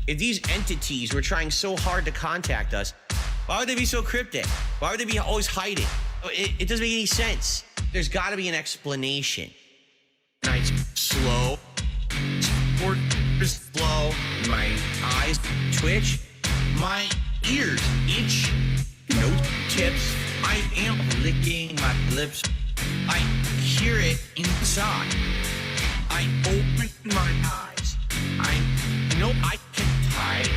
If these entities were trying so hard to contact us, why would they be so cryptic? Why would they be always hiding? It doesn't make any sense. There's got to be an explanation. Nights slow, just blow, my eyes twitch, my ears itch, no tips. I am licking my lips. I hear it inside. I open my eyes. I know I can hide.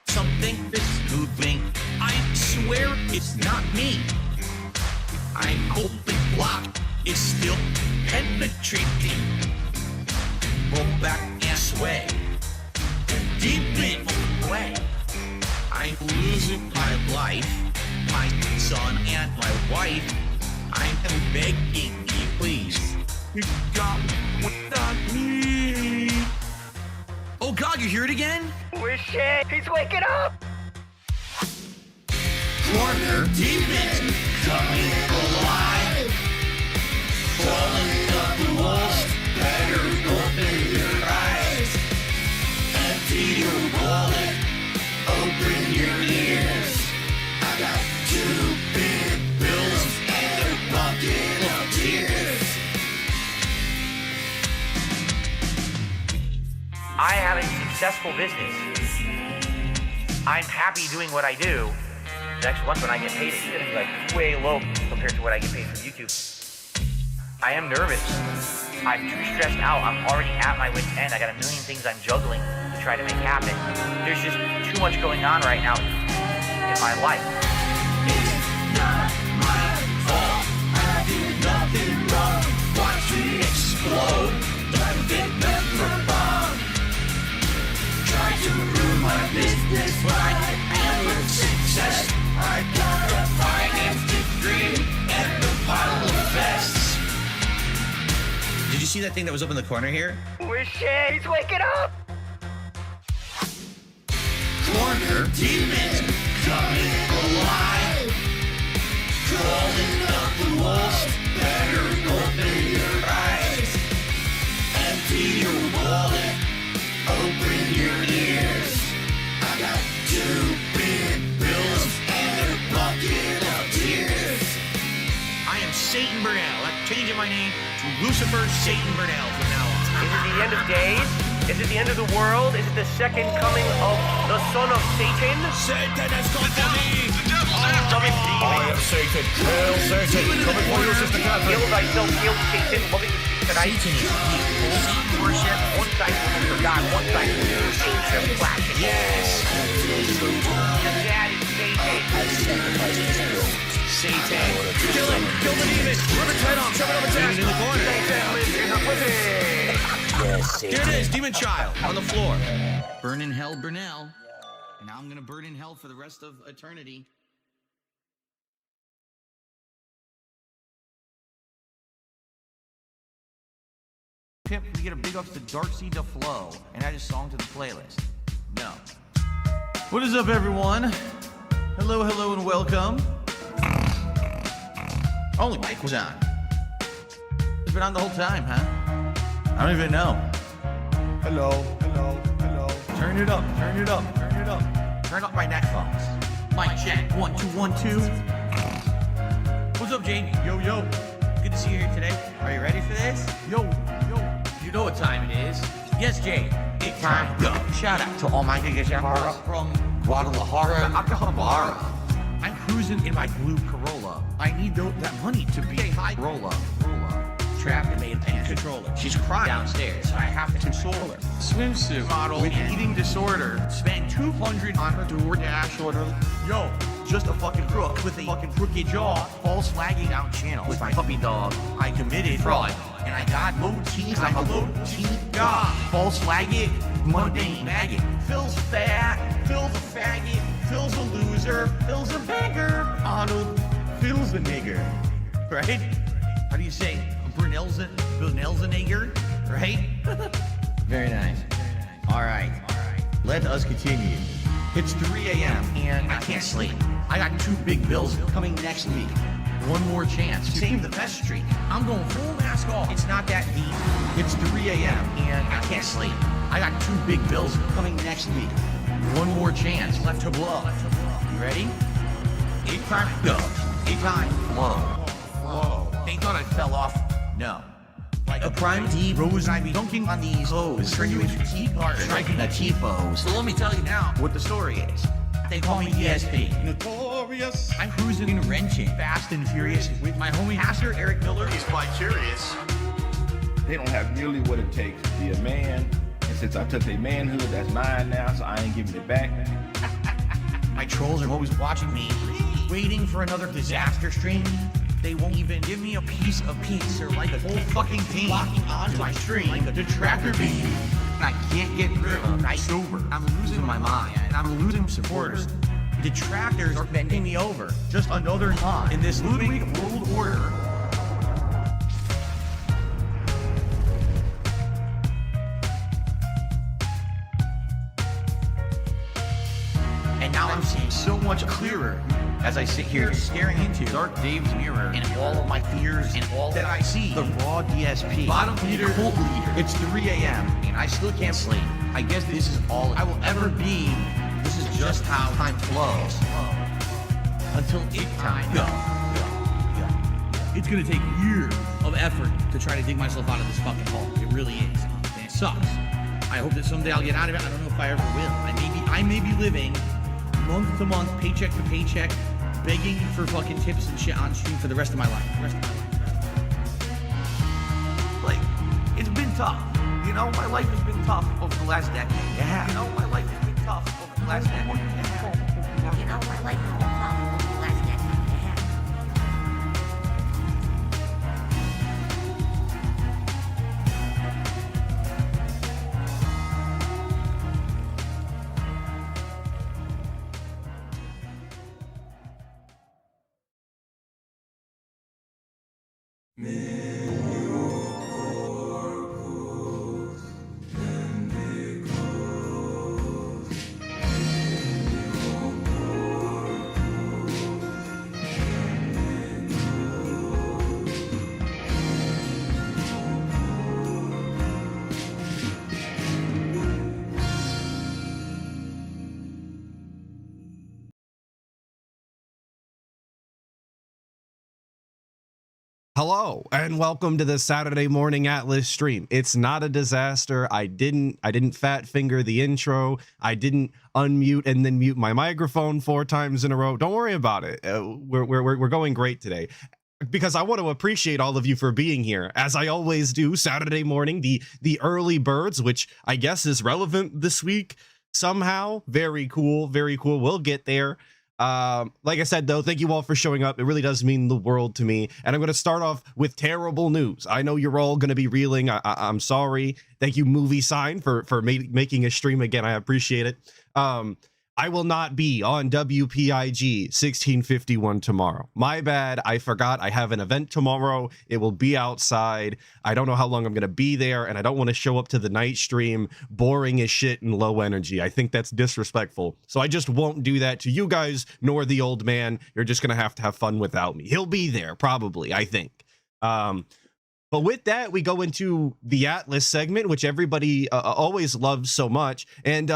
Something is moving. I swear it's not me. I hope the block is still penetrating. Roll back and sway. Deep in away. I'm losing my life, my son and my wife. I'm begging you, please. You got what I need. Oh God, you hear it again? We're shit. He's waking up. Corner demons coming alive. Crawling up the walls. Better open your eyes. Empty your wallet. Open your ears. I got 2 big bills and a bucket of tears. I have a successful business. I'm happy doing what I do. Next month when I get paid, it's gonna be like way low compared to what I get paid from YouTube. I am nervous. I'm too stressed out. I'm already at my wit's end. I got a million things I'm juggling to try to make happen. There's just too much going on right now in my life. It's not my fault. I did nothing wrong. Watch me explode. I've been never wrong. Try to ruin my business, but I am a success. I got a finance degree and a pile of vests. Did you see that thing that was up in the corner here? We're shit. He's waking up. Corner demons coming alive. Crawling up the walls. Better open your eyes. Empty your wallet. Open your ears. I got 2 big bills and a bucket of tears. I am Satan Burnell. I'm changing my name to Lucifer Satan Burnell from now on. Is it the end of days? Is it the end of the world? Is it the second coming of the son of Satan? Satan has come for me! Summon demons. Satan, hail Satan, coming for you, Sister Catherine. Heal thyself, hail Satan, loving tonight. Satan is evil. Satan worship, one side for God, one side for ancient flashing. Yes! Your dad is Satan. Satan. Kill him! Kill the demon! Rip its head off! Shove it up its ass! In the corner! Satan lives in her pussy. Here it is, demon child, on the floor. Burn in hell, Burnell. And now I'm gonna burn in hell for the rest of eternity. Pimp, we get a big ups to Darcy DeFlo and add a song to the playlist. No. What is up, everyone? Hello, hello, and welcome. Only mic was on. It's been on the whole time, huh? I don't even know. Hello, hello, hello. Turn it up, turn it up, turn it up. Turn up my neckphones. Mic check, 1, 2, 1, 2. What's up, Jamie? Yo, yo, Good to see you here today. Are you ready for this? yo, yo. You know what time it is. Yes, Jay. It's time to go. Shout out to all my niggas from Guadalajara, Acapulco. I'm cruising in my blue Corolla. I need that money to be a high roller. Trapped and made a controller. She's crying downstairs. So I have to console her. Swimsuit model with eating disorder. Spent $200 on her DoorDash order. Yo, just a fucking crook with a fucking crooked jaw. False flagging down channel with my puppy dog. I committed fraud. And I got low teeth. I'm a low teeth god. False flagging, mundane maggot. Phil's fat, Phil's a faggot. Phil's a loser, Phil's a beggar. Arnold, Phil's a nigger. Right? How do you say? Burnell's a nigger, right? Very nice. All right. Let us continue. It's 3 a.m. and I can't sleep. I got 2 big bills coming next week. One more chance to save the best streak. I'm going full mask off. It's not that deep. It's 3 a.m. and I can't sleep. I got 2 big bills coming next week. One more chance left to blow. You ready? 8 times go. 8 times blow. Whoa. They thought I fell off. No. Like a prime D rose, I'd be dunking on these hoes, turn you into T-cars, striking a T-pose. So let me tell you now what the story is. They call me DSP. Notorious. I'm cruising and wrenching, fast and furious, with my homie Pastor Eric Miller. He's quite curious. They don't have nearly what it takes to be a man. And since I took their manhood, that's mine now, so I ain't giving it back. My trolls are always watching me, waiting for another disaster stream. They won't even give me a piece of peace. They're like the whole fucking team locking onto my stream like a detractor beam. And I can't get rid of them. I'm sober. I'm losing my mind. And I'm losing supporters. Detractors are bending me over. Just another pawn in this looming world order. And now I'm seeing so much clearer as I sit here staring into Dark Dave's mirror and all of my fears and all that I see. The raw DSP. Bottom leader, cult leader. It's 3 a.m. and I still can't sleep. I guess this is all I will ever be. This is just how time flows. Until it time go. It's gonna take years of effort to try to dig myself out of this fucking hole. It really is. And it sucks. I hope that someday I'll get out of it. I don't know if I ever will. I may be living month to month, paycheck to paycheck, begging for fucking tips and shit on stream for the rest of my life. Like, it's been tough. You know, my life has been tough over the last decade. Yeah. You know, my life has been tough over the last decade. Yeah. You know, my life has been tough over the last decade. Hello and welcome to the Saturday Morning Atlas stream. It's not a disaster. I didn't fat finger the intro. I didn't unmute and then mute my microphone 4 times in a row. Don't worry about it. We're going great today. Because I want to appreciate all of you for being here, as I always do Saturday morning, the early birds, which I guess is relevant this week somehow. Very cool, very cool. We'll get there. Like I said, though, thank you all for showing up. It really does mean the world to me. And I'm going to start off with terrible news. I know you're all going to be reeling. I'm sorry. Thank you, Movie Sign, for making a stream again. I appreciate it. I will not be on WPIG 1651 tomorrow. My bad. I forgot I have an event tomorrow. It will be outside. I don't know how long I'm going to be there, and I don't want to show up to the night stream boring as shit and low energy. I think that's disrespectful. So I just won't do that to you guys, nor the old man. You're just going to have fun without me. He'll be there, probably, I think. But with that, we go into the Atlas segment, which everybody always loves so much. And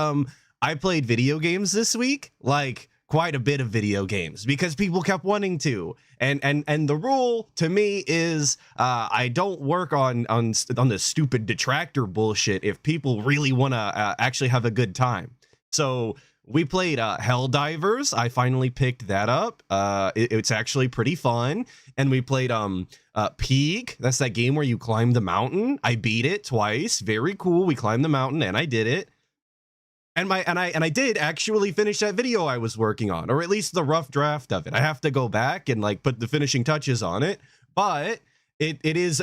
I played video games this week, like quite a bit of video games, because people kept wanting to. And the rule to me is I don't work on the stupid detractor bullshit if people really want to actually have a good time. So we played Helldivers. I finally picked that up. It's actually pretty fun. And we played Peak. That's that game where you climb the mountain. I beat it twice. Very cool. We climbed the mountain and I did it. And I did actually finish that video I was working on, or at least the rough draft of it. I have to go back and like put the finishing touches on it, but it is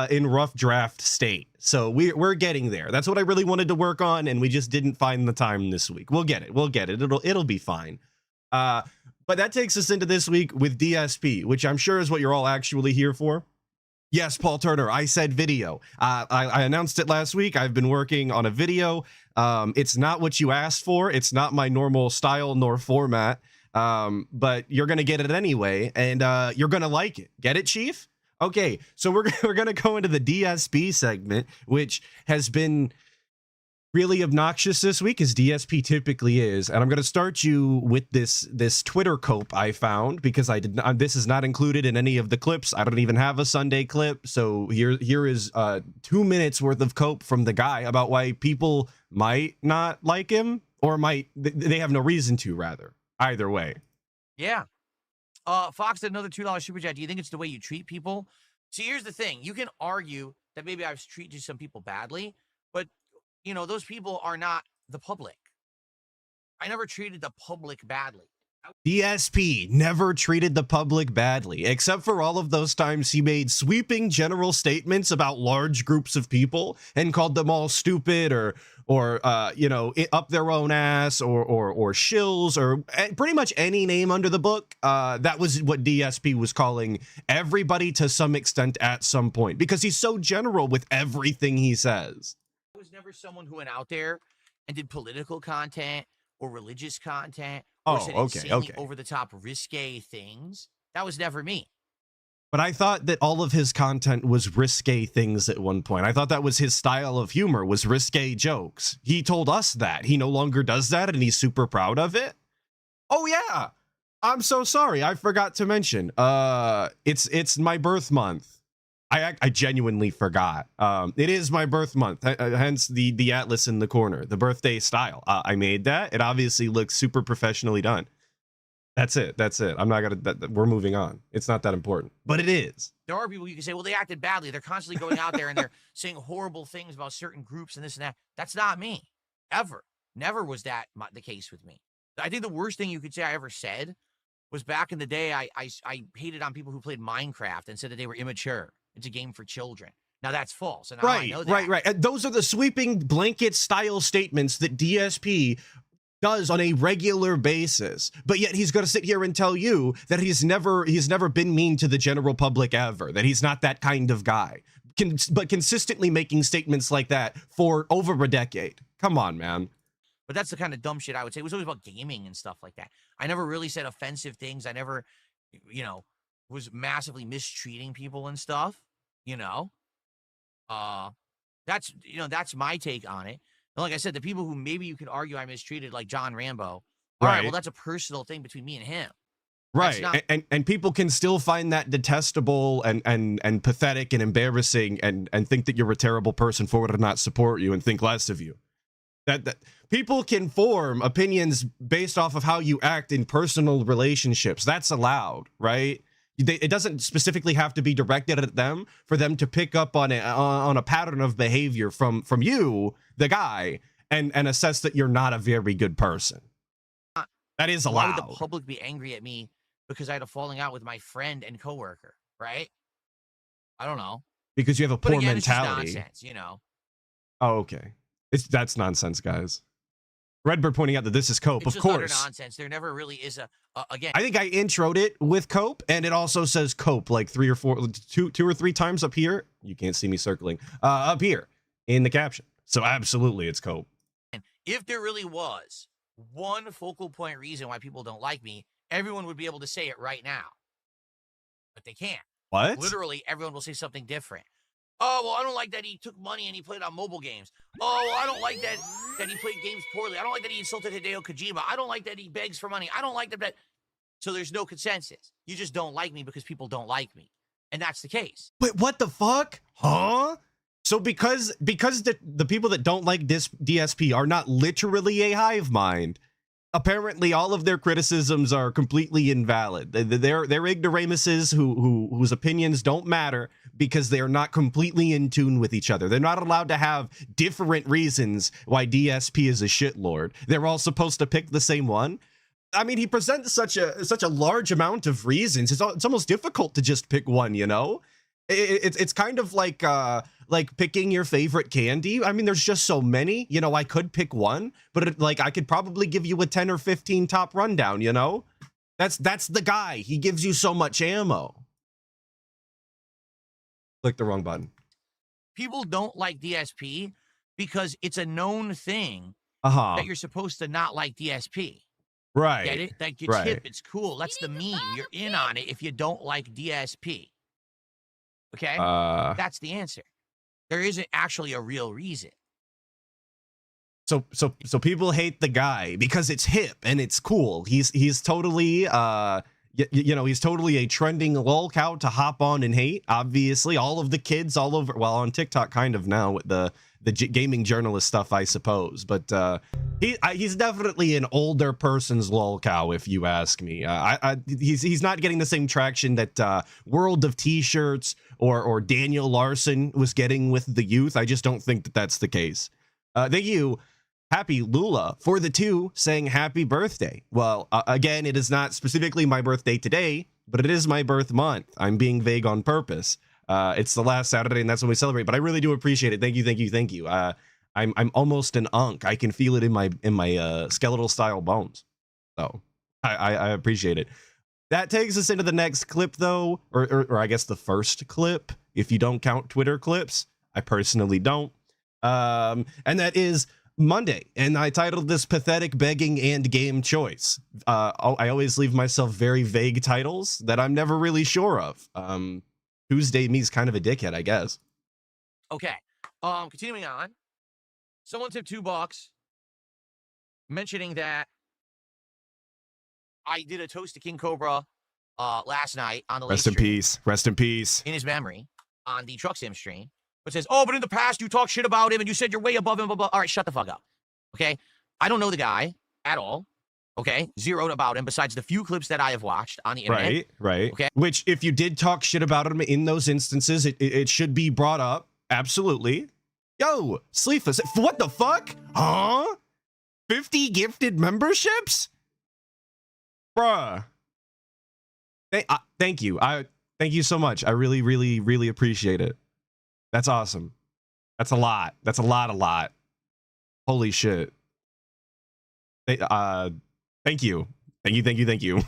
in rough draft state. So we're getting there. That's what I really wanted to work on, and we just didn't find the time this week. We'll get it. We'll get it. It'll be fine. But that takes us into this week with DSP, which I'm sure is what you're all actually here for. Yes, Paul Turner, I said video. I announced it last week. I've been working on a video. It's not what you asked for. It's not my normal style nor format, but you're going to get it anyway, and you're going to like it. Get it, Chief? Okay, so we're going to go into the DSP segment, which has been really obnoxious this week, as DSP typically is, and I'm going to start you with this Twitter cope I found, because I did not, this is not included in any of the clips. I don't even have a Sunday clip, so here is 2 minutes worth of cope from the guy about why people might not like him, or might they have no reason to, rather. Either way. Yeah. Fox did another $2 super chat. Do you think it's the way you treat people? See, here's the thing. You can argue that maybe I've treated some people badly, but you know, those people are not the public. I never treated the public badly. DSP never treated the public badly, except for all of those times he made sweeping general statements about large groups of people and called them all stupid or you know, up their own ass or shills or pretty much any name under the book. That was what DSP was calling everybody to some extent at some point, because he's so general with everything he says. I was never someone who went out there and did political content or religious content or said insanely over-the-top risque things. That was never me. But I thought that all of his content was risque things at one point. I thought that was his style of humor, was risque jokes. He told us that. He no longer does that, and he's super proud of it. Oh, yeah. I'm so sorry. I forgot to mention. It's my birth month. I genuinely forgot. It is my birth month, hence the atlas in the corner, the birthday style. I made that. It obviously looks super professionally done. That's it. I'm not gonna. We're moving on. It's not that important, but it is. There are people you can say, well, they acted badly. They're constantly going out there and they're saying horrible things about certain groups and this and that. That's not me. Ever. Never was that the case with me. I think the worst thing you could say I ever said was back in the day, I hated on people who played Minecraft and said that they were immature. It's a game for children. Now that's false. And I know that. Right. And those are the sweeping blanket style statements that DSP does on a regular basis. But yet he's going to sit here and tell you that he's never been mean to the general public ever, that he's not that kind of guy. But consistently making statements like that for over a decade. Come on, man. But that's the kind of dumb shit I would say. It was always about gaming and stuff like that. I never really said offensive things. I never, you know, was massively mistreating people and stuff, you know. That's my take on it. And like I said, the people who maybe you could argue I mistreated, like John Rambo, all right, well, that's a personal thing between me and him. Right. And people can still find that detestable and pathetic and embarrassing and think that you're a terrible person for it and not support you and think less of you. That people can form opinions based off of how you act in personal relationships. That's allowed, right? It doesn't specifically have to be directed at them for them to pick up on a pattern of behavior from you, the guy, and assess that you're not a very good person. That is allowed. Why would the public be angry at me because I had a falling out with my friend and coworker, right? I don't know. Because you have a poor mentality. It's just nonsense, you know. Oh, okay. That's nonsense, guys. Redbird pointing out that this is cope, it's of course. Utter nonsense. There never really is again. I think I introed it with cope, and it also says cope like two or three times up here. You can't see me circling up here in the caption. So absolutely, it's cope. And if there really was one focal point reason why people don't like me, everyone would be able to say it right now, but they can't. What? Literally, everyone will say something different. Oh, well, I don't like that he took money and he played on mobile games. Oh, well, I don't like that he played games poorly. I don't like that he insulted Hideo Kojima. I don't like that he begs for money. I don't like that. So there's no consensus. You just don't like me because people don't like me. And that's the case. Wait, what the fuck? Huh? So because the people that don't like this DSP are not literally a hive mind, apparently all of their criticisms are completely invalid. They're ignoramuses whose opinions don't matter because they are not completely in tune with each other. They're not allowed to have different reasons why DSP is a shitlord. They're all supposed to pick the same one. I mean, he presents such a large amount of reasons. It's almost difficult to just pick one, you know? It's kind of like picking your favorite candy. I mean, there's just so many, you know. I could pick one, but I could probably give you a 10 or 15 top rundown, you know. That's the guy. He gives you so much ammo. Click the wrong button. People don't like DSP because it's a known thing that you're supposed to not like DSP. Right. Get it? Like, it's hip, it's cool. That's the meme. You're in on it if you don't like DSP. Okay? That's the answer. There isn't actually a real reason. So people hate the guy because it's hip and it's cool. He's totally he's totally a trending lolcow to hop on and hate. Obviously, all of the kids all over, well, on TikTok kind of now with the gaming journalist stuff, I suppose. But he's definitely an older person's lolcow, if you ask me. He's not getting the same traction that World of T-shirts or Daniel Larson was getting with the youth. I just don't think that that's the case. Thank you, Happy Lula, for the 2 saying happy birthday. Well, again, it is not specifically my birthday today, but it is my birth month. I'm being vague on purpose. It's the last Saturday, and that's when we celebrate. But I really do appreciate it. Thank you. I'm almost an unk. I can feel it in my skeletal style bones. So I appreciate it. That takes us into the next clip, though, or I guess the first clip, if you don't count Twitter clips. I personally don't. And that is Monday, and I titled this Pathetic Begging and Game Choice. I always leave myself very vague titles that I'm never really sure of. Tuesday me's kind of a dickhead, I guess. Okay. Continuing on. Someone tipped $2 mentioning that I did a toast to King Cobra last night on the Rest in peace. Rest in peace. In his memory on the Truck Sim stream. But says, oh, but in the past you talked shit about him and you said you're way above him, blah, blah. All right, shut the fuck up. Okay? I don't know the guy at all. Okay? Zeroed about him besides the few clips that I have watched on the internet. Right. Okay? Which, if you did talk shit about him in those instances, it should be brought up. Absolutely. Yo, Sleefus, what the fuck? Huh? 50 gifted memberships? Bruh. Thank you. Thank you so much. I really, really, really appreciate it. That's awesome. That's a lot. That's a lot. Holy shit. Thank you. Thank you.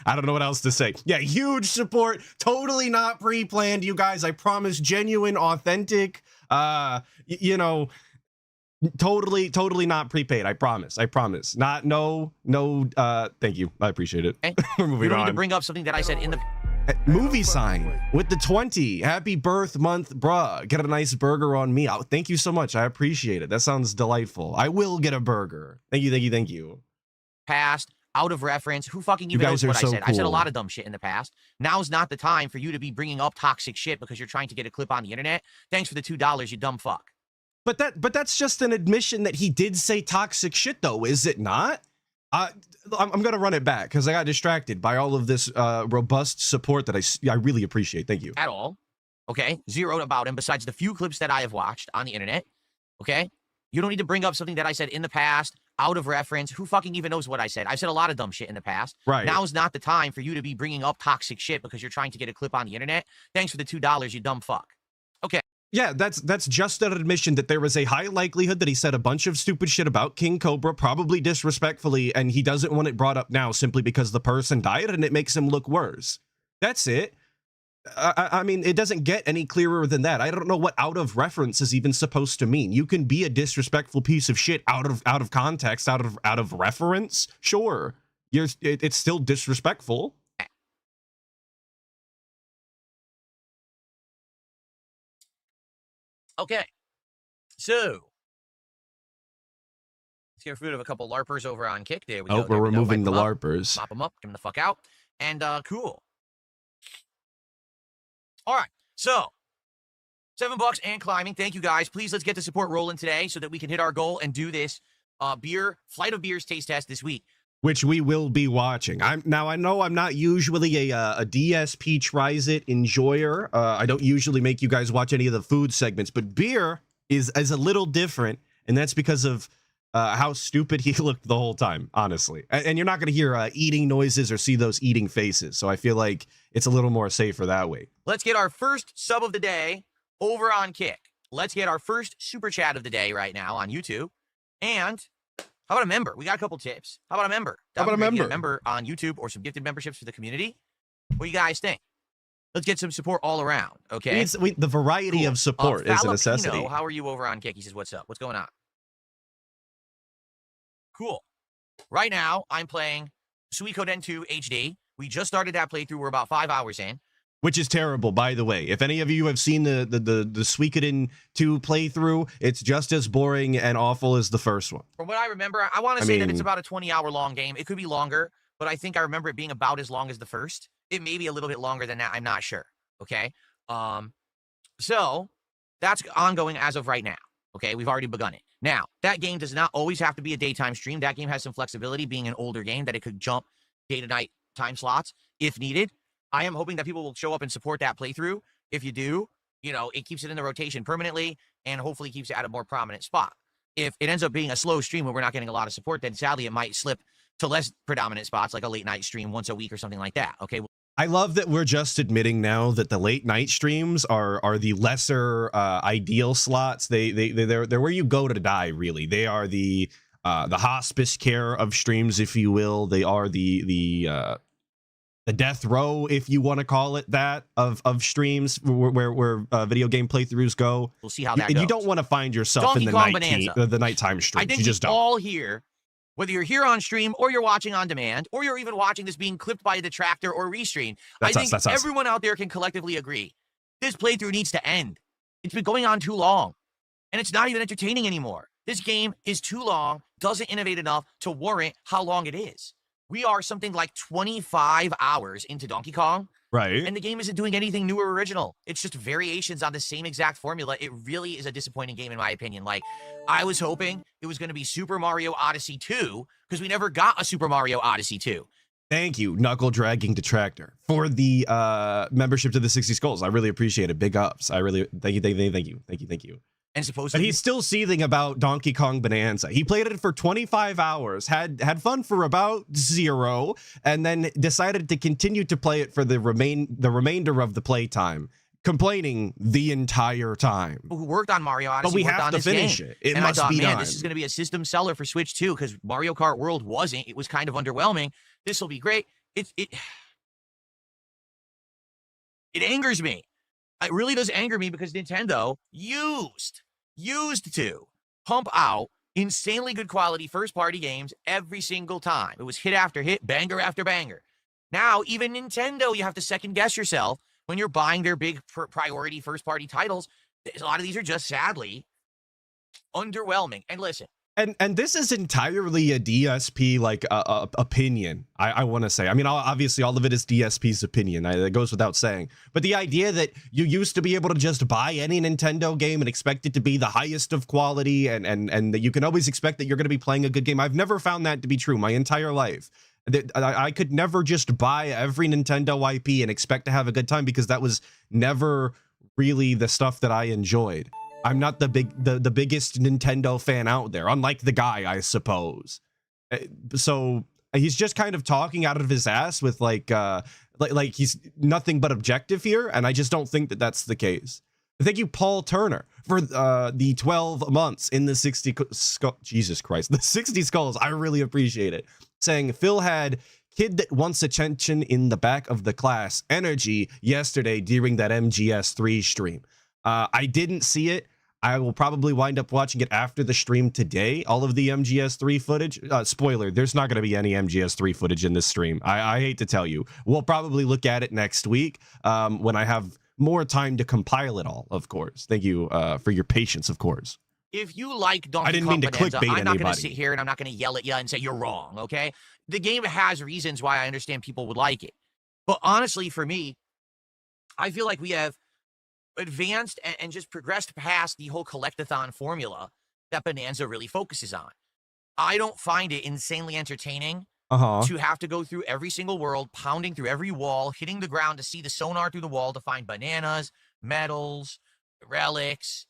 I don't know what else to say. Yeah, huge support. Totally not pre-planned, you guys. I promise. Genuine, authentic. Totally not prepaid. I promise. Thank you. I appreciate it. Okay. We're moving you don't on. need to bring up something that I said in the... Movie sign with the 20. Happy birth month, bruh. Get a nice burger on me. Oh, thank you so much. I appreciate it. That sounds delightful. I will get a burger. Thank you. Past, out of reference. Who fucking even knows what I said? Cool. I said a lot of dumb shit in the past. Now's not the time for you to be bringing up toxic shit because you're trying to get a clip on the internet. Thanks for the $2, you dumb fuck. But that's just an admission that he did say toxic shit, though, is it not? I'm gonna run it back because I got distracted by all of this robust support that I really appreciate. Thank you. At all. Okay? Zeroed about him besides the few clips that I have watched on the internet. Okay? You don't need to bring up something that I said in the past, out of reference. Who fucking even knows what I said? I've said a lot of dumb shit in the past. Right. Now's not the time for you to be bringing up toxic shit because you're trying to get a clip on the internet. Thanks for the $2, you dumb fuck. Okay. Yeah, that's just an admission that there was a high likelihood that he said a bunch of stupid shit about King Cobra, probably disrespectfully, and he doesn't want it brought up now simply because the person died and it makes him look worse. That's it. I mean, it doesn't get any clearer than that. I don't know what out of reference is even supposed to mean. You can be a disrespectful piece of shit out of context, out of reference. Sure, it's still disrespectful. Okay, so let's get rid of a couple LARPers over on Kick. There we go. We're removing the LARPers. Mop them up, get them the fuck out, and cool. All right, so $7 and climbing. Thank you guys. Please let's get the support rolling today so that we can hit our goal and do this Flight of Beers taste test this week, which we will be watching. I know I'm not usually a DSP tries it enjoyer. I don't usually make you guys watch any of the food segments, but beer is a little different, and that's because of how stupid he looked the whole time, honestly. And you're not going to hear eating noises or see those eating faces, so I feel like it's a little more safer that way. Let's get our first sub of the day over on Kick. Let's get our first super chat of the day right now on YouTube. And how about a member? We got a couple tips. How about a member? How about a member? A member on YouTube or some gifted memberships for the community. What do you guys think? Let's get some support all around, okay? The variety of support is a necessity. Falapino, how are you over on Kick? He says, what's up? What's going on? Cool. Right now, I'm playing Suikoden 2 HD. We just started that playthrough. We're about 5 hours in. which is terrible, by the way. If any of you have seen the Suikoden 2 playthrough, it's just as boring and awful as the first one. From what I remember, I want to say that it's about a 20-hour long game. It could be longer, but I think I remember it being about as long as the first. It may be a little bit longer than that. I'm not sure. Okay. So that's ongoing as of right now. Okay. We've already begun it. Now, that game does not always have to be a daytime stream. That game has some flexibility, being an older game, that it could jump day to night time slots if needed. I am hoping that people will show up and support that playthrough. If you do, you know, it keeps it in the rotation permanently and hopefully keeps it at a more prominent spot. If it ends up being a slow stream where we're not getting a lot of support, then sadly it might slip to less predominant spots, like a late night stream once a week or something like that. Okay. I love that we're just admitting now that the late night streams are the lesser ideal slots. They're where you go to die, really. They are the hospice care of streams, if you will. They are the death row, if you want to call it that, of streams where video game playthroughs go. We'll see how that goes. And you don't want to find yourself in the nighttime streams. I think you just don't. All here, whether you're here on stream or you're watching on demand or you're even watching this being clipped by a detractor or restreamed, I think everyone out there can collectively agree this playthrough needs to end. It's been going on too long, and it's not even entertaining anymore. This game is too long, doesn't innovate enough to warrant how long it is. We are something like 25 hours into Donkey Kong. Right. And the game isn't doing anything new or original. It's just variations on the same exact formula. It really is a disappointing game, in my opinion. Like, I was hoping it was going to be Super Mario Odyssey 2, because we never got a Super Mario Odyssey 2. Thank you, Knuckle Dragging Detractor, for the membership to the 60 Skulls. I really appreciate it. Big ups. I really thank you. And supposedly, but he's still seething about Donkey Kong Bonanza. He played it for 25 hours, had fun for about 0, and then decided to continue to play it for the remainder of the playtime, complaining the entire time. Who worked on Mario Odyssey? But we have to finish it. It must be done. This is going to be a system seller for Switch too, because Mario Kart World wasn't. It was kind of underwhelming. This will be great. It angers me. It really does anger me, because Nintendo used to pump out insanely good quality first-party games every single time. It was hit after hit, banger after banger. Now, even Nintendo, you have to second-guess yourself when you're buying their big priority first-party titles. A lot of these are just, sadly, underwhelming. And listen. And this is entirely a DSP opinion. I want to say. I mean, obviously, all of it is DSP's opinion. It goes without saying. But the idea that you used to be able to just buy any Nintendo game and expect it to be the highest of quality, and that you can always expect that you're going to be playing a good game. I've never found that to be true my entire life. I could never just buy every Nintendo IP and expect to have a good time, because that was never really the stuff that I enjoyed. I'm not the biggest Nintendo fan out there, unlike the guy, I suppose. So he's just kind of talking out of his ass with like he's nothing but objective here, and I just don't think that that's the case. Thank you, Paul Turner, for the 12 months in the 60 Jesus Christ, the 60 Skulls. I really appreciate it. Saying Phil had kid that wants attention in the back of the class energy yesterday during that MGS3 stream. I didn't see it. I will probably wind up watching it after the stream today. All of the MGS3 footage. Spoiler, there's not going to be any MGS3 footage in this stream. I hate to tell you. We'll probably look at it next week when I have more time to compile it all, of course. Thank you for your patience, of course. If you like Donkey Kong I didn't mean to Bonanza, clickbait I'm not going to anybody. sit here and I'm not going to yell at you and say you're wrong, okay? The game has reasons why I understand people would like it. But honestly, for me, I feel like we have advanced and just progressed past the whole collectathon formula that Bonanza really focuses on. I don't find it insanely entertaining to have to go through every single world, pounding through every wall, hitting the ground to see the sonar through the wall to find bananas, medals, relics,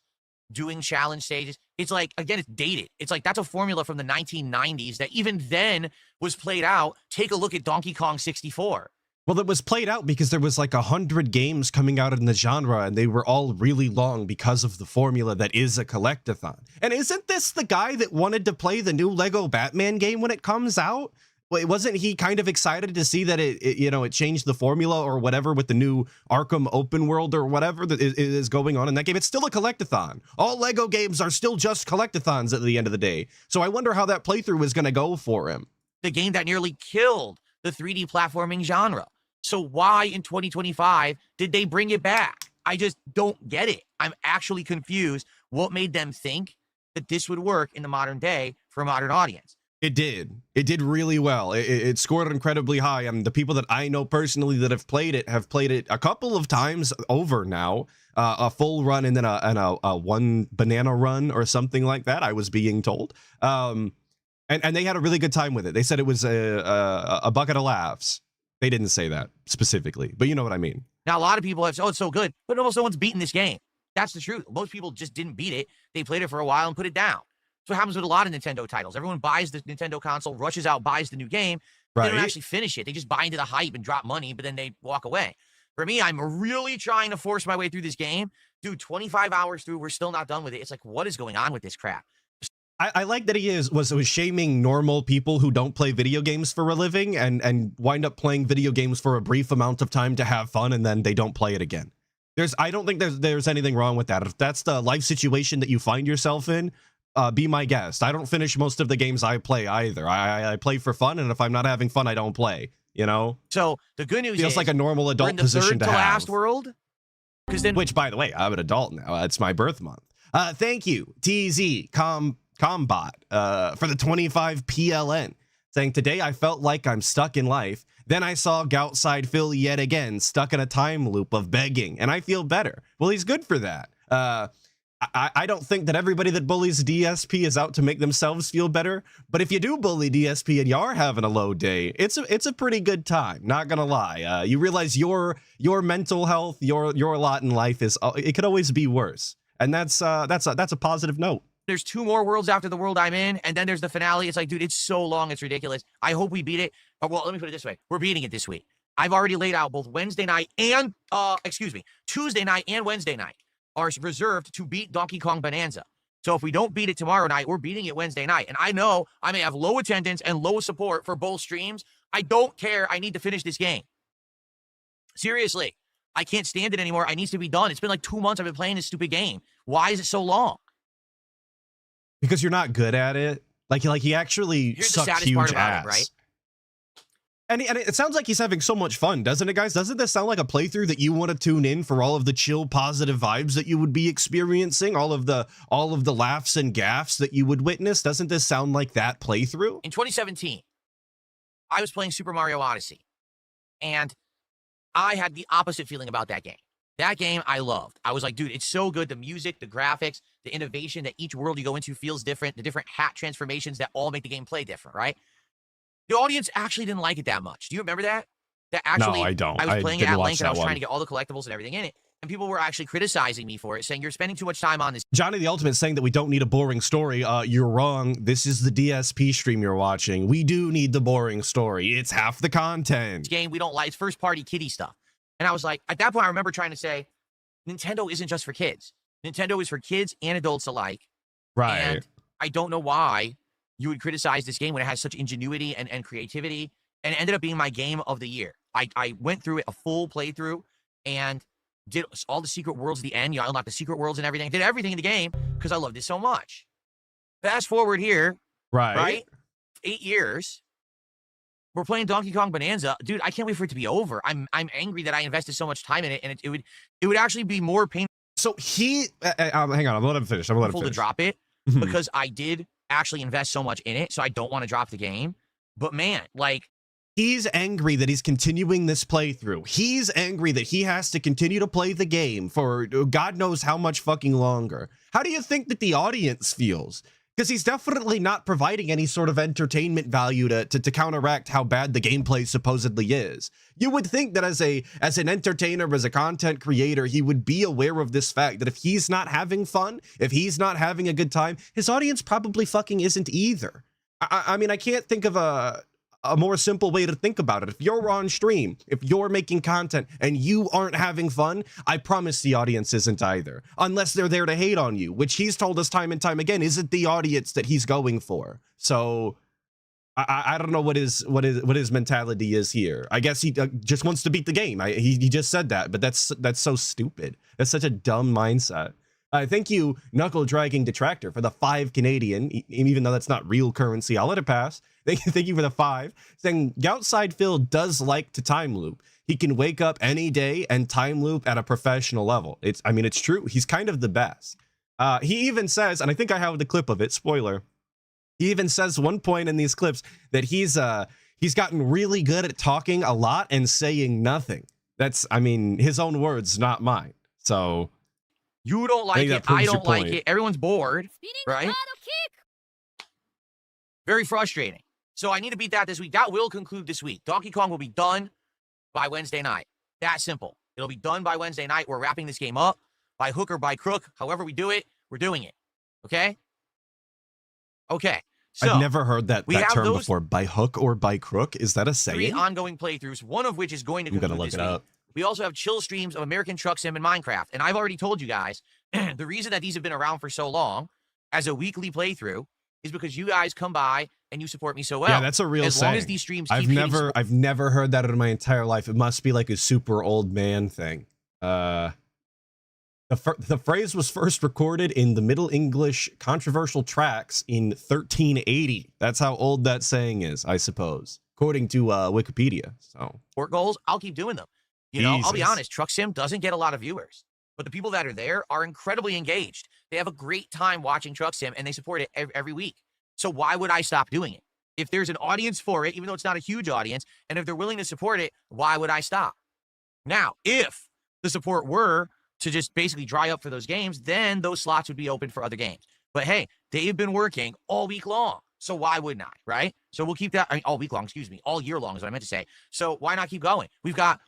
doing challenge stages. It's like, again, it's dated. It's like, that's a formula from the 1990s that even then was played out. Take a look at Donkey Kong 64. Well, it was played out because there was like 100 games coming out in the genre, and they were all really long because of the formula that is a collectathon. And isn't this the guy that wanted to play the new Lego Batman game when it comes out? Well, wasn't he kind of excited to see that it changed the formula or whatever with the new Arkham open world or whatever that is going on in that game? It's still a collectathon. All Lego games are still just collectathons at the end of the day. So I wonder how that playthrough is going to go for him. The game that nearly killed the 3D platforming genre. So why in 2025 did they bring it back? I just don't get it. I'm actually confused. What made them think that this would work in the modern day for a modern audience? It did. It did really well. It scored incredibly high. I mean, the people that I know personally that have played it a couple of times over now. A full run and then a one banana run or something like that, I was being told. And they had a really good time with it. They said it was a bucket of laughs. They didn't say that specifically, but you know what I mean. Now, a lot of people have said, oh, it's so good, but almost no one's beaten this game. That's the truth. Most people just didn't beat it. They played it for a while and put it down. That's what happens with a lot of Nintendo titles. Everyone buys the Nintendo console, rushes out, buys the new game. Right. They don't actually finish it. They just buy into the hype and drop money, but then they walk away. For me, I'm really trying to force my way through this game. Dude, 25 hours through, we're still not done with it. It's like, what is going on with this crap? I like that he was shaming normal people who don't play video games for a living and wind up playing video games for a brief amount of time to have fun, and then they don't play it again. I don't think there's anything wrong with that. If that's the life situation that you find yourself in, be my guest. I don't finish most of the games I play either. I play for fun, and if I'm not having fun, I don't play. You know. So the good news feels is like a normal adult we're in the position third to last world. Then, which, by the way, I'm an adult now. It's my birth month. Thank you, TZ Combot, for the 25 PLN, saying today I felt like I'm stuck in life. Then I saw Goutside Phil yet again, stuck in a time loop of begging, and I feel better. Well, he's good for that. I don't think that everybody that bullies DSP is out to make themselves feel better, but if you do bully DSP and you are having a low day, it's a pretty good time. Not gonna lie. You realize your mental health, your lot in life it could always be worse, and that's a positive note. There's 2 more worlds after the world I'm in, and then there's the finale. It's like, dude, it's so long, it's ridiculous. I hope we beat it. Well, let me put it this way: we're beating it this week. I've already laid out both Tuesday night and Wednesday night are reserved to beat Donkey Kong Bonanza. So if we don't beat it tomorrow night, we're beating it Wednesday night. And I know I may have low attendance and low support for both streams. I don't care. I need to finish this game. Seriously, I can't stand it anymore. It needs to be done. It's been like 2 months I've been playing this stupid game. Why is it so long? Because you're not good at it. Like he actually sucks huge ass. Right? And it sounds like he's having so much fun, doesn't it, guys? Doesn't this sound like a playthrough that you want to tune in for all of the chill, positive vibes that you would be experiencing, all of the laughs and gaffes that you would witness? Doesn't this sound like that playthrough? In 2017, I was playing Super Mario Odyssey, and I had the opposite feeling about that game. That game I loved. I was like, dude, it's so good. The music, the graphics, the innovation that each world you go into feels different, the different hat transformations that all make the game play different, right? The audience actually didn't like it that much. Do you remember that? That actually, no, I don't. I was playing it at length and I was one. trying to get all the collectibles and everything in it. And people were actually criticizing me for it, saying, you're spending too much time on this. Johnny the Ultimate saying that we don't need a boring story. You're wrong. This is the DSP stream you're watching. We do need the boring story. It's half the content. Game we don't like. It's first-party kiddie stuff. And I was like, at that point, I remember trying to say, Nintendo isn't just for kids. Nintendo is for kids and adults alike. Right. And I don't know why you would criticize this game when it has such ingenuity and creativity. And it ended up being my game of the year. I went through it, a full playthrough, and did all the secret worlds at the end. You unlocked the secret worlds and everything. Did everything in the game because I loved it so much. Fast forward here. Right? 8 years. We're playing Donkey Kong Bonanza. Dude, I can't wait for it to be over. I'm angry that I invested so much time in it, and it would actually be more painful. So hang on, I'm gonna let him finish. To drop it because I did actually invest so much in it, so I don't want to drop the game. But man, like, he's angry that he's continuing this playthrough. He's angry that he has to continue to play the game for God knows how much fucking longer. How do you think that the audience feels? Because he's definitely not providing any sort of entertainment value to counteract how bad the gameplay supposedly is. You would think that as an entertainer, as a content creator, he would be aware of this fact that if he's not having fun, if he's not having a good time, his audience probably fucking isn't either. I mean, I can't think of a more simple way to think about it. If you're on stream, if you're making content and you aren't having fun, I promise the audience isn't either. Unless they're there to hate on you, which he's told us time and time again isn't the audience that he's going for. So I don't know what his mentality is here. I guess he just wants to beat the game. He just said that, but that's so stupid. That's such a dumb mindset. Thank you, Knuckle Dragging Detractor, for the 5 Canadian, even though that's not real currency. I'll let it pass. Thank you for the 5. Saying, Outside Phil does like to time loop. He can wake up any day and time loop at a professional level. It's true. He's kind of the best. He even says, and I think I have the clip of it, spoiler. He even says one point in these clips that he's gotten really good at talking a lot and saying nothing. That's, his own words, not mine. So You don't like it. I don't like it. Everyone's bored, right? Very frustrating. So I need to beat that this week. That will conclude this week. Donkey Kong will be done by Wednesday night. That simple. It'll be done by Wednesday night. We're wrapping this game up by hook or by crook. However we do it, we're doing it. Okay? Okay. So I've never heard that term before. By hook or by crook? Is that a saying? 3 ongoing playthroughs, one of which is going to conclude this week. We also have chill streams of American Truck Sim and Minecraft. And I've already told you guys, the reason that these have been around for so long as a weekly playthrough is because you guys come by and you support me so well. Yeah, that's a real saying. As long as these streams keep I've never heard that in my entire life. It must be like a super old man thing. The phrase was first recorded in the Middle English controversial tracts in 1380. That's how old that saying is, I suppose, according to Wikipedia. So support goals, I'll keep doing them. You know, I'll be honest, Truck Sim doesn't get a lot of viewers, but the people that are there are incredibly engaged. They have a great time watching Truck Sim and they support it every week. So why would I stop doing it? If there's an audience for it, even though it's not a huge audience, and if they're willing to support it, why would I stop? Now, if the support were to just basically dry up for those games, then those slots would be open for other games. But hey, they've been working all week long. So why wouldn't I, right? So we'll keep that, all week long, excuse me, all year long is what I meant to say. So why not keep going? We've got,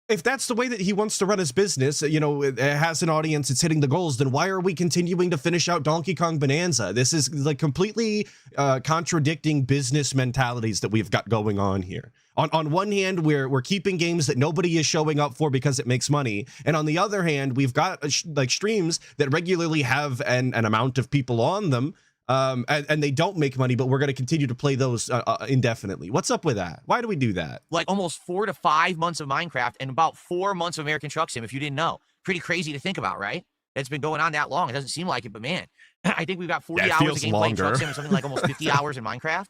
if that's the way that he wants to run his business, you know, it has an audience, it's hitting the goals, then why are we continuing to finish out Donkey Kong Bonanza? This is like completely contradicting business mentalities that we've got going on here. On one hand, we're keeping games that nobody is showing up for because it makes money. And on the other hand, we've got like streams that regularly have an amount of people on them. And they don't make money, but we're going to continue to play those indefinitely. What's up with that? Why do we do that? Like almost 4 to 5 months of Minecraft and about 4 months of American Truck Sim, if you didn't know. Pretty crazy to think about, right? It's been going on that long. It doesn't seem like it, but man, I think we've got 40 hours of gameplay in Truck Sim and something like almost 50 hours in Minecraft.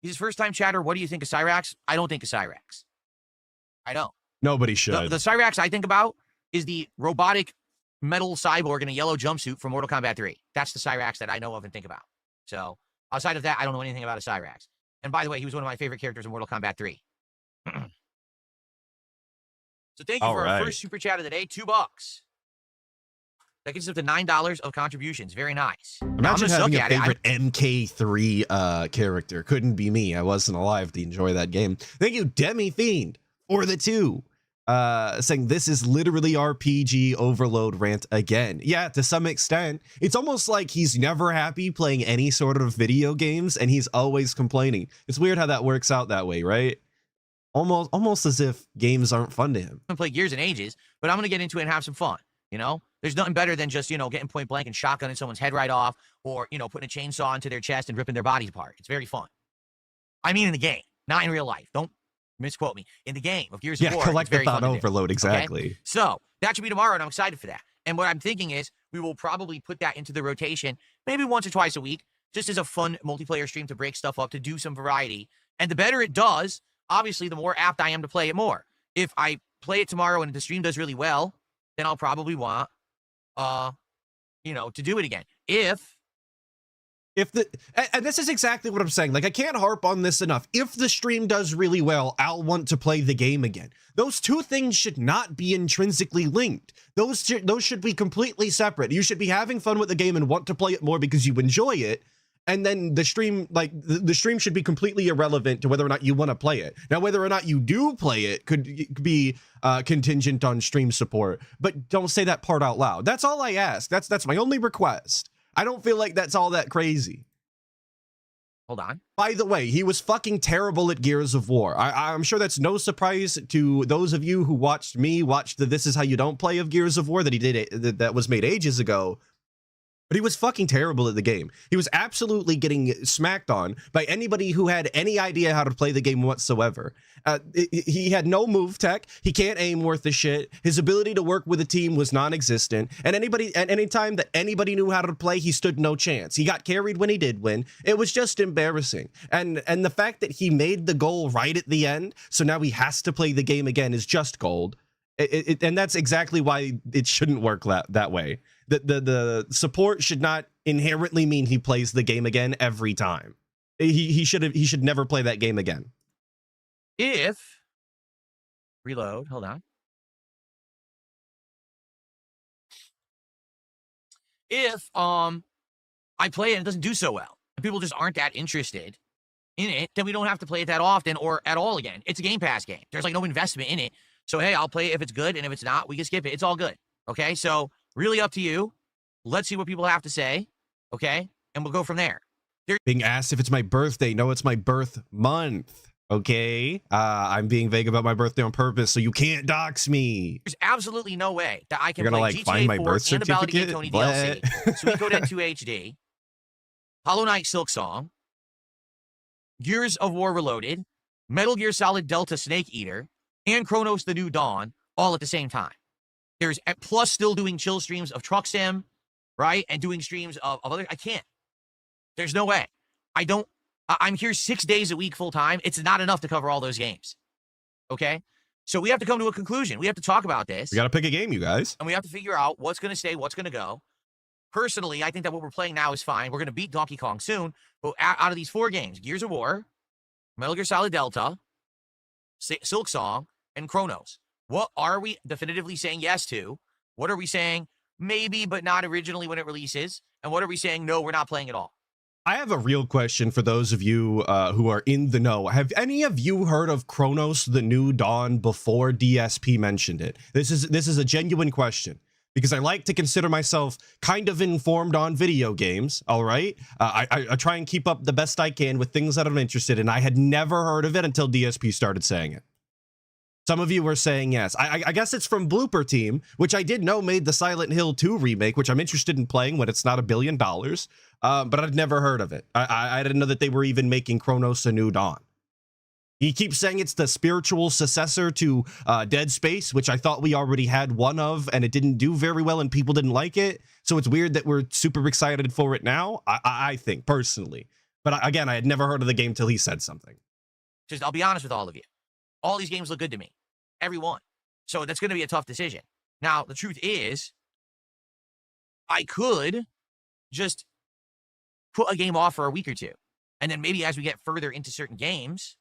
He's his first time chatter. What do you think of Cyrax? I don't think of Cyrax. I don't. Nobody should. The Cyrax I think about is the robotic metal cyborg in a yellow jumpsuit from Mortal Kombat 3. That's the Cyrax that I know of and think about. So outside of that, I don't know anything about a Cyrax. And by the way, he was one of my favorite characters in Mortal Kombat 3. So thank you for our first super chat of the day, $2. That gets us up to $9 of contributions. Very nice. Imagine having a favorite MK3 character. Couldn't be me. I wasn't alive to enjoy that game. Thank you, Demi Fiend, for the 2. Saying this is literally RPG overload rant again. Yeah, to some extent. It's almost like he's never happy playing any sort of video games and he's always complaining. It's weird how that works out that way, right? Almost as if games aren't fun to him. I haven't played years and ages, but I'm going to get into it and have some fun, you know? There's nothing better than just, you know, getting point blank and shotgunning someone's head right off or, you know, putting a chainsaw into their chest and ripping their bodies apart. It's very fun. I mean in the game, not in real life. Don't misquote me. In the game of Gears of War, collect the thought overload, exactly. Okay? So that should be tomorrow, and I'm excited for that. And what I'm thinking is we will probably put that into the rotation maybe once or twice a week, just as a fun multiplayer stream to break stuff up, to do some variety. And the better it does, obviously, the more apt I am to play it more. If I play it tomorrow and the stream does really well, then I'll probably want, you know, to do it again. And this is exactly what I'm saying. Like, I can't harp on this enough. If the stream does really well, I'll want to play the game again. Those two things should not be intrinsically linked. Those should be completely separate. You should be having fun with the game and want to play it more because you enjoy it. And then the stream, like the stream should be completely irrelevant to whether or not you want to play it. Now, whether or not you do play it could be contingent on stream support, but don't say that part out loud. That's all I ask. That's my only request. I don't feel like that's all that crazy. Hold on. By the way, he was fucking terrible at Gears of War. I'm sure that's no surprise to those of you who watched the This Is How You Don't Play of Gears of War that he did that was made ages ago. But he was fucking terrible at the game. He was absolutely getting smacked on by anybody who had any idea how to play the game whatsoever. He had no move tech. He can't aim worth a shit. His ability to work with a team was non-existent. And at any time that anybody knew how to play, he stood no chance. He got carried when he did win. It was just embarrassing. And the fact that he made the goal right at the end, so now he has to play the game again, is just gold. And that's exactly why it shouldn't work that way. The support should not inherently mean he plays the game again every time. He should never play that game again. If reload, hold on. If I play it and it doesn't do so well, and people just aren't that interested in it, then we don't have to play it that often or at all again. It's a Game Pass game. There's like no investment in it. So hey, I'll play it if it's good, and if it's not, we can skip it. It's all good. Okay, so really up to you. Let's see what people have to say. Okay, and we'll go from there. Being asked if it's my birthday. No, it's my birth month. Okay, I'm being vague about my birthday on purpose, so you can't dox me. There's absolutely no way that I can You're gonna play like GTA find my 4 birth and the Ballad of Gay certificate? Tony What? DLC, Sweet Code N2 HD, Hollow Knight Silk Song, Gears of War Reloaded, Metal Gear Solid Delta Snake Eater, and Chronos The New Dawn all at the same time. There's plus still doing chill streams of Truck Sim, right? And doing streams of other. I can't. There's no way. I'm here 6 days a week full time. It's not enough to cover all those games. Okay? So we have to come to a conclusion. We have to talk about this. We gotta pick a game, you guys. And we have to figure out what's going to stay, what's going to go. Personally, I think that what we're playing now is fine. We're going to beat Donkey Kong soon. But out of these 4 games, Gears of War, Metal Gear Solid Delta, Silk Song, and Chronos, what are we definitively saying yes to? What are we saying maybe, but not originally when it releases? And what are we saying, no, we're not playing at all? I have a real question for those of you who are in the know. Have any of you heard of Chronos The New Dawn before DSP mentioned it? This is a genuine question, because I like to consider myself kind of informed on video games, all right? I try and keep up the best I can with things that I'm interested in. I had never heard of it until DSP started saying it. Some of you were saying yes. I guess it's from Blooper Team, which I did know made the Silent Hill 2 remake, which I'm interested in playing when it's not $1 billion, but I'd never heard of it. I didn't know that they were even making Chronos A New Dawn. He keeps saying it's the spiritual successor to Dead Space, which I thought we already had one of, and it didn't do very well and people didn't like it. So it's weird that we're super excited for it now, I think, personally. But again, I had never heard of the game till he said something. Just, I'll be honest with all of you. All these games look good to me. Every one. So that's going to be a tough decision. Now, the truth is, I could just put a game off for a week or two. And then maybe as we get further into certain games,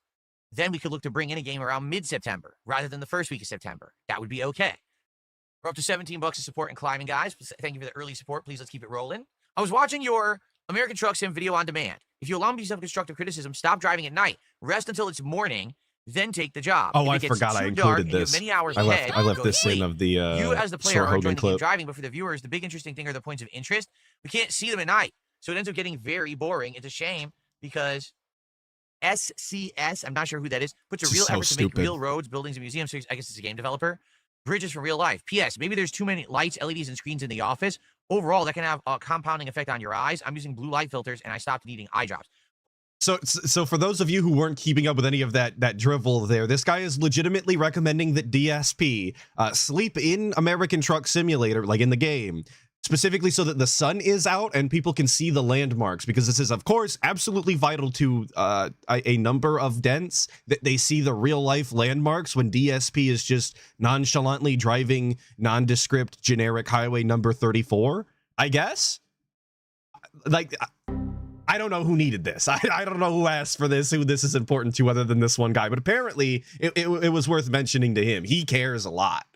then we could look to bring in a game around mid-September rather than the first week of September. That would be okay. We're up to $17 of support and climbing, guys. Thank you for the early support. Please, let's keep it rolling. I was watching your American Truck Sim video on demand. If you allow me some constructive criticism, stop driving at night. Rest until it's morning. Then take the job. Oh, if I it gets forgot I too dark included and you have this. many hours I ahead, left go this to in sleep. of the You as the player Sore are Hogan enjoying the game clip. driving, but for the viewers, the big interesting thing are the points of interest. We can't see them at night, so it ends up getting very boring. It's a shame because SCS, I'm not sure who that is, puts a real effort to make real roads, buildings, and museums. So I guess it's a game developer. Bridges from real life. P.S. Maybe there's too many lights, LEDs, and screens in the office. Overall, that can have a compounding effect on your eyes. I'm using blue light filters, and I stopped needing eye drops. So for those of you who weren't keeping up with any of that drivel there, this guy is legitimately recommending that DSP sleep in American Truck Simulator, like in the game, specifically so that the sun is out and people can see the landmarks, because this is, of course, absolutely vital to a number of dents, that they see the real-life landmarks when DSP is just nonchalantly driving nondescript generic highway number 34, I guess? Like, I don't know who needed this. I don't know who asked for this, who this is important to other than this one guy, but apparently it was worth mentioning to him. He cares a lot.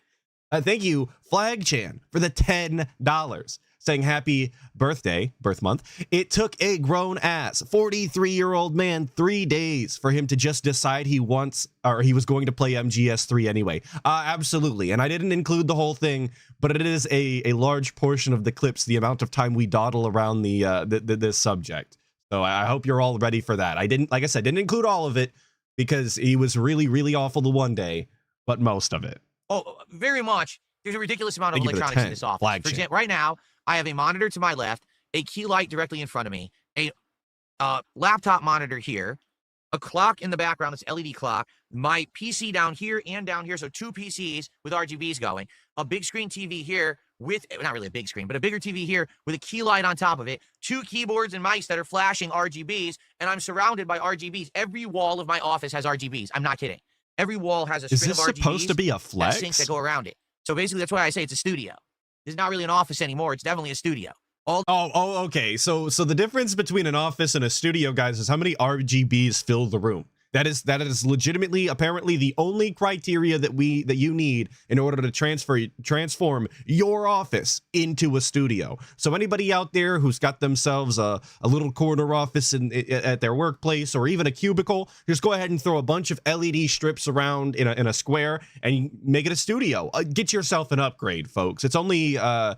Thank you, Flagchan, for the $10, saying happy birthday, birth month. It took a grown-ass 43-year-old man 3 days for him to just decide he was going to play MGS3 anyway. Absolutely, and I didn't include the whole thing, but it is a large portion of the clips, the amount of time we dawdle around this subject. So I hope you're all ready for that. Like I said, didn't include all of it because he was really, really awful the one day, but most of it. Oh, very much. There's a ridiculous amount of Thank you for the electronics in 10, this office. Flagship. For example, right now, I have a monitor to my left, a key light directly in front of me, a laptop monitor here, a clock in the background, this LED clock, my PC down here and down here, so 2 PCs with RGBs going, a big screen TV here with, not really a big screen, but a bigger TV here with a key light on top of it, 2 keyboards and mice that are flashing RGBs, and I'm surrounded by RGBs. Every wall of my office has RGBs. I'm not kidding. Every wall has a string of RGBs. Is this supposed to be a flex? Sinks that go around it. So basically, that's why I say it's a studio. It's not really an office anymore. It's definitely a studio. Okay. So the difference between an office and a studio, guys, is how many RGBs fill the room. That is legitimately, apparently, the only criteria that you need in order to transform your office into a studio. So anybody out there who's got themselves a little corner office at their workplace, or even a cubicle, just go ahead and throw a bunch of LED strips around in a square and make it a studio. Get yourself an upgrade, folks. It's only a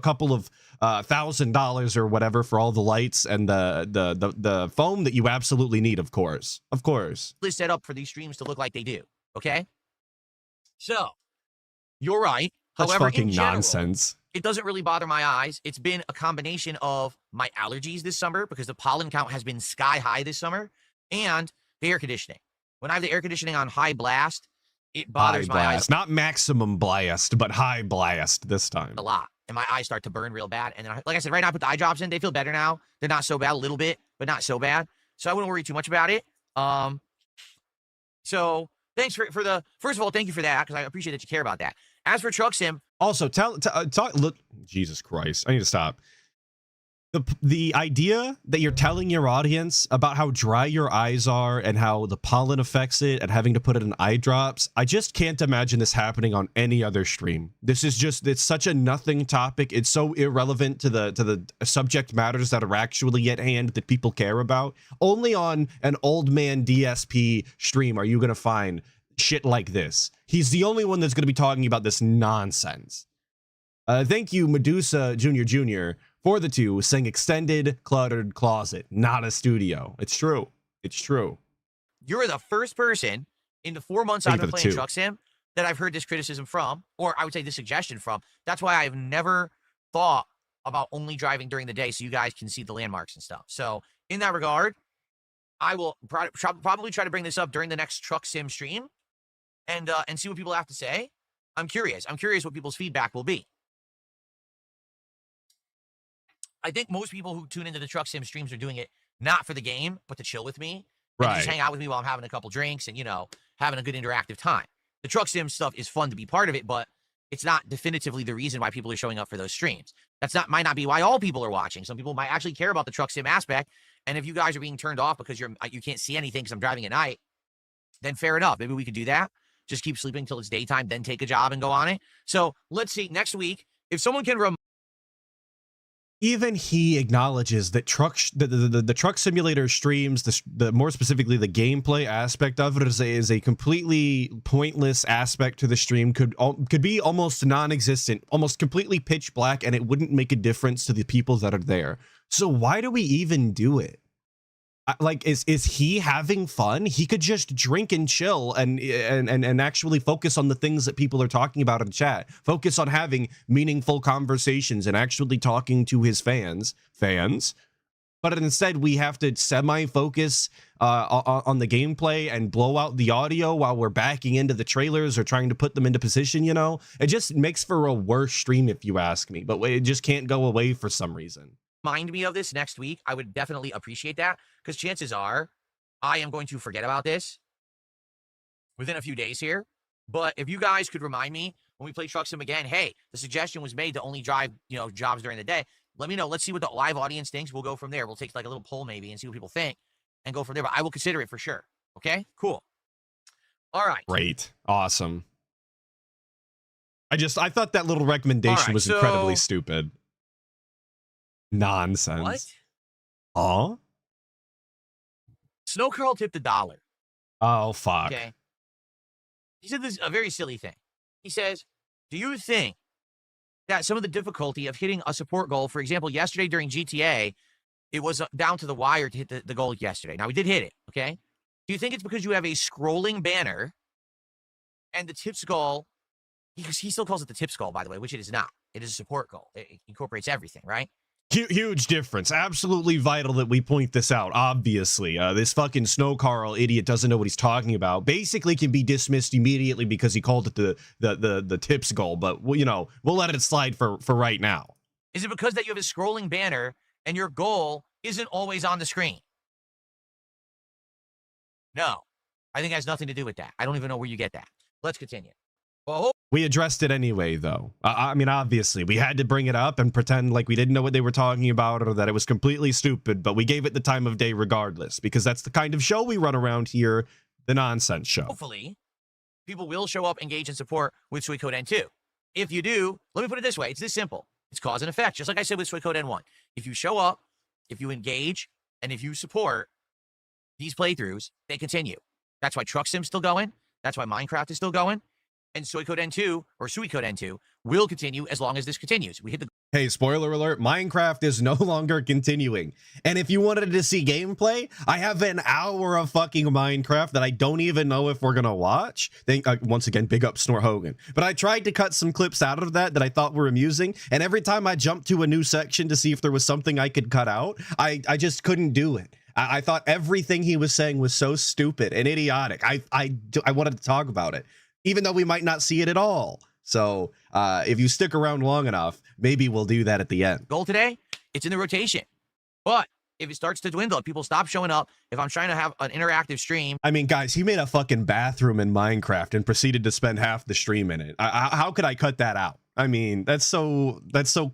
couple of $1,000 or whatever for all the lights and the foam that you absolutely need, of course. Set up for these streams to look like they do. Okay, so you're right. That's However, fucking in general, nonsense. It doesn't really bother my eyes. It's been a combination of my allergies this summer, because the pollen count has been sky high this summer, and the air conditioning. When I have the air conditioning on high blast, it bothers my eyes. Not maximum blast, but high blast this time. A lot. And my eyes start to burn real bad. And then, like I said, right now I put the eye drops in. They feel better now. They're not so bad, a little bit, but not so bad. So I wouldn't worry too much about it. So thanks for the, first of all, thank you for that, because I appreciate that you care about that. As for Truck Sim. Also, look, Jesus Christ, I need to stop. The idea that you're telling your audience about how dry your eyes are and how the pollen affects it and having to put it in eye drops, I just can't imagine this happening on any other stream. It's such a nothing topic. It's so irrelevant to the subject matters that are actually at hand that people care about. Only on an old man DSP stream are you going to find shit like this. He's the only one that's going to be talking about this nonsense. Thank you, Medusa Jr. for the 2, saying extended cluttered closet, not a studio. It's true. You're the first person in the 4 months I've been playing Truck Sim that I've heard this criticism from, or I would say this suggestion from. That's why I've never thought about only driving during the day so you guys can see the landmarks and stuff. So in that regard, I will probably try to bring this up during the next Truck Sim stream and see what people have to say. I'm curious what people's feedback will be. I think most people who tune into the Truck Sim streams are doing it not for the game, but to chill with me. And just hang out with me while I'm having a couple drinks and, having a good interactive time. The Truck Sim stuff is fun to be part of it, but it's not definitively the reason why people are showing up for those streams. Might not be why all people are watching. Some people might actually care about the Truck Sim aspect. And if you guys are being turned off because you can't see anything because I'm driving at night, then fair enough. Maybe we could do that. Just keep sleeping until it's daytime, then take a job and go on it. So let's see next week if someone can even he acknowledges that the truck simulator streams, the more specifically the gameplay aspect of it is a completely pointless aspect to the stream. Could be almost non-existent, almost completely pitch black, and it wouldn't make a difference to the people that are there. So why do we even do it? Like, is he having fun? He could just drink and chill and actually focus on the things that people are talking about in chat. Focus on having meaningful conversations and actually talking to his fans. But instead, we have to semi-focus on the gameplay and blow out the audio while we're backing into the trailers or trying to put them into position, It just makes for a worse stream, if you ask me. But it just can't go away for some reason. Remind me of this next week, I would definitely appreciate that, because chances are I am going to forget about this within a few days here. But if you guys could remind me when we play Truck Sim again, hey, the suggestion was made to only drive, jobs during the day. Let me know. Let's see what the live audience thinks. We'll go from there. We'll take like a little poll maybe and see what people think and go from there. But I will consider it for sure. Okay, cool. All right. Great. Awesome. I thought that little recommendation was incredibly stupid. Nonsense. What? Oh? Snow Curl tipped $1. Oh, fuck. Okay. He said this a very silly thing. He says, do you think that some of the difficulty of hitting a support goal, for example, yesterday during GTA, it was down to the wire to hit the goal yesterday. Now, we did hit it, okay? Do you think it's because you have a scrolling banner and the tip skull, he still calls it the tip skull, by the way, which it is not. It is a support goal. It incorporates everything, right? Huge difference. Absolutely vital that we point this out. Obviously, this fucking Snow Carl idiot doesn't know what he's talking about. Basically, can be dismissed immediately because he called it the tips goal. But we'll let it slide for right now. Is it because that you have a scrolling banner and your goal isn't always on the screen? No, I think it has nothing to do with that. I don't even know where you get that. Let's continue. Well, we addressed it anyway, though. I mean, obviously, we had to bring it up and pretend like we didn't know what they were talking about or that it was completely stupid, but we gave it the time of day regardless, because that's the kind of show we run around here, the nonsense show. hopefully, people will show up, engage, and support with Suicode N2. If you do, let me put it this way. It's this simple. It's cause and effect, just like I said with Suicode N1. If you show up, if you engage, and if you support these playthroughs, they continue. That's why Truck Sim's still going. That's why Minecraft is still going. And Suicode N2, or Suicode N2, will continue as long as this continues. We hit the... Hey, spoiler alert, Minecraft is no longer continuing. And if you wanted to see gameplay, I have an hour of fucking Minecraft that I don't even know if we're going to watch. Once again, big up Snort Hogan. But I tried to cut some clips out of that I thought were amusing. And every time I jumped to a new section to see if there was something I could cut out, I just couldn't do it. I thought everything he was saying was so stupid and idiotic. I wanted to talk about it, even though we might not see it at all. So if you stick around long enough, maybe we'll do that at the end. Goal today, it's in the rotation. But if it starts to dwindle, if people stop showing up, if I'm trying to have an interactive stream... I mean, guys, he made a fucking bathroom in Minecraft and proceeded to spend half the stream in it. How could I cut that out? I mean, that's so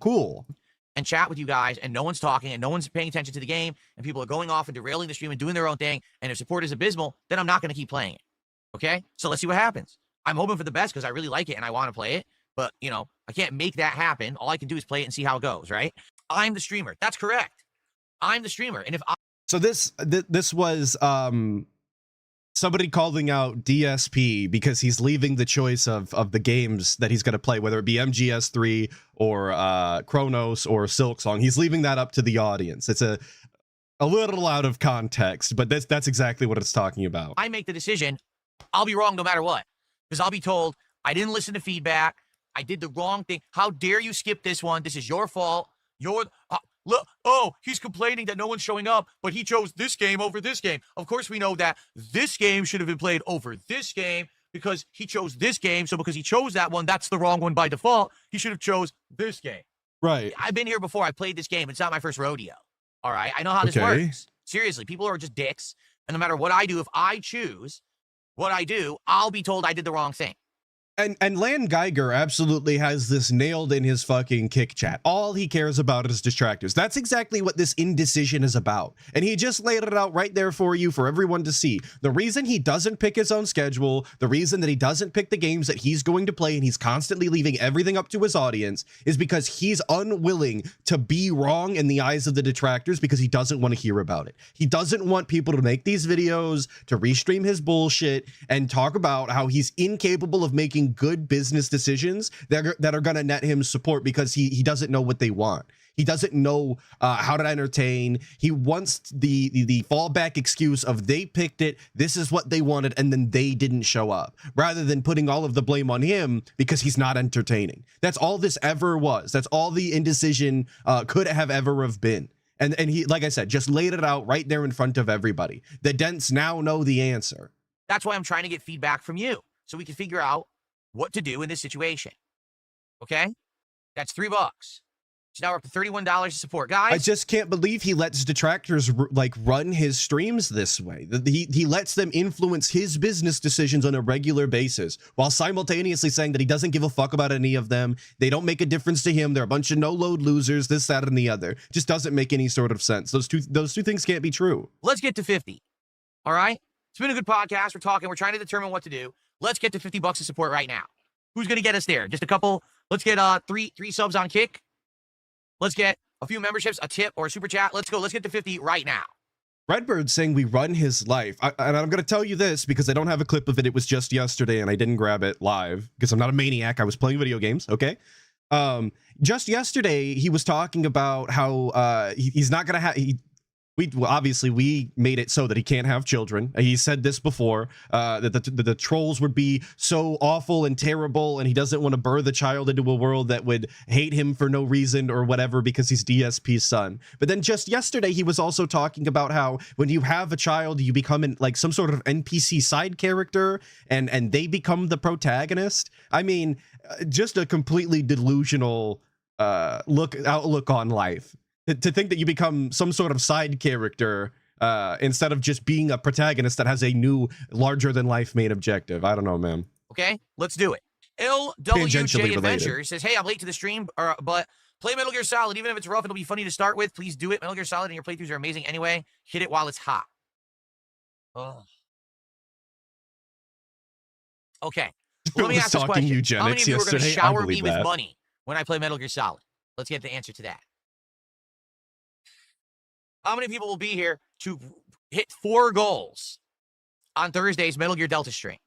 cool. And chat with you guys, and no one's talking, and no one's paying attention to the game, and people are going off and derailing the stream and doing their own thing, and if support is abysmal, then I'm not going to keep playing it. Okay? So let's see what happens. I'm hoping for the best because I really like it and I want to play it, but, I can't make that happen. All I can do is play it and see how it goes, right? I'm the streamer. That's correct. I'm the streamer, and if I... So this was somebody calling out DSP because he's leaving the choice of the games that he's going to play, whether it be MGS3 or Chronos or Silksong. He's leaving that up to the audience. It's a little out of context, but that's exactly what it's talking about. I make the decision, I'll be wrong no matter what, because I'll be told, I didn't listen to feedback, I did the wrong thing. How dare you skip this one? This is your fault. Look, he's complaining that no one's showing up, but he chose this game over this game. Of course, we know that this game should have been played over this game because he chose this game. So because he chose that one, that's the wrong one by default. He should have chose this game. Right. I've been here before. I played this game. It's not my first rodeo. All right. I know how this works. Seriously, people are just dicks. And no matter what I do, if I choose what I do, I'll be told I did the wrong thing. And Lan Geiger absolutely has this nailed in his fucking kick chat. All he cares about is distractors. That's exactly what this indecision is about. And he just laid it out right there for you, for everyone to see. The reason he doesn't pick his own schedule, the reason that he doesn't pick the games that he's going to play and he's constantly leaving everything up to his audience is because he's unwilling to be wrong in the eyes of the detractors because he doesn't want to hear about it. He doesn't want people to make these videos, to restream his bullshit, and talk about how he's incapable of making good business decisions that are going to net him support because he doesn't know what they want. He doesn't know how to entertain. He wants the fallback excuse of they picked it, this is what they wanted, and then they didn't show up, rather than putting all of the blame on him because he's not entertaining. That's all this ever was. That's all the indecision could have ever have been. And he, like I said, just laid it out right there in front of everybody. The Dents now know the answer. That's why I'm trying to get feedback from you so we can figure out what to do in this situation. Okay? That's $3. So now we're up to $31 to support. Guys, I just can't believe he lets detractors run his streams this way. He lets them influence his business decisions on a regular basis while simultaneously saying that he doesn't give a fuck about any of them. They don't make a difference to him. They're a bunch of no-load losers, this, that, and the other. Just doesn't make any sort of sense. Those two things can't be true. let's get to 50. All right? It's been a good podcast. We're talking. We're trying to determine what to do. Let's get to $50 of support right now. Who's going to get us there? Just a couple. Let's get three subs on Kick. Let's get a few memberships, a tip, or a super chat. Let's go. Let's get to 50 right now. Redbird saying we run his life. And I'm going to tell you this because I don't have a clip of it. It was just yesterday and I didn't grab it live because I'm not a maniac. I was playing video games. Okay. Just yesterday, he was talking about how he's not going to have... obviously we made it so that he can't have children. He said this before, that the trolls would be so awful and terrible, and he doesn't want to birth a child into a world that would hate him for no reason or whatever because he's DSP's son. But then just yesterday he was also talking about how when you have a child, you become like some sort of NPC side character, and they become the protagonist. I mean, just a completely delusional outlook on life. To think that you become some sort of side character instead of just being a protagonist that has a new, larger-than-life main objective. I don't know, man. Okay, let's do it. LWJ Adventure says, hey, I'm late to the stream, but play Metal Gear Solid. Even if it's rough, it'll be funny to start with. Please do it. Metal Gear Solid and your playthroughs are amazing anyway. Hit it while it's hot. Oh. Okay. Well, let me ask this question. How many of you are going to shower me with money when I play Metal Gear Solid? Let's get the answer to that. How many people will be here to hit 4 goals on Thursday's Metal Gear Delta stream?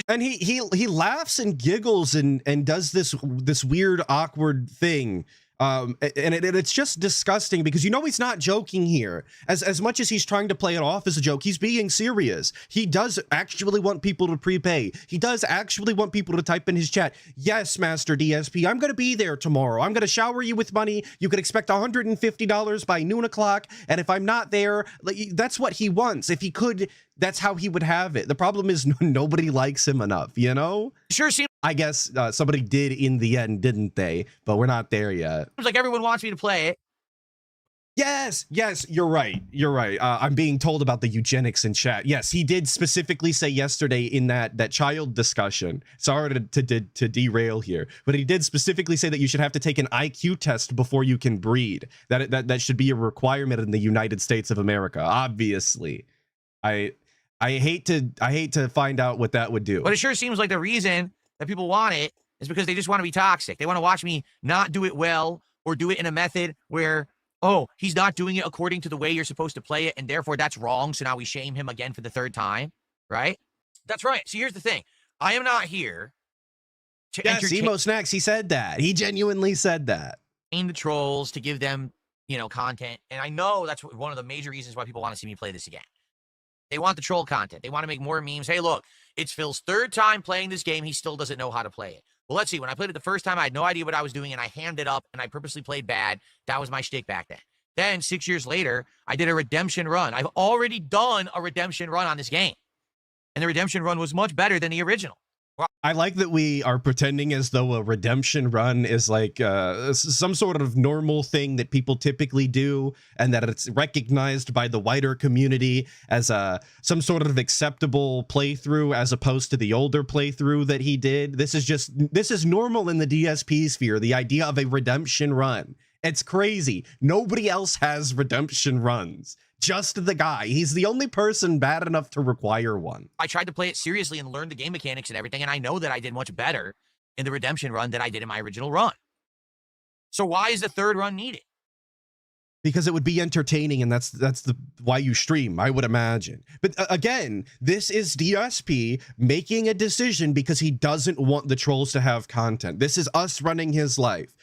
And he laughs and giggles and does this weird awkward thing. And it's just disgusting because you know he's not joking here. As much as he's trying to play it off as a joke, he's being serious. He does actually want people to prepay. He does actually want people to type in his chat, yes, Master DSP, I'm going to be there tomorrow. I'm going to shower you with money. You could expect $150 by noon o'clock. And if I'm not there, that's what he wants. If he could, that's how he would have it. The problem is nobody likes him enough, you know? Sure seems I guess somebody did in the end, didn't they? But we're not there yet. like everyone wants me to play it. Yes, you're right. You're right. I'm being told about the eugenics in chat. Yes, he did specifically say yesterday in that child discussion. Sorry to derail here, but he did specifically say that you should have to take an IQ test before you can breed. That should be a requirement in the United States of America. Obviously, I hate to find out what that would do. But it sure seems like the reason that people want it is because they just want to be toxic. They want to watch me not do it well or do it in a method where, oh, he's not doing it according to the way you're supposed to play it, and therefore that's wrong, so now we shame him again for the 3rd time, right? That's right. So here's the thing. I am not here to entertain Emo Snacks, he said that. He genuinely said that. The trolls, to give them, content. And I know that's one of the major reasons why people want to see me play this again. They want the troll content. They want to make more memes. Hey, look, it's Phil's 3rd time playing this game. He still doesn't know how to play it. Well, let's see. When I played it the first time, I had no idea what I was doing, and I hammed it up, and I purposely played bad. That was my shtick back then. Then, 6 years later, I did a redemption run. I've already done a redemption run on this game. And the redemption run was much better than the original. I like that we are pretending as though a redemption run is like some sort of normal thing that people typically do, and that it's recognized by the wider community as some sort of acceptable playthrough as opposed to the older playthrough that he did. This is normal in the DSP sphere, the idea of a redemption run. It's crazy. Nobody else has redemption runs. Just the guy. He's the only person bad enough to require one. I tried to play it seriously and learn the game mechanics and everything, and I know that I did much better in the redemption run than I did in my original run. So why is the 3rd run needed? Because it would be entertaining, and that's why you stream, I would imagine. But again, this is DSP making a decision because he doesn't want the trolls to have content. This is us running his life.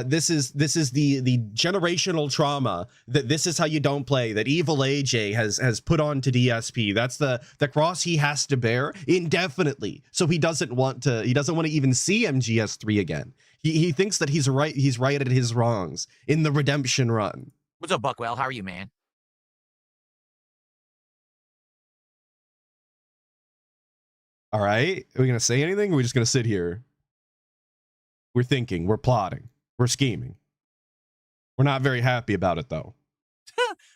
This is the generational trauma that this is how you don't play, that evil AJ has put on to DSP. That's the cross he has to bear indefinitely. So he doesn't want to even see MGS3 again. He thinks that he's right at his wrongs in the redemption run. What's up, Buckwell? How are you, man? All right. Are we gonna say anything? Or are we just gonna sit here? We're thinking, we're plotting. We're scheming. We're not very happy about it, though.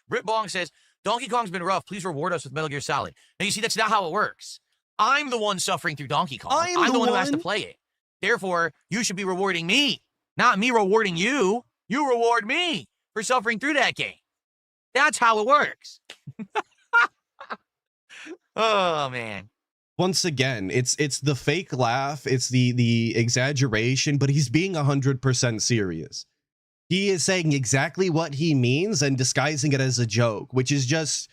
Britt Bong says, Donkey Kong's been rough. Please reward us with Metal Gear Solid. Now, you see, that's not how it works. I'm the one suffering through Donkey Kong. I'm the one who has to play it. Therefore, you should be rewarding me, not me rewarding you. You reward me for suffering through that game. That's how it works. Oh, man. Once again, it's the fake laugh, it's the exaggeration, but he's being 100% serious. He is saying exactly what he means and disguising it as a joke, which is just,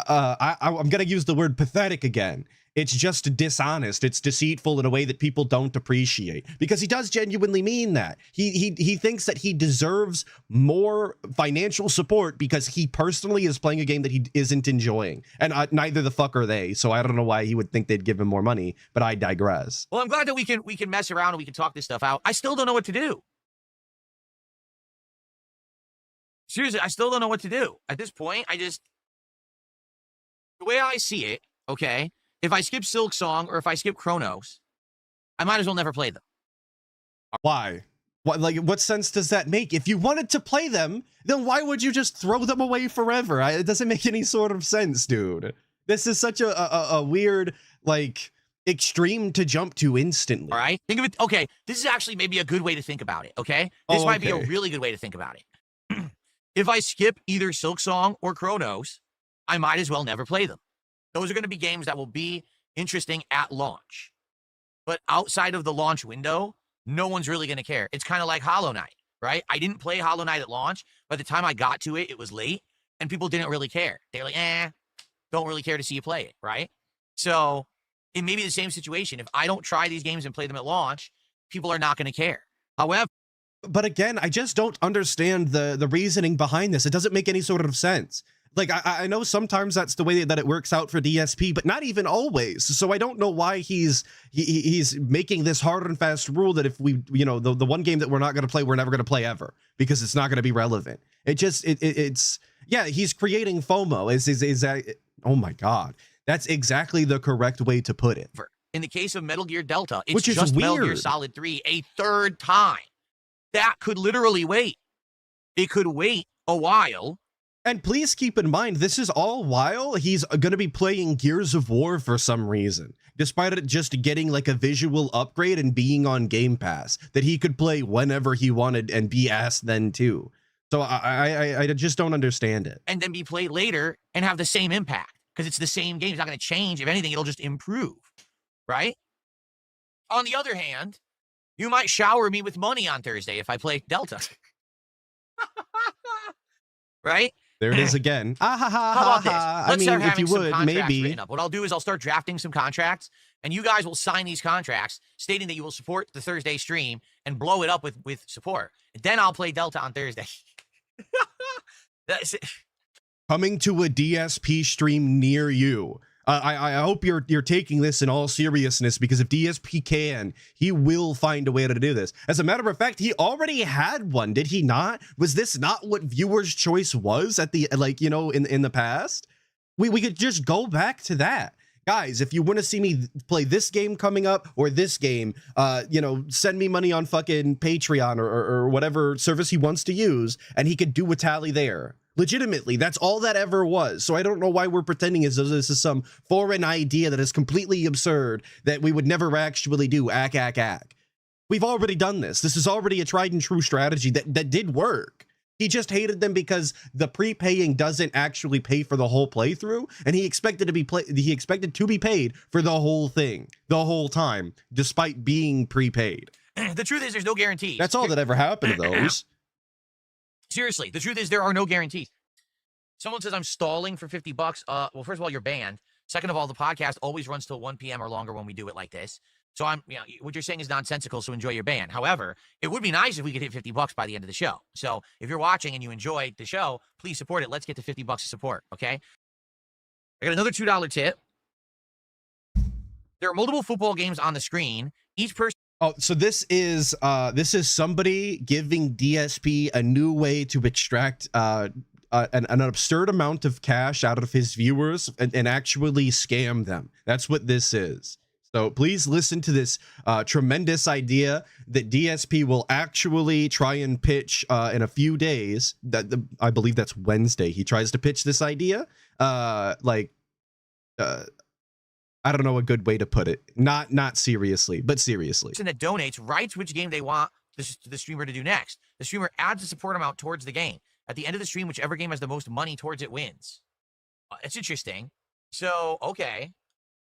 I'm going to use the word pathetic again. It's just dishonest. It's deceitful in a way that people don't appreciate, because he does genuinely mean that. He thinks that he deserves more financial support because he personally is playing a game that he isn't enjoying, and neither the fuck are they. So I don't know why he would think they'd give him more money, but I digress. Well, I'm glad that we can mess around and we can talk this stuff out. I still don't know what to do. Seriously, I still don't know what to do. At this point, the way I see it, okay, if I skip Silk Song or if I skip Chronos, I might as well never play them. Why? What sense does that make? If you wanted to play them, then why would you just throw them away forever? It doesn't make any sort of sense, dude. This is such a weird, like, extreme to jump to instantly. All right? Think of it. Okay, this is actually maybe a good way to think about it, okay? This might be a really good way to think about it. If I skip either Silk Song or Chronos, I might as well never play them. Those are going to be games that will be interesting at launch. But outside of the launch window, no one's really going to care. It's kind of like Hollow Knight, right? I didn't play Hollow Knight at launch. By the time I got to it, it was late, and people didn't really care. They're like, don't really care to see you play it, right? So it may be the same situation. If I don't try these games and play them at launch, people are not going to care. However, but again, I just don't understand the reasoning behind this. It doesn't make any sort of sense. Like, I know sometimes that's the way that it works out for DSP, but not even always. So I don't know why he's making this hard and fast rule that if we, you know, the one game that we're not going to play, we're never going to play ever, because it's not going to be relevant. It's yeah, he's creating FOMO. Is that, oh my God, that's exactly the correct way to put it. in the case of Metal Gear Delta, it's which is just weird. Metal Gear Solid 3 a third time. That could literally wait. It could wait a while. And please keep in mind, this is all while he's going to be playing Gears of War for some reason, despite it just getting like a visual upgrade and being on Game Pass that he could play whenever he wanted and be asked then too. So I just don't understand it. And then be played later and have the same impact because it's the same game. It's not going to change. If anything, it'll just improve, right? On the other hand, you might shower me with money on Thursday if I play Delta. Right? There it is again. How about this? I mean, if you would, maybe. What I'll do is I'll start drafting some contracts, and you guys will sign these contracts stating that you will support the Thursday stream and blow it up with support. And then I'll play Delta on Thursday. That's it. Coming to a DSP stream near you. I hope you're taking this in all seriousness, because if DSP can, he will find a way to do this. As a matter of fact, he already had one, did he not? Was this not what viewers' choice was at the, like, you know, in the past? We could just go back to that. Guys, if you want to see me play this game coming up or this game, you know, send me money on fucking Patreon or whatever service he wants to use, and he could do a tally there. Legitimately, that's all that ever was. So I don't know why we're pretending as though this is some foreign idea that is completely absurd that we would never actually do. Ack. We've already done this. This is already a tried and true strategy that did work. He just hated them because the prepaying doesn't actually pay for the whole playthrough, and he expected to be paid for the whole thing, the whole time, despite being prepaid. The truth is, there's no guarantee. That's all that ever happened to those. Seriously, the truth is there are no guarantees. Someone says I'm stalling for $50. Well, first of all, you're banned. Second of all, the podcast always runs till 1 p.m. or longer when we do it like this. So what you're saying is nonsensical, so enjoy your ban. However, it would be nice if we could hit $50 by the end of the show. So if you're watching and you enjoy the show, please support it. Let's get to $50 of support, okay? I got another $2 tip. There are multiple football games on the screen. Each person... Oh, so this is somebody giving DSP a new way to extract an absurd amount of cash out of his viewers and actually scam them. That's what this is. So please listen to this tremendous idea that DSP will actually try and pitch in a few days. I believe that's Wednesday. He tries to pitch this idea. I don't know a good way to put it. Not seriously, but seriously. The person that donates writes which game they want the streamer to do next. The streamer adds a support amount towards the game. At the end of the stream, whichever game has the most money towards it wins. It's interesting. So, okay.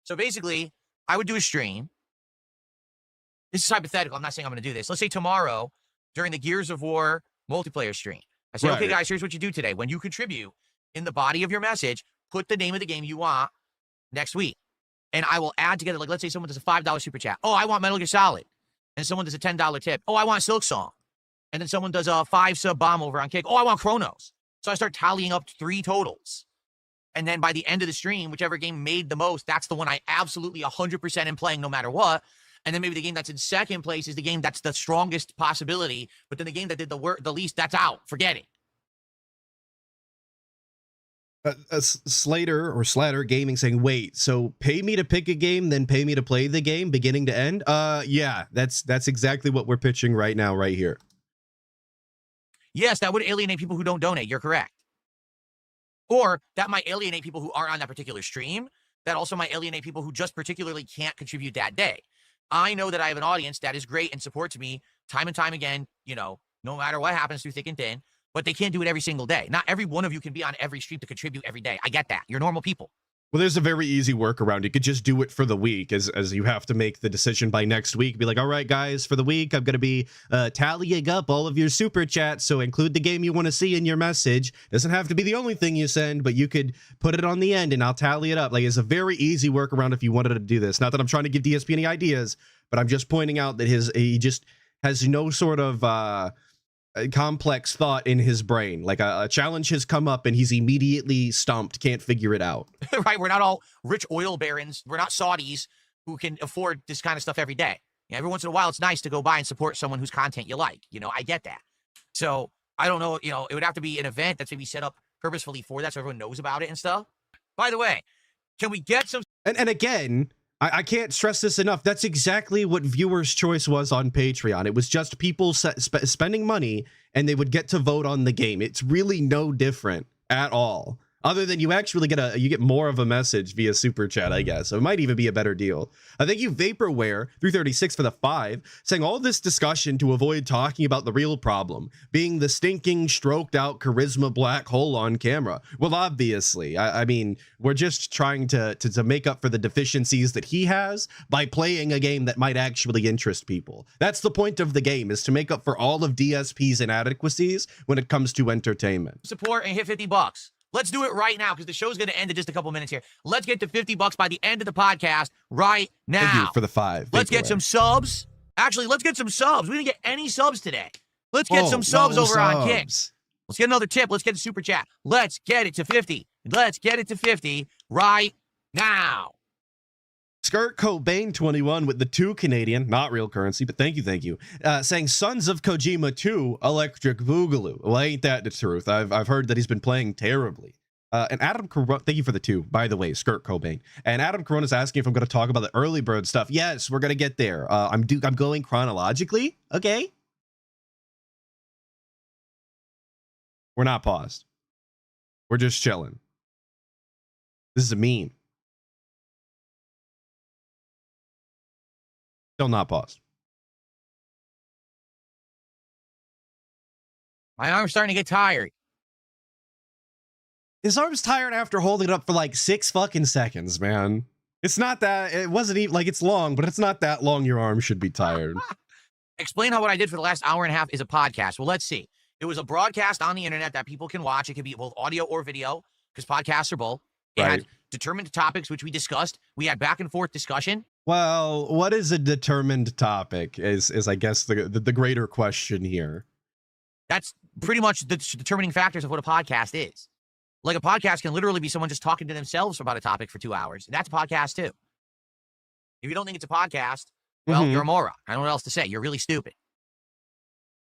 So basically, I would do a stream. This is hypothetical. I'm not saying I'm going to do this. Let's say tomorrow, during the Gears of War multiplayer stream, I say, okay, guys, here's what you do today. When you contribute, in the body of your message, put the name of the game you want next week. and I will add together, like, let's say someone does a $5 super chat. Oh, I want Metal Gear Solid. And someone does a $10 tip. Oh, I want Silk Song. And then someone does a 5-sub bomb over on Kick. Oh, I want Chronos. So I start tallying up 3 totals. And then by the end of the stream, whichever game made the most, that's the one I absolutely 100% am playing no matter what. And then maybe the game that's in second place is the game that's the strongest possibility. But then the game that did the least, that's out. Forget it. Slatter Gaming saying, wait, so pay me to pick a game, then pay me to play the game beginning to end? Yeah, that's exactly what we're pitching right now, right here. Yes, that would alienate people who don't donate. You're correct. Or that might alienate people who are on that particular stream. That also might alienate people who just particularly can't contribute that day. I know that I have an audience that is great and supports me time and time again, you know, no matter what happens through thick and thin, but they can't do it every single day. Not every one of you can be on every stream to contribute every day. I get that. You're normal people. Well, there's a very easy workaround. You could just do it for the week, as you have to make the decision by next week. Be like, all right, guys, for the week, I'm going to be tallying up all of your super chats, so include the game you want to see in your message. Doesn't have to be the only thing you send, but you could put it on the end, and I'll tally it up. Like, it's a very easy workaround if you wanted to do this. Not that I'm trying to give DSP any ideas, but I'm just pointing out that he just has no sort of complex thought in his brain. Like a challenge has come up and he's immediately stumped, can't figure it out. Right? We're not all rich oil barons. We're not Saudis who can afford this kind of stuff every day. Yeah, every once in a while, it's nice to go by and support someone whose content you like. You know, I get that. So I don't know, you know, it would have to be an event that's maybe set up purposefully for that so everyone knows about it and stuff. By the way, can we get some... And again, I can't stress this enough. That's exactly what viewers' choice was on Patreon. It was just people spending money and they would get to vote on the game. It's really no different at all. Other than you actually get more of a message via super chat, I guess. So it might even be a better deal. Thank you, Vaporware 336 for the 5, saying all this discussion to avoid talking about the real problem, being the stinking, stroked out charisma black hole on camera. Well, obviously, I mean, we're just trying to make up for the deficiencies that he has by playing a game that might actually interest people. That's the point of the game, is to make up for all of DSP's inadequacies when it comes to entertainment. Support and hit $50. Let's do it right now because the show's going to end in just a couple minutes here. Let's get to $50 by the end of the podcast right now. Thank you for the 5. Let's get some subs. Actually, let's get some subs. We didn't get any subs today. Let's get some subs over on Kick. Let's get another tip. Let's get a super chat. Let's get it to 50. Let's get it to 50 right now. Skirt Cobain 21 with the 2 Canadian, not real currency, but thank you, saying Sons of Kojima 2 Electric Boogaloo. Well, ain't that the truth? I've heard that he's been playing terribly. And Adam Corona, thank you for the 2, by the way, Skirt Cobain. And Adam Corona's asking if I'm going to talk about the early bird stuff. Yes, we're going to get there. I'm going chronologically. Okay. We're not paused. We're just chilling. This is a meme. Still not paused. My arm's starting to get tired. His arm's tired after holding it up for like 6 fucking seconds, man. It's not that, it wasn't even, like, it's long, but it's not that long your arm should be tired. Explain how what I did for the last hour and a half is a podcast. Well, let's see. It was a broadcast on the internet that people can watch. It could be both audio or video, because podcasts are both. It had determined topics, which we discussed. We had back and forth discussion. Well, what is a determined topic is I guess the greater question here. That's pretty much the determining factors of what a podcast is. Like, a podcast can literally be someone just talking to themselves about a topic for 2 hours. That's a podcast too. If you don't think it's a podcast, well, you're a moron. I don't know what else to say. You're really stupid.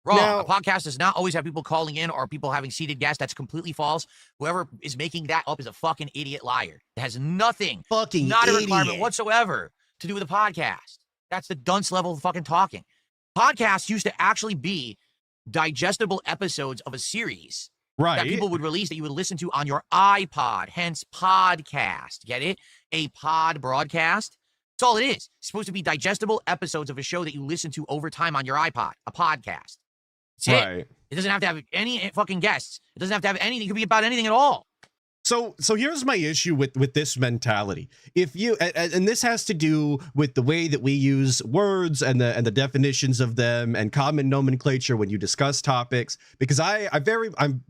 Wrong. Now, a podcast does not always have people calling in or people having seated guests. That's completely false. Whoever is making that up is a fucking idiot liar. It has nothing, not a requirement whatsoever to do with a podcast. That's the dunce level of fucking talking. Podcasts used to actually be digestible episodes of a series that people would release that you would listen to on your iPod, hence podcast. Get it? A pod broadcast. That's all it is. It's supposed to be digestible episodes of a show that you listen to over time on your iPod, a podcast. That's it. It doesn't have to have any fucking guests. It doesn't have to have anything. It could be about anything at all. So here's my issue with this mentality. If you, and this has to do with the way that we use words and the definitions of them and common nomenclature when you discuss topics, because I'm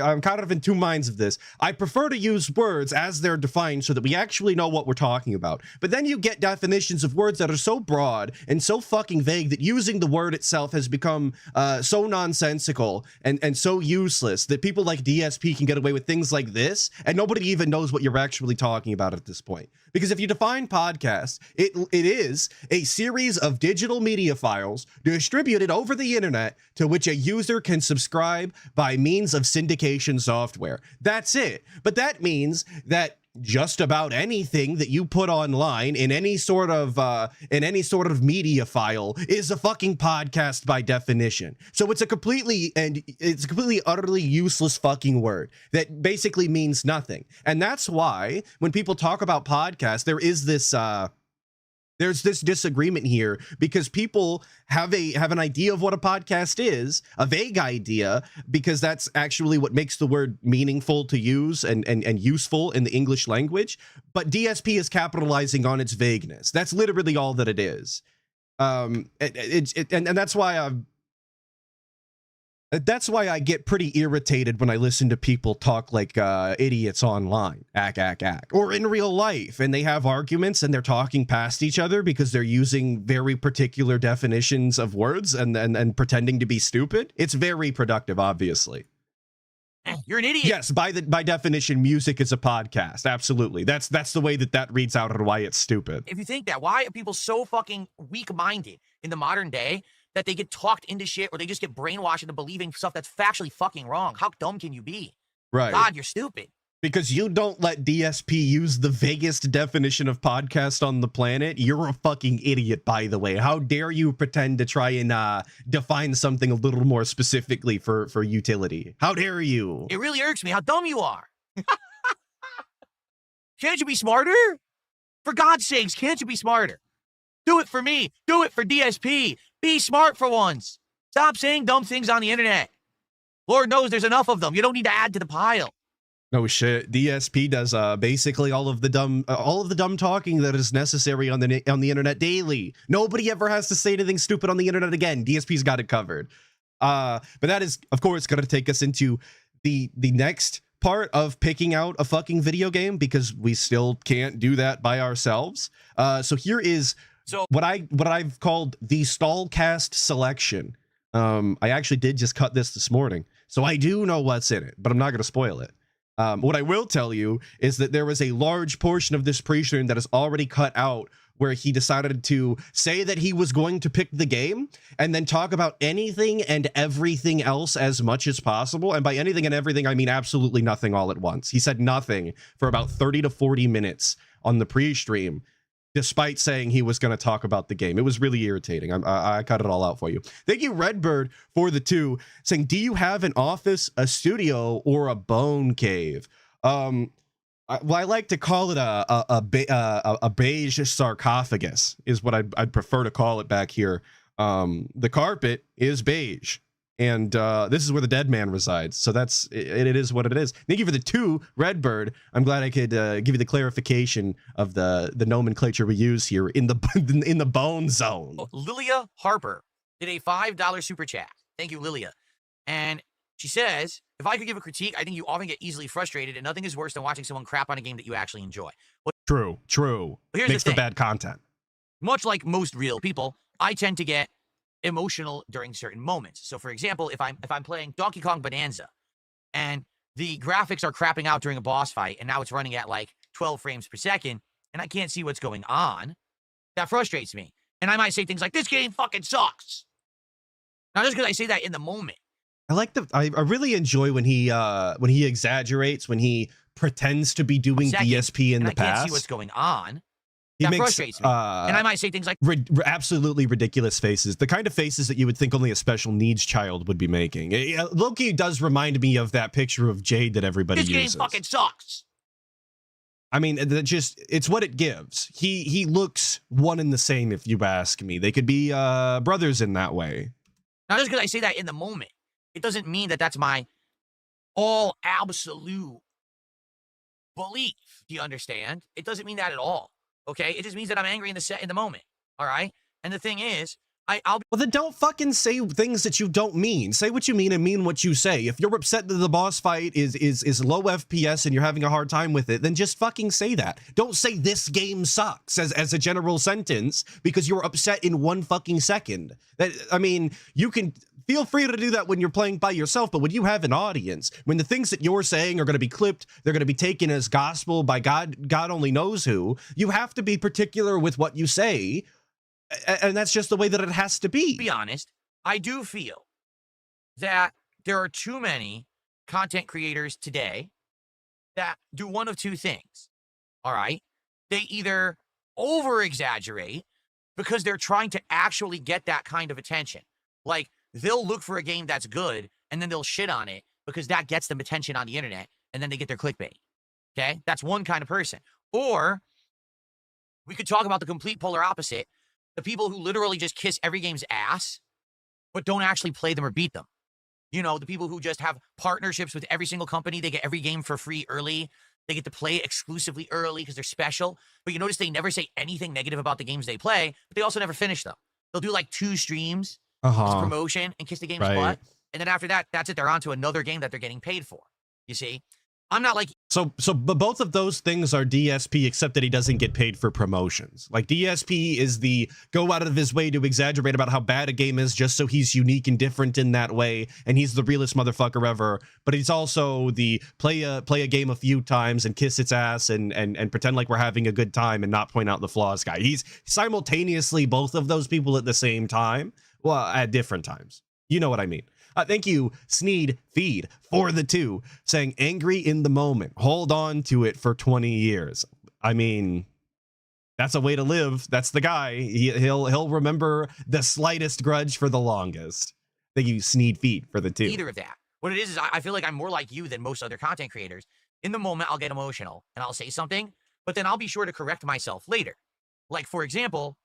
I'm kind of in two minds of this. I prefer to use words as they're defined so that we actually know what we're talking about. But then you get definitions of words that are so broad and so fucking vague that using the word itself has become so nonsensical and so useless that people like DSP can get away with things like this, and nobody even knows what you're actually talking about at this point. Because if you define podcast, it is a series of digital media files distributed over the internet to which a user can subscribe by means of syndication software. That's it. But that means that just about anything that you put online in any sort of media file is a fucking podcast by definition. So it's a completely utterly useless fucking word that basically means nothing. And that's why when people talk about podcasts, there's this disagreement here, because people have an idea of what a podcast is, a vague idea, because that's actually what makes the word meaningful to use and useful in the English language. But DSP is capitalizing on its vagueness. That's literally all that it is. And that's why I get pretty irritated when I listen to people talk like idiots online, or in real life, and they have arguments and they're talking past each other because they're using very particular definitions of words and pretending to be stupid. It's very productive, obviously. You're an idiot. Yes, by definition, music is a podcast. Absolutely. That's the way that reads out and why it's stupid. If you think that, why are people so fucking weak-minded in the modern day that they get talked into shit, or they just get brainwashed into believing stuff that's factually fucking wrong? How dumb can you be? Right. God, you're stupid. Because you don't let DSP use the vaguest definition of podcast on the planet. You're a fucking idiot, by the way. How dare you pretend to try and define something a little more specifically for utility? How dare you? It really irks me how dumb you are. Can't you be smarter? For God's sakes, can't you be smarter? Do it for me. Do it for DSP. Be smart for once. Stop saying dumb things on the internet. Lord knows there's enough of them. You don't need to add to the pile. No shit. DSP does basically all of the dumb talking that is necessary on the internet daily. Nobody ever has to say anything stupid on the internet again. DSP's got it covered. But that is, of course, going to take us into the next part of picking out a fucking video game, because we still can't do that by ourselves. So here is what I've called the Stallcast selection. I actually did just cut this morning, so I do know what's in it, but I'm not going to spoil it. What I will tell you is that there was a large portion of this pre-stream that is already cut out, where he decided to say that he was going to pick the game and then talk about anything and everything else as much as possible. And by anything and everything, I mean absolutely nothing all at once. He said nothing for about 30 to 40 minutes on the pre-stream, despite saying he was going to talk about the game. It was really irritating. I cut it all out for you. Thank you, Redbird, for the 2, saying, do you have an office, a studio, or a bone cave? I like to call it a beige sarcophagus is what I'd prefer to call it back here. The carpet is beige, and this is where the dead man resides. So it is what it is. Thank you for the 2, Redbird. I'm glad I could give you the clarification of the nomenclature we use here in the bone zone. Lilia Harper did a $5 super chat. Thank you, Lilia. And she says, if I could give a critique, I think you often get easily frustrated, and nothing is worse than watching someone crap on a game that you actually enjoy. True. But here's Makes the for bad content. Much like most real people, I tend to get emotional during certain moments. So, for example, if I'm playing Donkey Kong Bonanza, and the graphics are crapping out during a boss fight, and now it's running at like 12 frames per second, and I can't see what's going on, that frustrates me. And I might say things like, "This game fucking sucks." Now, just because I say that in the moment. I really enjoy when he exaggerates, when he pretends to be doing DSP in the past. I can't see what's going on. That frustrates me. And I might say things like absolutely ridiculous faces, the kind of faces that you would think only a special needs child would be making. Loki does remind me of that picture of Jade that everybody uses. This game fucking sucks. I mean, it's what it gives. He looks one and the same, if you ask me. They could be brothers in that way. Now, just because I say that in the moment, it doesn't mean that that's my all absolute belief. Do you understand? It doesn't mean that at all. Okay? It just means that I'm angry in the moment. All right? And the thing is, I'll Well, then don't fucking say things that you don't mean. Say what you mean and mean what you say. If you're upset that the boss fight is low FPS and you're having a hard time with it, then just fucking say that. Don't say this game sucks as a general sentence because you're upset in 1 fucking second. I mean, you can feel free to do that when you're playing by yourself, but when you have an audience, when the things that you're saying are going to be clipped, they're going to be taken as gospel by God only knows who, you have to be particular with what you say. And that's just the way that it has to be. honest, I do feel that there are too many content creators today that do one of two things. All right. They either over exaggerate because they're trying to actually get that kind of attention. Like they'll look for a game that's good and then they'll shit on it because that gets them attention on the internet and then they get their clickbait. Okay. That's one kind of person. Or we could talk about the complete polar opposite. The people who literally just kiss every game's ass, but don't actually play them or beat them. You know, the people who just have partnerships with every single company. They get every game for free early. They get to play exclusively early because they're special. But you notice they never say anything negative about the games they play, but they also never finish them. They'll do like 2 streams as promotion and kiss the game's butt. And then after that, that's it. They're on to another game that they're getting paid for. You see? I'm not like... But both of those things are DSP, except that he doesn't get paid for promotions. Like DSP is the go out of his way to exaggerate about how bad a game is just so he's unique and different in that way, and he's the realest motherfucker ever. But he's also the play a game a few times and kiss its ass and pretend like we're having a good time and not point out the flaws guy. He's simultaneously both of those people at the same time, well, at different times. You know what I mean. Thank you, Sneed Feed, for the 2, saying angry in the moment. Hold on to it for 20 years. I mean, that's a way to live. That's the guy. He'll remember the slightest grudge for the longest. Thank you, Sneed Feed, for the 2. Either of that. What it is I feel like I'm more like you than most other content creators. In the moment, I'll get emotional and I'll say something, but then I'll be sure to correct myself later. Like, for example,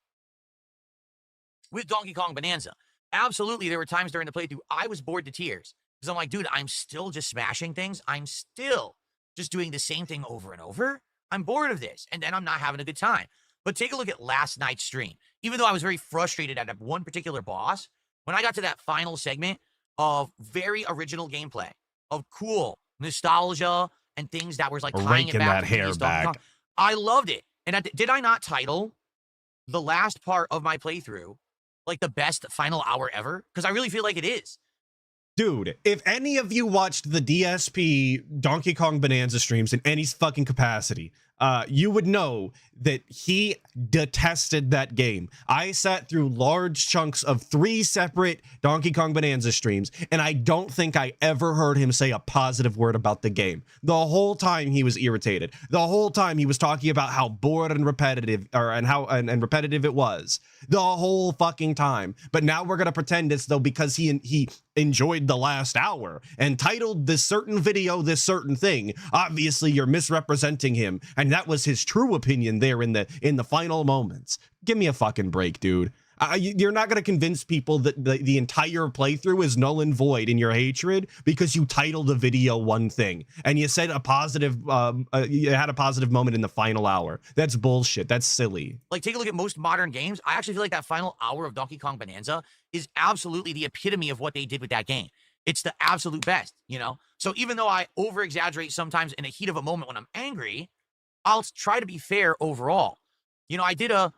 with Donkey Kong Bonanza. Absolutely, there were times during the playthrough I was bored to tears because I'm like, dude, I'm still just smashing things. I'm still just doing the same thing over and over. I'm bored of this, and then I'm not having a good time. But take a look at last night's stream. Even though I was very frustrated at one particular boss, when I got to that final segment of very original gameplay, of cool nostalgia and things that was like tying it back to Donkey Kong, I loved it. And did I not title the last part of my playthrough like the best final hour ever? Because I really feel like it is. Dude, if any of you watched the DSP Donkey Kong Bonanza streams in any fucking capacity, you would know that he detested that game. I sat through large chunks of 3 separate Donkey Kong Bonanza streams, and I don't think I ever heard him say a positive word about the game. The whole time he was irritated. The whole time he was talking about how bored and repetitive, and repetitive it was. The whole fucking time. But now we're gonna pretend as though because he enjoyed the last hour and titled this certain video this certain thing, obviously you're misrepresenting him, and that was his true opinion there in the final moments. Give me a fucking break, dude. You're not going to convince people that the entire playthrough is null and void in your hatred because you titled the video one thing and you said you had a positive moment in the final hour. That's bullshit. That's silly. Like, take a look at most modern games. I actually feel like that final hour of Donkey Kong Bonanza is absolutely the epitome of what they did with that game. It's the absolute best, you know? So even though I over exaggerate sometimes in the heat of a moment when I'm angry, I'll try to be fair overall. You know, I did a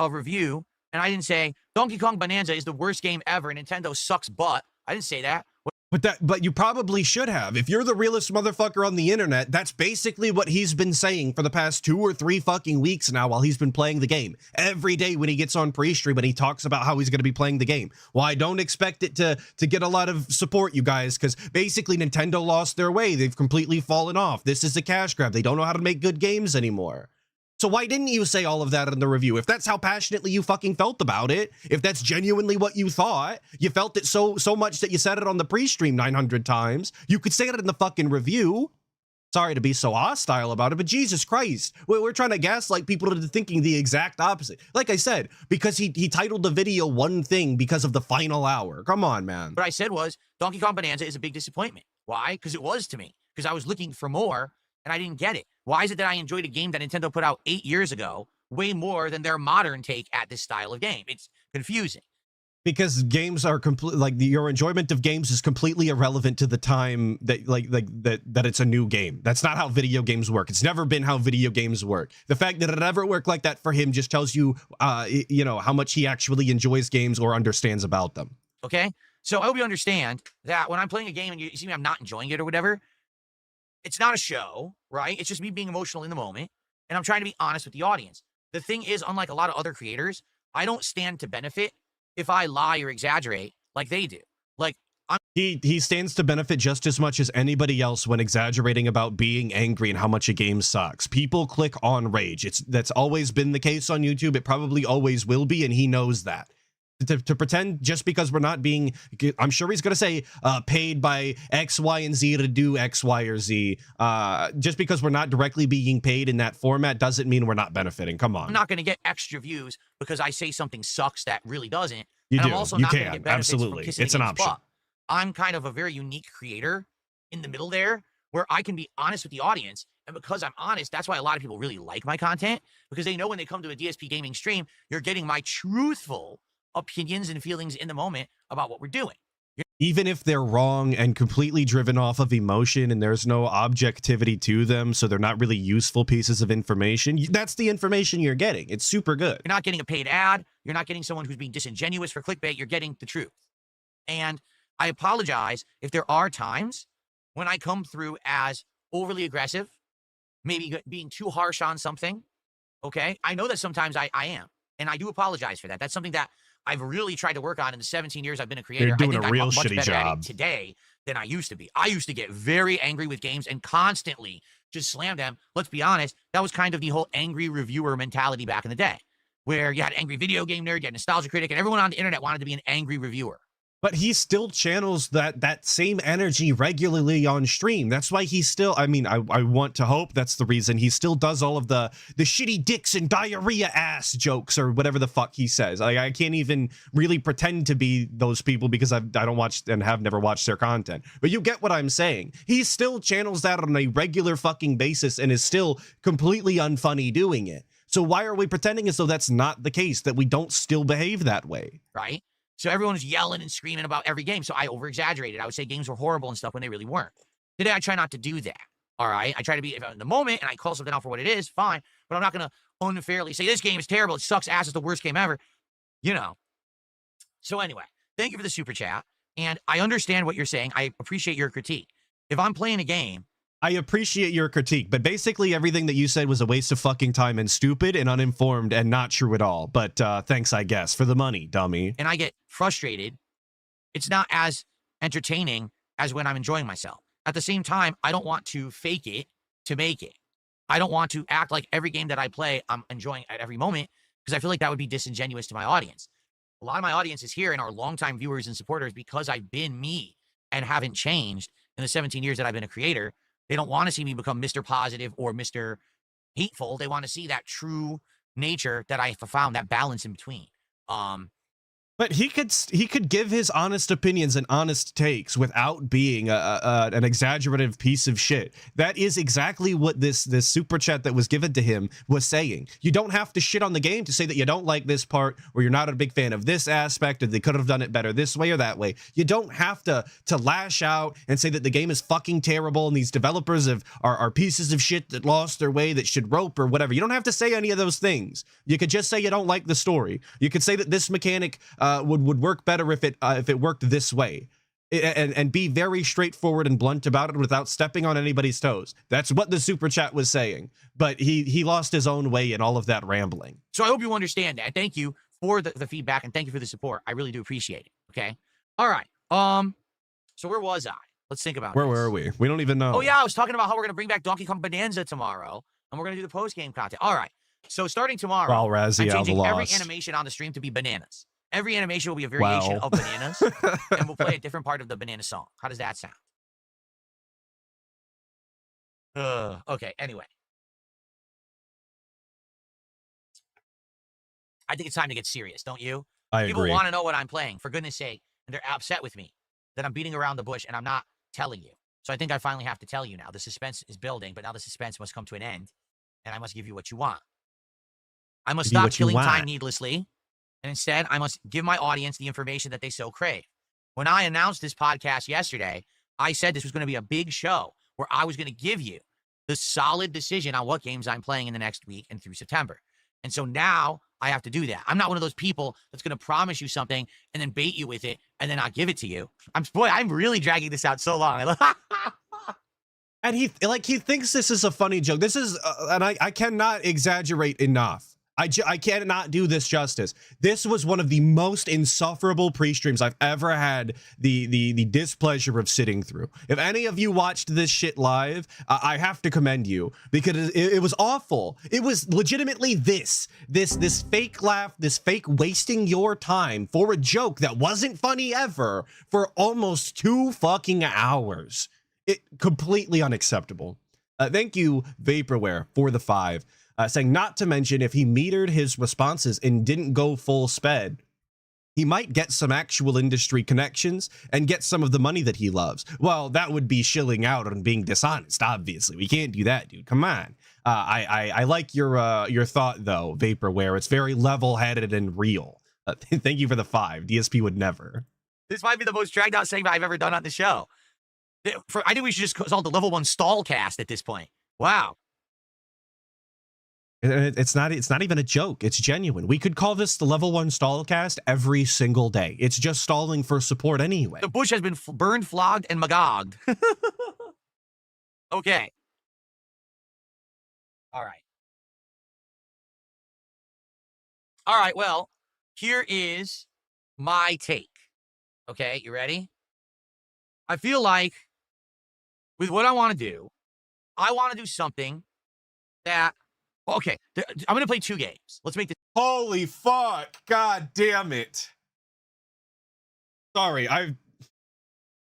review and I didn't say Donkey Kong Bonanza is the worst game ever and Nintendo sucks butt. I didn't say that. But you probably should have. If you're the realest motherfucker on the internet, that's basically what he's been saying for the past 2 or 3 fucking weeks now while he's been playing the game. Every day when he gets on pre-stream and he talks about how he's going to be playing the game. Well, I don't expect it to get a lot of support, you guys, because basically Nintendo lost their way. They've completely fallen off. This is a cash grab. They don't know how to make good games anymore. So why didn't you say all of that in the review? If that's how passionately you fucking felt about it, if that's genuinely what you thought, you felt it so much that you said it on the pre-stream 900 times, you could say it in the fucking review. Sorry to be so hostile about it, but Jesus Christ, we're trying to gaslight people into thinking the exact opposite. Like I said, because he titled the video one thing because of the final hour. Come on, man. What I said was Donkey Kong Bonanza is a big disappointment. Why? Because it was to me. Because I was looking for more and I didn't get it. Why is it that I enjoyed a game that Nintendo put out 8 years ago way more than their modern take at this style of game? It's confusing. Because games are your enjoyment of games is completely irrelevant to the time that that it's a new game. That's not how video games work. It's never been how video games work. The fact that it ever worked like that for him just tells you, you know, how much he actually enjoys games or understands about them. Okay? So I hope you understand that when I'm playing a game and you see me, I'm not enjoying it or whatever, it's not a show, right? It's just me being emotional in the moment, and I'm trying to be honest with the audience. The thing is, unlike a lot of other creators, I don't stand to benefit if I lie or exaggerate like they do. Like, he stands to benefit just as much as anybody else when exaggerating about being angry and how much a game sucks. People click on rage. That's always been the case on YouTube. It probably always will be, and he knows that. To pretend just because we're not being, I'm sure he's going to say, paid by X, Y, and Z to do X, Y, or Z. Just because we're not directly being paid in that format doesn't mean we're not benefiting. Come on. I'm not going to get extra views because I say something sucks that really doesn't. You and do. I'm also You not going to can. get benefits Absolutely. from kissing It's the an game's option. butt. I'm kind of a very unique creator in the middle there where I can be honest with the audience. And because I'm honest, that's why a lot of people really like my content, because they know when they come to a DSP gaming stream, you're getting my truthful opinions and feelings in the moment about what we're doing. Even if they're wrong and completely driven off of emotion and there's no objectivity to them, so they're not really useful pieces of information, that's the information you're getting. It's super good. You're not getting a paid ad. You're not getting someone who's being disingenuous for clickbait. You're getting the truth. And I apologize if there are times when I come through as overly aggressive, maybe being too harsh on something. Okay? I know that sometimes I am. And I do apologize for that. That's something that I've really tried to work on in the 17 years I've been a creator. You're doing I think a real I'm much shitty better at job it today than I used to be. I used to get very angry with games and constantly just slam them. Let's be honest, that was kind of the whole angry reviewer mentality back in the day, where you had angry video game nerd, you had nostalgia critic, and everyone on the internet wanted to be an angry reviewer. But he still channels that same energy regularly on stream. That's why he still, I mean, I want to hope that's the reason he still does all of the shitty dicks and diarrhea ass jokes or whatever the fuck he says. Like, I can't even really pretend to be those people because I don't watch and have never watched their content. But you get what I'm saying. He still channels that on a regular fucking basis and is still completely unfunny doing it. So why are we pretending as though that's not the case, that we don't still behave that way? Right? So everyone's yelling and screaming about every game. So I over-exaggerated. I would say games were horrible and stuff when they really weren't. Today, I try not to do that. All right? I try to be, if I'm in the moment and I call something out for what it is, fine. But I'm not going to unfairly say, this game is terrible. It sucks ass. It's the worst game ever. You know. So anyway, thank you for the super chat. And I understand what you're saying. I appreciate your critique. If I'm playing a game, I appreciate your critique, but basically everything that you said was a waste of fucking time and stupid and uninformed and not true at all. But thanks, I guess, for the money, dummy. and I get frustrated, it's not as entertaining as when I'm enjoying myself. At the same time, I don't want to fake it to make it. I don't want to act like every game that I play, I'm enjoying at every moment, because I feel like that would be disingenuous to my audience. A lot of my audience is here and are longtime viewers and supporters because I've been me and haven't changed in the 17 years that I've been a creator. They don't want to see me become Mr. Positive or Mr. Hateful. They want to see that true nature that I found, that balance in between. But he could give his honest opinions and honest takes without being an exaggerative piece of shit. That is exactly what this super chat that was given to him was saying. You don't have to shit on the game to say that you don't like this part or you're not a big fan of this aspect or they could have done it better this way or that way. You don't have to lash out and say that the game is fucking terrible and these developers are pieces of shit that lost their way that should rope or whatever. You don't have to say any of those things. You could just say you don't like the story. You could say that this mechanic would work better if it worked this way, and be very straightforward and blunt about it without stepping on anybody's toes. That's what the super chat was saying, but he lost his own way in all of that rambling. So I hope you understand that. Thank you for the feedback and thank you for the support. I really do appreciate it. Okay. All right. So where was I? Let's think about Where this. were we? We don't even know. Oh yeah, I was talking about how we're gonna bring back Donkey Kong Bonanza tomorrow, and we're gonna do the post game content. All right. So starting tomorrow, Well, Razzie, I'm changing I've every lost. animation on the stream to be bananas. Every animation will be a variation Wow. of bananas, and we'll play a different part of the banana song. How does that sound? Okay, anyway. I think it's time to get serious, don't you? I People agree. want to know what I'm playing, for goodness sake, and they're upset with me that I'm beating around the bush and I'm not telling you. So I think I finally have to tell you now. The suspense is building, but now the suspense must come to an end, and I must give you what you want. I must Give you stop what you killing time want. needlessly. And instead, I must give my audience the information that they so crave. When I announced this podcast yesterday, I said this was going to be a big show where I was going to give you the solid decision on what games I'm playing in the next week and through September. And so now I have to do that. I'm not one of those people that's going to promise you something and then bait you with it and then not give it to you. I'm really dragging this out so long. And he thinks this is a funny joke. This is, and I cannot exaggerate enough. I cannot do this justice. This was one of the most insufferable pre-streams I've ever had the displeasure of sitting through. If any of you watched this shit live, I have to commend you, because it was awful. It was legitimately this fake laugh, this fake wasting your time for a joke that wasn't funny ever for almost 2 fucking hours. It completely unacceptable. Thank you, Vaporware, for the 5. Saying, not to mention, if he metered his responses and didn't go full sped, he might get some actual industry connections and get some of the money that he loves. Well, that would be shilling out on being dishonest, obviously. We can't do that, dude. Come on. I like your thought, though, Vaporware. It's very level-headed and real. Thank you for the 5. DSP would never. This might be the most dragged out segment I've ever done on the show. I think we should just call it the level 1 stall cast at this point. Wow. It's not even a joke. It's genuine. We could call this the level 1 stall cast every single day. It's just stalling for support anyway. The bush has been burned, flogged, and magogged. Okay. All right. All right, well, here is my take. Okay, you ready? I feel like with what I want to do, I want to do something that... Okay, I'm going to play 2 games. Let's make this... Holy fuck. God damn it. Sorry,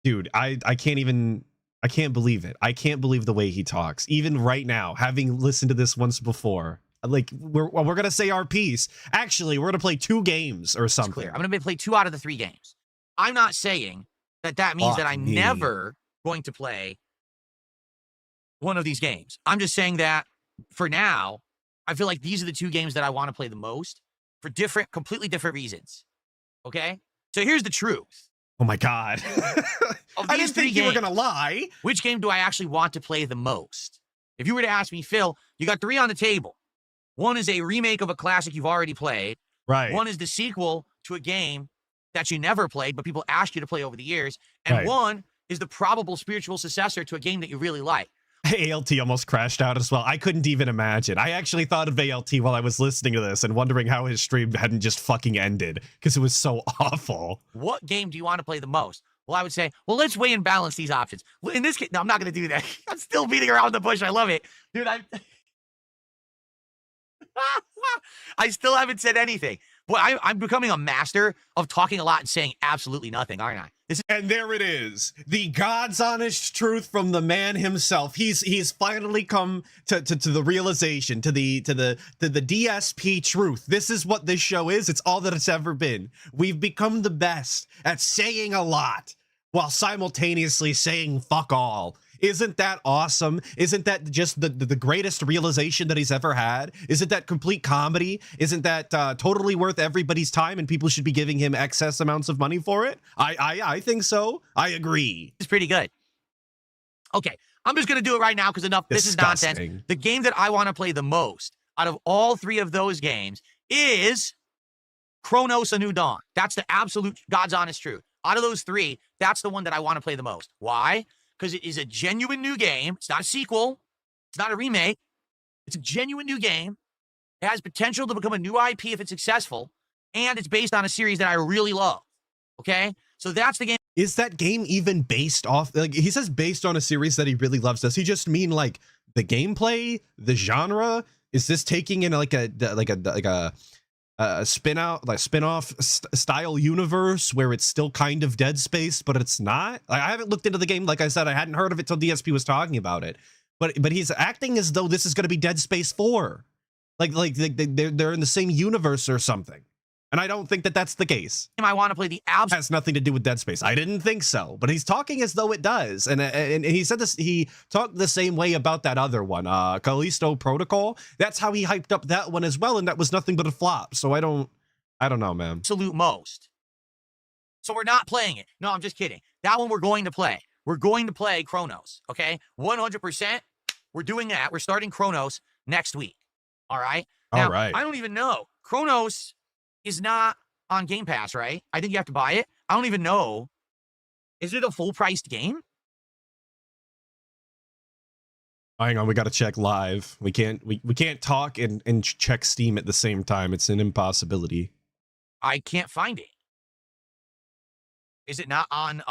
Dude, I can't even... I can't believe it. I can't believe the way he talks. Even right now, having listened to this once before. Like, we're going to say our piece. Actually, we're going to play 2 games or something. Clear. I'm going to play 2 out of the 3 games. I'm not saying that means that I'm never going to play one of these games. I'm just saying that, for now... I feel like these are the 2 games that I want to play the most for completely different reasons. Okay? So here's the truth. Oh my God. I didn't think you were going to lie. Which game do I actually want to play the most? If you were to ask me, Phil, you got 3 on the table. One is a remake of a classic you've already played. Right. One is the sequel to a game that you never played, but people asked you to play over the years. And one is the probable spiritual successor to a game that you really like. ALT almost crashed out as well. I couldn't even imagine. I actually thought of ALT while I was listening to this and wondering how his stream hadn't just fucking ended because it was so awful. What game do you want to play the most? Well, I would say, well, let's weigh and balance these options. In this case, no, I'm not going to do that. I'm still beating around the bush. I love it. Dude, I still haven't said anything. Boy, I'm becoming a master of talking a lot and saying absolutely nothing, aren't I? And there it is, the God's honest truth from the man himself. He's finally come to the realization, to the DSP truth. This is what this show is. It's all that it's ever been. We've become the best at saying a lot while simultaneously saying fuck all. Isn't that awesome? Isn't that just the greatest realization that he's ever had? Isn't that complete comedy? Isn't that totally worth everybody's time and people should be giving him excess amounts of money for it? I think so. I agree. It's pretty good. Okay, I'm just going to do it right now because enough. Disgusting. This is nonsense. The game that I want to play the most out of all 3 of those games is Chronos: A New Dawn. That's the absolute God's honest truth. Out of those 3, that's the one that I want to play the most. Why? Because it is a genuine new game. It's not a sequel. It's not a remake. It's a genuine new game. It has potential to become a new IP if it's successful. And it's based on a series that I really love. Okay? So that's the game. Is that game even based off, like, he says based on a series that he really loves. Does he just mean like the gameplay, the genre? Is this taking in like a spin-off style universe where it's still kind of Dead Space, but it's not? Like, I haven't looked into the game. Like I said, I hadn't heard of it till DSP was talking about it. But he's acting as though this is going to be Dead Space 4. Like they're in the same universe or something. And I don't think that that's the case. I want to play the It has nothing to do with Dead Space. I didn't think so, but he's talking as though it does. And he said this. He talked the same way about that other one, Callisto Protocol. That's how he hyped up that one as well, and that was nothing but a flop. So I don't I don't know, man. absolute most. So we're not playing it. No, I'm just kidding. That one we're going to play. We're going to play Chronos, okay? 100%. We're doing that. We're starting Chronos next week. All right? Now, All right. I don't even know. Chronos is not on Game Pass, right? I think you have to buy it. I don't even know. Is it a full-priced game? Hang on, we got to check live. We can't talk and check Steam at the same time. It's an impossibility. I can't find it. Is it not on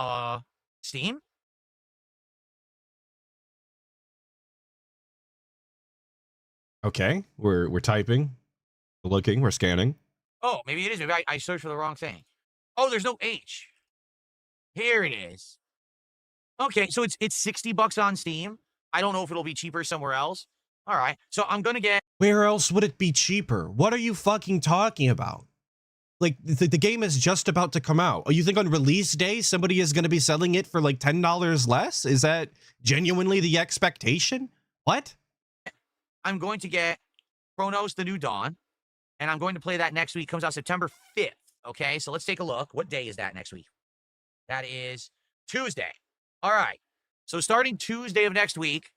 Steam? Okay, we're typing, we're looking, we're scanning. Oh, maybe it is. Maybe I searched for the wrong thing. Oh, there's no H. Here it is. Okay, so it's $60 on Steam. I don't know if it'll be cheaper somewhere else. All right, so I'm gonna get. Where else would it be cheaper? What are you fucking talking about? Like, the game is just about to come out. Oh, you think on release day, somebody is going to be selling it for like $10 less? Is that genuinely the expectation? What? I'm going to get Chronos: The New Dawn, and I'm going to play that next week. Comes out September 5th. Okay, so let's take a look. What day is that next week? That is Tuesday. All right. So starting Tuesday of next week,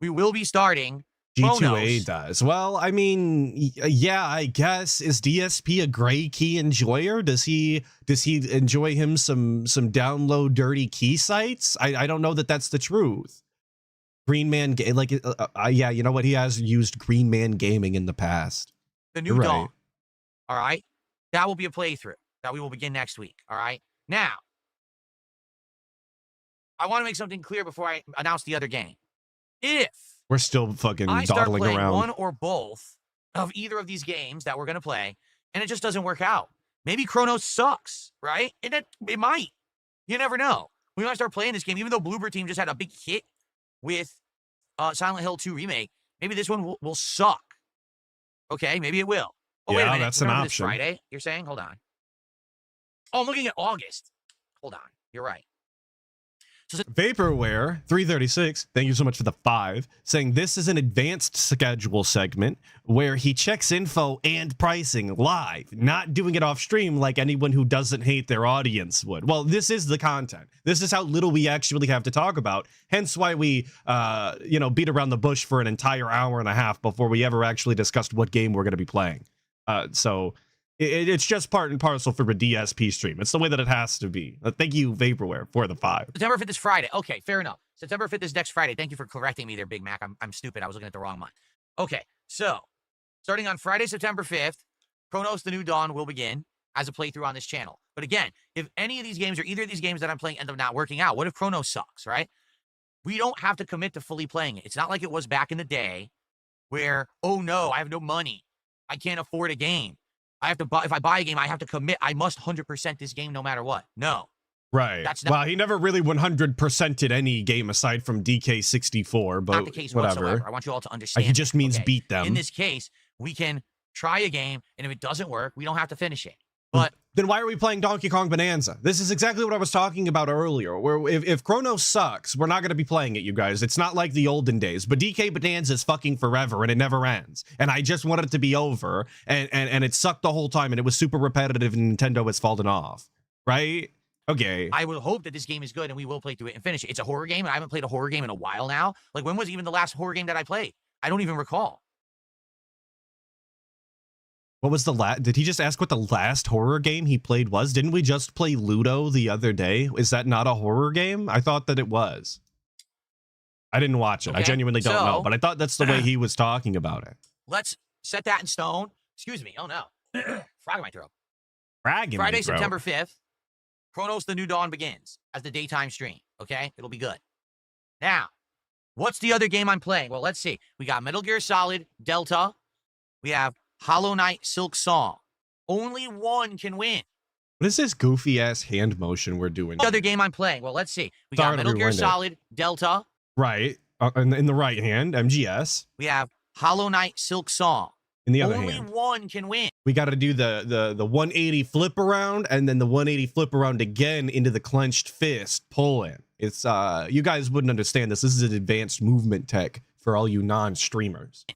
we will be starting G2A Chronos. does. Well, I mean, yeah, I guess. Is DSP a gray key enjoyer? Does he enjoy him some download dirty key sites? I don't know that that's the truth. Green Man, like, yeah, you know what? He has used Green Man Gaming in the past. The New You're Dawn. right. All right. That will be a playthrough that we will begin next week. All right. Now, I want to make something clear before I announce the other game. If We're still fucking I start dawdling playing around. one or both of either of these games that we're going to play, and it just doesn't work out, maybe Chronos sucks, right? And it might. You never know. We might start playing this game, even though Bloober Team just had a big hit with Silent Hill 2 Remake. Maybe this one will suck. Okay, maybe it will. Oh, wait a Yeah, minute. that's an Remember this option. Friday, you're saying? Hold on. Oh, I'm looking at August. Hold on. You're right. Vaporware 336, thank you so much for the 5, saying this is an advanced schedule segment where he checks info and pricing live, not doing it off stream like anyone who doesn't hate their audience would. Well, this is the content. This is how little we actually have to talk about. Hence why we, beat around the bush for an entire hour and a half before we ever actually discussed what game we're going to be playing. So it's just part and parcel for a DSP stream. It's the way that it has to be. Thank you, Vaporware, for the 5. September 5th is Friday. Okay, fair enough. September 5th is next Friday. Thank you for correcting me there, Big Mac. I'm stupid. I was looking at the wrong month. Okay, so starting on Friday, September 5th, Chronos: The New Dawn will begin as a playthrough on this channel. But again, if any of these games or either of these games that I'm playing end up not working out, what if Chronos sucks, right? We don't have to commit to fully playing it. It's not like it was back in the day where, oh no, I have no money. I can't afford a game. I have to buy, if I buy a game, I have to commit. I must 100% this game no matter what. No. Right. That's not, well, he never really 100%ed any game aside from DK64, but not the case whatever. whatsoever. I want you all to understand. He just means okay? beat them. In this case, we can try a game, and if it doesn't work, we don't have to finish it. But then why are we playing Donkey Kong Bonanza? This is exactly what I was talking about earlier. Where if Chronos sucks, we're not going to be playing it, you guys. It's not like the olden days. But DK Bonanza is fucking forever, and it never ends. And I just wanted it to be over, and it sucked the whole time, and it was super repetitive, and Nintendo has fallen off. Right? Okay. I would hope that this game is good, and we will play through it and finish it. It's a horror game, and I haven't played a horror game in a while now. Like, when was even the last horror game that I played? I don't even recall. What was the last? Did he just ask what the last horror game he played was? Didn't we just play Ludo the other day? Is that not a horror game? I thought that it was. I didn't watch it. Okay, I genuinely don't know, but I thought that's the way he was talking about it. Let's set that in stone. Excuse me. Oh, no. Frog in my throat. Frag in my Friday, throat. September 5th, Chronos: The New Dawn begins as the daytime stream, okay? It'll be good. Now, what's the other game I'm playing? Well, let's see. We got Metal Gear Solid Delta. We have Hollow Knight Silk Song. Only one can win. What is this goofy ass hand motion we're doing? The other game I'm playing? Well, let's see. We Sorry got to Metal Gear rewind it. Solid Delta. Right. In the right hand, MGS. We have Hollow Knight Silk Song. In the other Only hand, one can win. we got to do the 180 flip around and then the 180 flip around again into the clenched fist pull in. It's you guys wouldn't understand this. This is an advanced movement tech for all you non-streamers.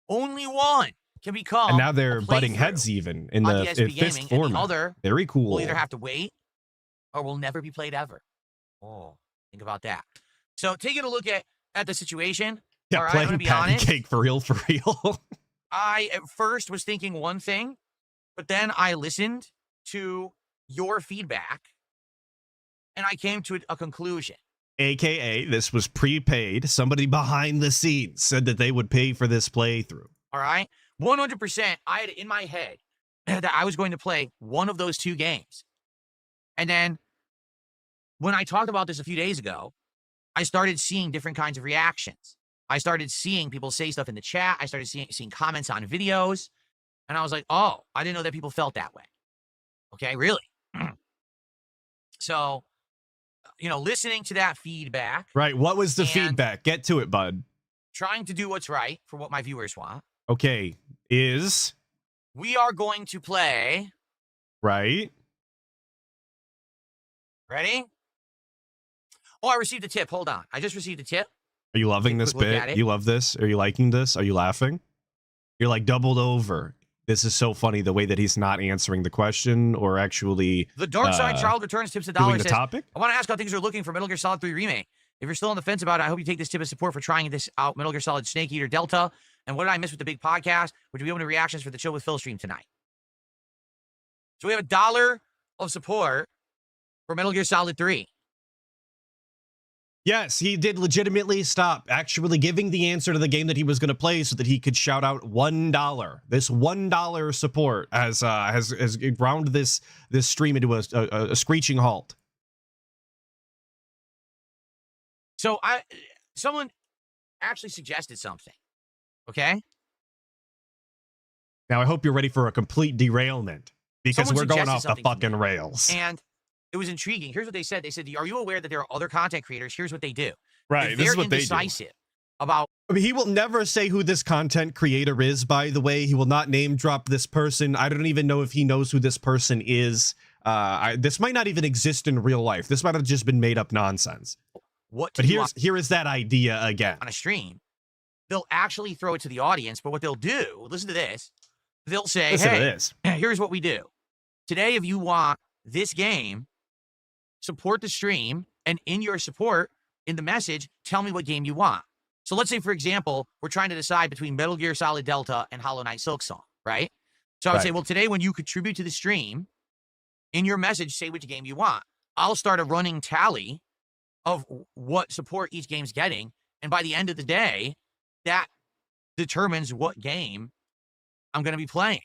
Only one. can become And now they're a butting playthrough heads even in on the DSP fist Gaming, and format. the other Very cool. will either have to wait or will never be played ever. Oh, think about that. So taking a look at the situation. Yeah, all right, I'm playing gonna be patty honest. cake for real, for real. I at first was thinking one thing, but then I listened to your feedback and I came to a conclusion. AKA, this was prepaid. Somebody behind the scenes said that they would pay for this playthrough. All right. 100%. I had in my head that I was going to play one of those two games. And then when I talked about this a few days ago, I started seeing different kinds of reactions. I started seeing people say stuff in the chat. I started seeing comments on videos. And I was like, oh, I didn't know that people felt that way. Okay, really? So, listening to that feedback. Right. What was the and feedback? Get to it, bud. Trying to do what's right for what my viewers want. Okay. Is. We are going to play. Right. Ready? Oh, I received a tip. Hold on. I just received a tip. Are you loving this bit? You love this? Are you liking this? Are you laughing? You're like doubled over. This is so funny the way that he's not answering the question or actually The Dark Side Child Returns tips $1. doing the Says, topic. I want to ask how things are looking for Metal Gear Solid 3 Remake. If you're still on the fence about it, I hope you take this tip as support for trying this out. Metal Gear Solid Snake Eater Delta. And what did I miss with the big podcast? Would you be open to reactions for the Chill with Phil stream tonight? So we have $1 of support for Metal Gear Solid 3. Yes, he did legitimately stop actually giving the answer to the game that he was going to play so that he could shout out $1. This $1 support has ground this stream into a screeching halt. So someone actually suggested something. Okay? Now I hope you're ready for a complete derailment because Someone we're going off the suggested something to fucking me. rails. And it was intriguing. Here's what they said. They said, are you aware that there are other content creators? Here's what they do. Right, If this is they're what they do. indecisive about. I mean, he will never say who this content creator is, by the way. He will not name drop this person. I don't even know if he knows who this person is. This might not even exist in real life. This might have just been made up nonsense. What But here is that idea again. On a stream, they'll actually throw it to the audience. But what they'll do, listen to this. They'll say, Listen to hey, this. here's what we do. Today, if you want this game, support the stream. And in your support, in the message, tell me what game you want. So let's say, for example, we're trying to decide between Metal Gear Solid Delta and Hollow Knight Silksong, right? So I would say, well, today when you contribute to the stream, in your message, say which game you want. I'll start a running tally of what support each game's getting. And by the end of the day, that determines what game I'm going to be playing,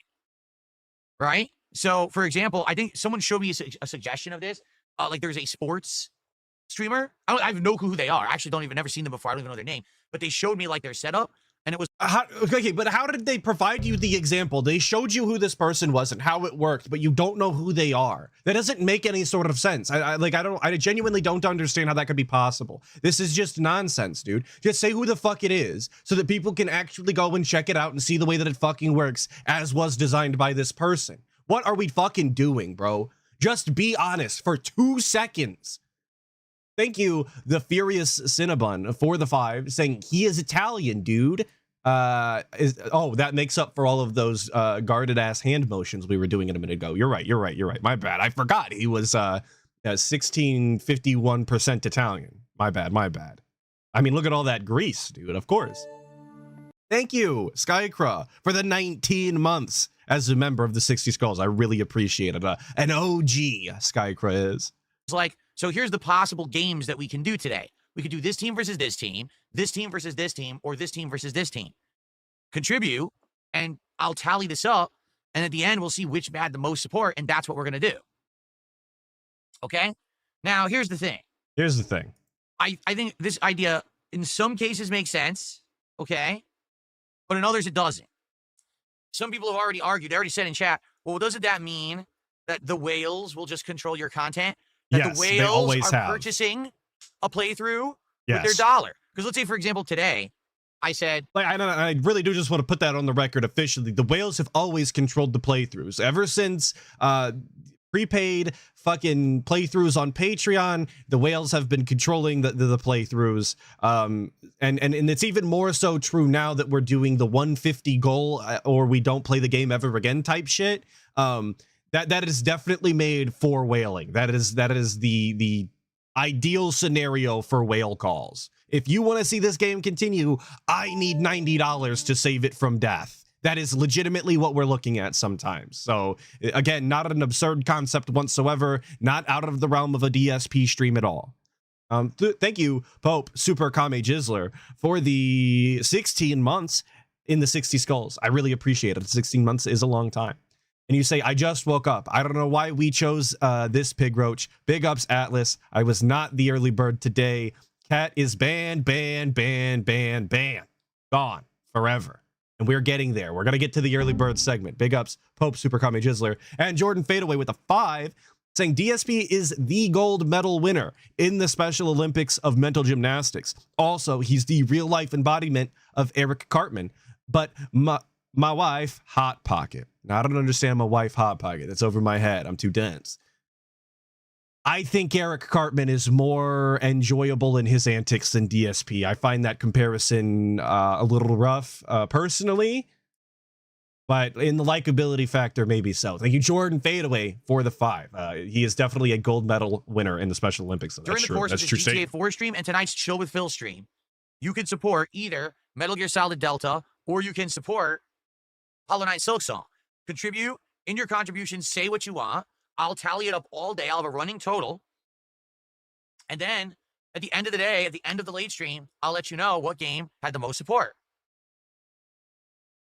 right? So, for example, I think someone showed me a suggestion of this. Like there's a sports streamer. I have no clue who they are. I actually never seen them before. I don't even know their name. But they showed me like their setup, and it was okay. But how did they provide you the example? They showed you who this person was and how it worked, but you don't know who they are. That doesn't make any sort of sense. I genuinely don't understand how that could be possible. This is just nonsense, dude. Just say who the fuck it is so that people can actually go and check it out and see the way that it fucking works as was designed by this person. What are we fucking doing, bro? Just be honest for 2 seconds. Thank you, the Furious Cinnabon, for the 5, saying he is Italian, dude. That makes up for all of those guarded ass hand motions we were doing a minute ago. You're right. My bad. I forgot he was 1651% Italian. My bad. I mean, look at all that grease, dude. Of course. Thank you, Skycraw, for the 19 months as a member of the 60 Skulls. I really appreciate it. An OG Skycraw is. It's like, so here's the possible games that we can do today. We could do this team versus this team versus this team, or this team versus this team. Contribute, and I'll tally this up, and at the end, we'll see which had the most support, and that's what we're going to do. Okay? Now, here's the thing. I think this idea, in some cases, makes sense, okay? But in others, it doesn't. Some people have already argued, they already said in chat, well, doesn't that mean that the whales will just control your content? That yes, the whales are purchasing a playthrough with their dollar? Because let's say, for example, today, I said... I really do just want to put that on the record officially. The whales have always controlled the playthroughs. Ever since prepaid fucking playthroughs on Patreon. The whales have been controlling the playthroughs. And it's even more so true now that we're doing the 150 goal or we don't play the game ever again type shit. That is definitely made for whaling. That is the ideal scenario for whale calls. If you want to see this game continue, I need $90 to save it from death. That is legitimately what we're looking at sometimes. So again, not an absurd concept whatsoever, not out of the realm of a DSP stream at all. Thank you, Pope Super Kame Jizzler, for the 16 months in the 60 skulls. I really appreciate it. 16 months is a long time. And you say, I just woke up. I don't know why we chose this pig roach. Big ups, Atlas. I was not the early bird today. Cat is banned. Gone forever. And we're getting there. We're going to get to the early bird segment. Big ups, Pope Super Kame Jizzler. And Jordan Fadeaway with a 5, saying DSP is the gold medal winner in the Special Olympics of mental gymnastics. Also, he's the real life embodiment of Eric Cartman. But my wife, Hot Pocket. Now, I don't understand my wife, Hot Pocket. That's over my head. I'm too dense. I think Eric Cartman is more enjoyable in his antics than DSP. I find that comparison a little rough, personally. But in the likability factor, maybe so. Thank you, Jordan Fadeaway, for the 5. He is definitely a gold medal winner in the Special Olympics. So during the course of the GTA 4 stream and tonight's Chill with Phil stream, you can support either Metal Gear Solid Delta or you can support Hollow Knight Silksong. Contribute in your contributions, say what you want. I'll tally it up all day. I'll have a running total. And then at the end of the day, at the end of the late stream, I'll let you know what game had the most support.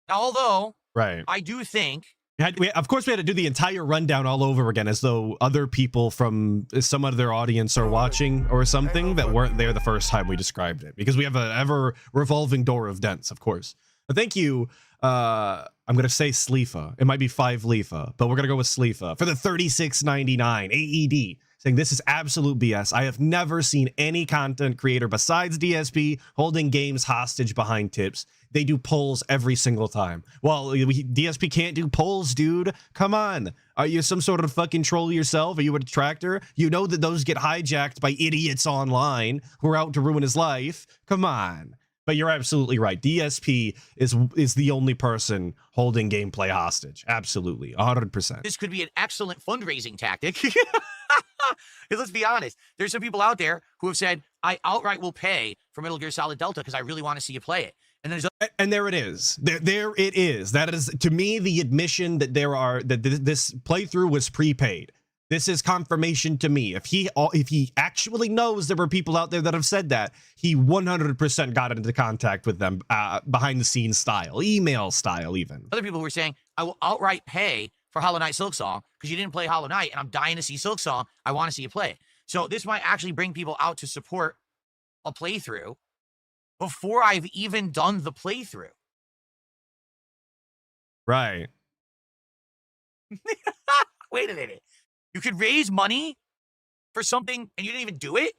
Now, although I do think... Of course, we had to do the entire rundown all over again as though other people from some of their audience are watching or something that weren't there the first time we described it. Because we have an ever-revolving door of dents, of course. But thank you... I'm going to say Sleefa. It might be 5 Leafa, but we're going to go with Sleefa for the $36.99 AED, saying this is absolute BS. I have never seen any content creator besides DSP holding games hostage behind tips. They do polls every single time. Well, DSP can't do polls, dude. Come on. Are you some sort of fucking troll yourself? Are you a detractor? You know that those get hijacked by idiots online who are out to ruin his life. Come on. But you're absolutely right. DSP is the only person holding gameplay hostage. Absolutely. 100%. This could be an excellent fundraising tactic. Let's be honest. There's some people out there who have said, I outright will pay for Metal Gear Solid Delta because I really want to see you play it. And there it is. There it is. That is, to me, the admission that this playthrough was prepaid. This is confirmation to me. If he actually knows there were people out there that have said that, he 100% got into contact with them behind the scenes style, email style even. Other people were saying, I will outright pay for Hollow Knight Silksong because you didn't play Hollow Knight and I'm dying to see Silksong. I want to see you play it. So this might actually bring people out to support a playthrough before I've even done the playthrough. Right. Wait a minute. You could raise money for something and you didn't even do it?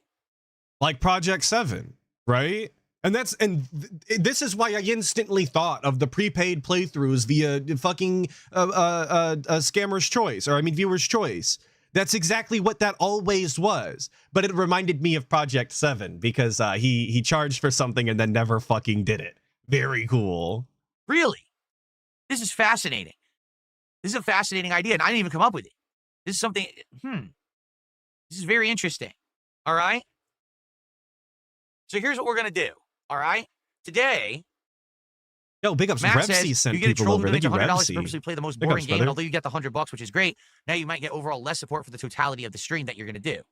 Like Project 7, right? And this is why I instantly thought of the prepaid playthroughs via fucking Scammer's Choice, or I mean Viewer's Choice. That's exactly what that always was. But it reminded me of Project 7 because he charged for something and then never fucking did it. Very cool. Really? This is fascinating. This is a fascinating idea and I didn't even come up with it. This is something, this is very interesting, all right? So here's what we're going to do, all right? Today, yo, big ups, Matt Revsy says sent you get a people troll over. to Thank you, $100 to Revsy. purposely play the most Big boring ups, game, brother. and although you get the $100, which is great, now you might get overall less support for the totality of the stream that you're going to do.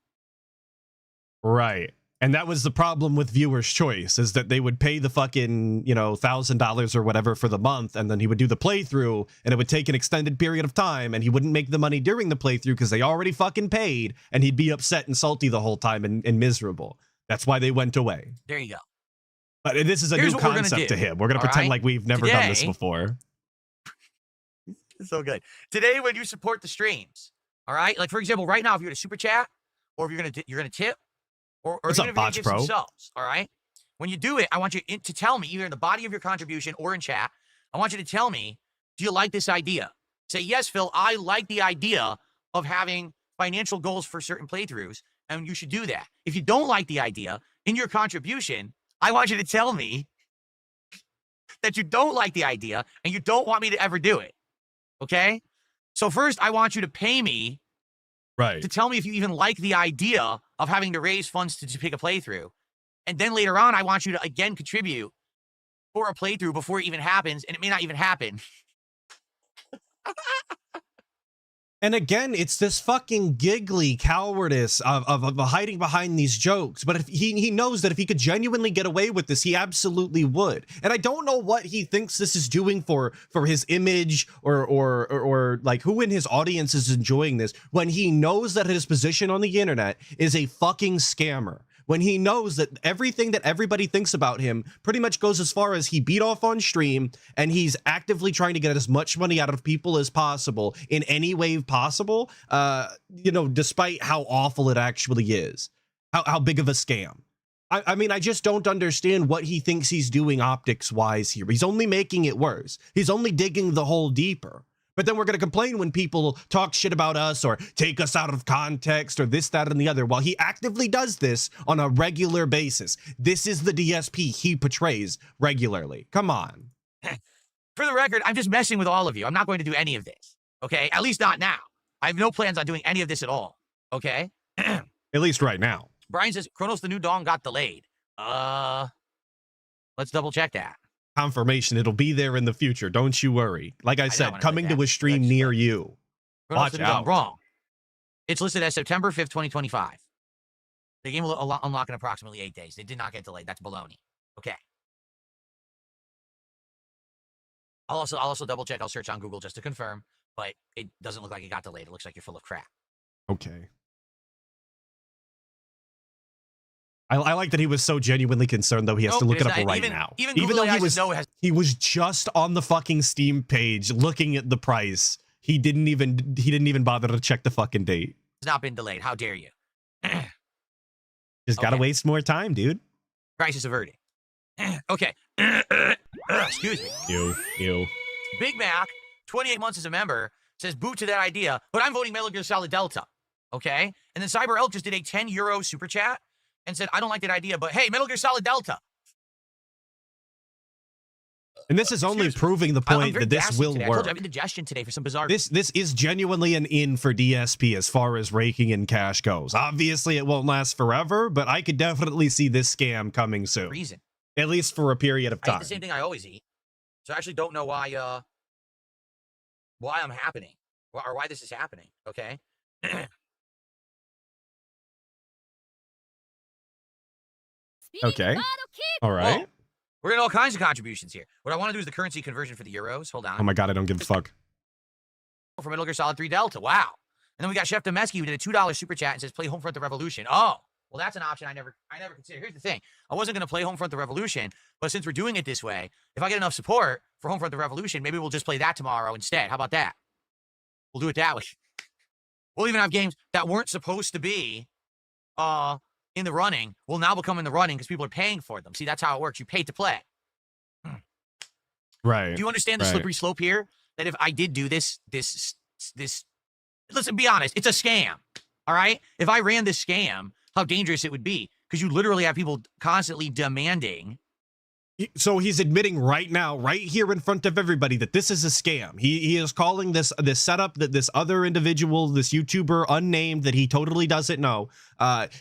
Right. And that was the problem with Viewer's Choice, is that they would pay the fucking, $1,000 or whatever for the month, and then he would do the playthrough, and it would take an extended period of time, and he wouldn't make the money during the playthrough because they already fucking paid, and he'd be upset and salty the whole time and miserable. That's why they went away. There you go. But this is a Here's new what we're gonna concept to do, him. We're going to pretend like we've never done this before. It's so good. Today, when you support the streams, all right? Like, for example, right now, if you're going to super chat, or if you're going to tip, or What's even up, if you're Bots give Pro? some subs, all right? When you do it, I want you to tell me, either in the body of your contribution or in chat, I want you to tell me, do you like this idea? Say, yes, Phil, I like the idea of having financial goals for certain playthroughs, and you should do that. If you don't like the idea, in your contribution, I want you to tell me that you don't like the idea and you don't want me to ever do it. Okay? So first, I want you to pay me Right. to tell me if you even like the idea of having to raise funds to pick a playthrough. And then later on, I want you to again contribute for a playthrough before it even happens, and it may not even happen. And again, it's this fucking giggly cowardice of hiding behind these jokes. But if he knows that if he could genuinely get away with this, he absolutely would. And I don't know what he thinks this is doing for his image or like who in his audience is enjoying this when he knows that his position on the internet is a fucking scammer. When he knows that everything that everybody thinks about him pretty much goes as far as he beat off on stream, and he's actively trying to get as much money out of people as possible in any way possible, you know, despite how awful it actually is, how big of a scam. I mean, I just don't understand what he thinks he's doing optics-wise here. He's only making it worse. He's only digging the hole deeper. But then we're going to complain when people talk shit about us or take us out of context or this, that, and the other. While he actively does this on a regular basis. This is the DSP he portrays regularly. Come on. For the record, I'm just messing with all of you. I'm not going to do any of this. Okay? At least not now. I have no plans on doing any of this at all. Okay? At least right now. Brian says, Chronos the New Dawn got delayed. Let's double check that. Confirmation, it'll be there in the future. Don't you worry. Like I said, coming to a stream near you. Watch out. Wrong. It's listed as September 5th, 2025. The game will unlock in approximately 8 days. They did not get delayed. That's baloney. Okay. I'll also double check. I'll search on Google just to confirm, but it doesn't look like it got delayed. It looks like you're full of crap. Okay. I like that he was so genuinely concerned, though he has to look it up right now. Even though he was just on the fucking Steam page looking at the price. He didn't even bother to check the fucking date. It's not been delayed. How dare you? Just gotta waste more time, dude. Crisis averted. Okay. Excuse me. Ew. Big Mac, 28 months as a member, says boot to that idea, but I'm voting Metal Gear Solid Delta. Okay? And then Cyber Elk just did a 10 euro super chat and said, I don't like that idea, but hey, Metal Gear Solid Delta. And this is only proving the point that this will work. I told you, I'm indigestion today for some bizarre... This is genuinely an in for DSP as far as raking in cash goes. Obviously, it won't last forever, but I could definitely see this scam coming soon. Reason. At least for a period of time. I eat the same thing I always eat. So I actually don't know why I'm happening. Or why this is happening, okay? Okay. All right. Whoa. We're getting all kinds of contributions here. What I want to do is the currency conversion for the euros. Hold on. Oh my god, I don't give a fuck. For Metal Gear Solid 3 Delta. Wow. And then we got Chef Demesky who did a $2 super chat and says play Homefront the Revolution. Oh, well, that's an option I never considered. Here's the thing. I wasn't going to play Homefront the Revolution, but since we're doing it this way, if I get enough support for Homefront the Revolution, maybe we'll just play that tomorrow instead. How about that? We'll do it that way. We'll even have games that weren't supposed to be in the running will now become in the running because people are paying for them. See, that's how it works. You pay to play. Right. Do you understand the slippery slope here? That if I did do this, listen, be honest, it's a scam. All right? If I ran this scam, how dangerous it would be. Because you literally have people constantly demanding. So he's admitting right now, right here in front of everybody, that this is a scam. He is calling this setup that this other individual, this YouTuber unnamed that he totally doesn't know.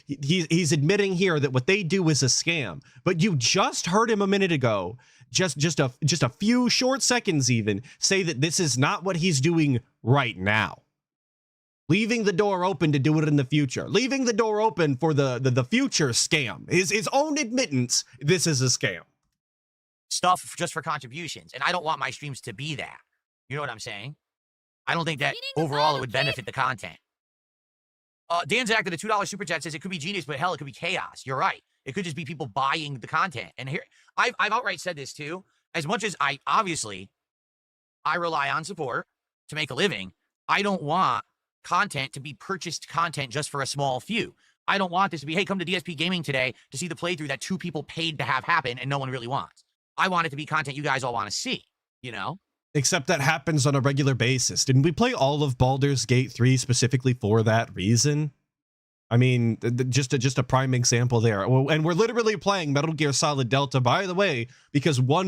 He's admitting here that what they do is a scam. But you just heard him a minute ago, just a few short seconds even, say that this is not what he's doing right now. Leaving the door open to do it in the future. Leaving the door open for the future scam. His own admittance, this is a scam. Stuff just for contributions. And I don't want my streams to be that. You know what I'm saying? I don't think that overall it would benefit the content. Dan Zach did a $2 super chat says it could be genius, but hell, it could be chaos. You're right. It could just be people buying the content. And here, I've outright said this too. As much as I rely on support to make a living, I don't want content to be purchased content just for a small few. I don't want this to be, hey, come to DSP Gaming today to see the playthrough that 2 people paid to have happen and no one really wants. I want it to be content you guys all want to see, you know? Except that happens on a regular basis. Didn't we play all of Baldur's Gate 3 specifically for that reason? I mean, just a prime example there. And we're literally playing Metal Gear Solid Delta, by the way, because one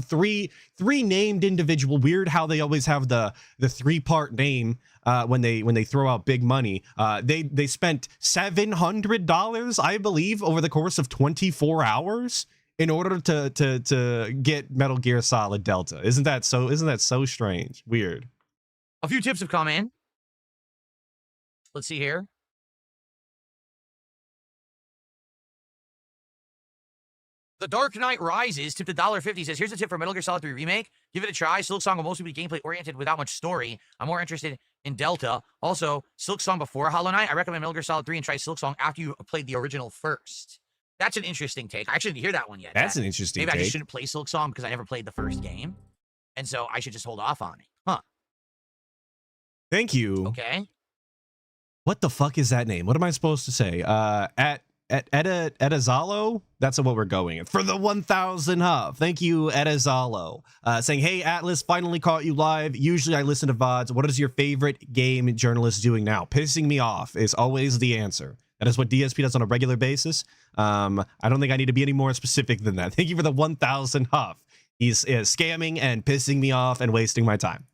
three named individual, weird how they always have the 3-part name when they throw out big money. They spent $700, I believe, over the course of 24 hours in order to get Metal Gear Solid Delta. Isn't that so strange? Weird. A few tips have come in. Let's see here. The Dark Knight Rises tipped $1.50, says, here's a tip for Metal Gear Solid 3 Remake. Give it a try. Silk Song will mostly be gameplay-oriented without much story. I'm more interested in Delta. Also, Silk Song before Hollow Knight. I recommend Metal Gear Solid 3 and try Silk Song after you played the original first. That's an interesting take. I actually didn't hear that one yet. That's an interesting take. Maybe I just shouldn't play Silk Song because I never played the first game. And so I should just hold off on it. Huh. Thank you. Okay. What the fuck is that name? What am I supposed to say? Edazalo? That's what we're going for the 1,000 hub. Thank you, Edazalo. Saying, hey, Atlas, finally caught you live. Usually I listen to VODs. What is your favorite game journalist doing now? Pissing me off is always the answer. That is what DSP does on a regular basis. I don't think I need to be any more specific than that. Thank you for the 1,000 huff. He's scamming and pissing me off and wasting my time.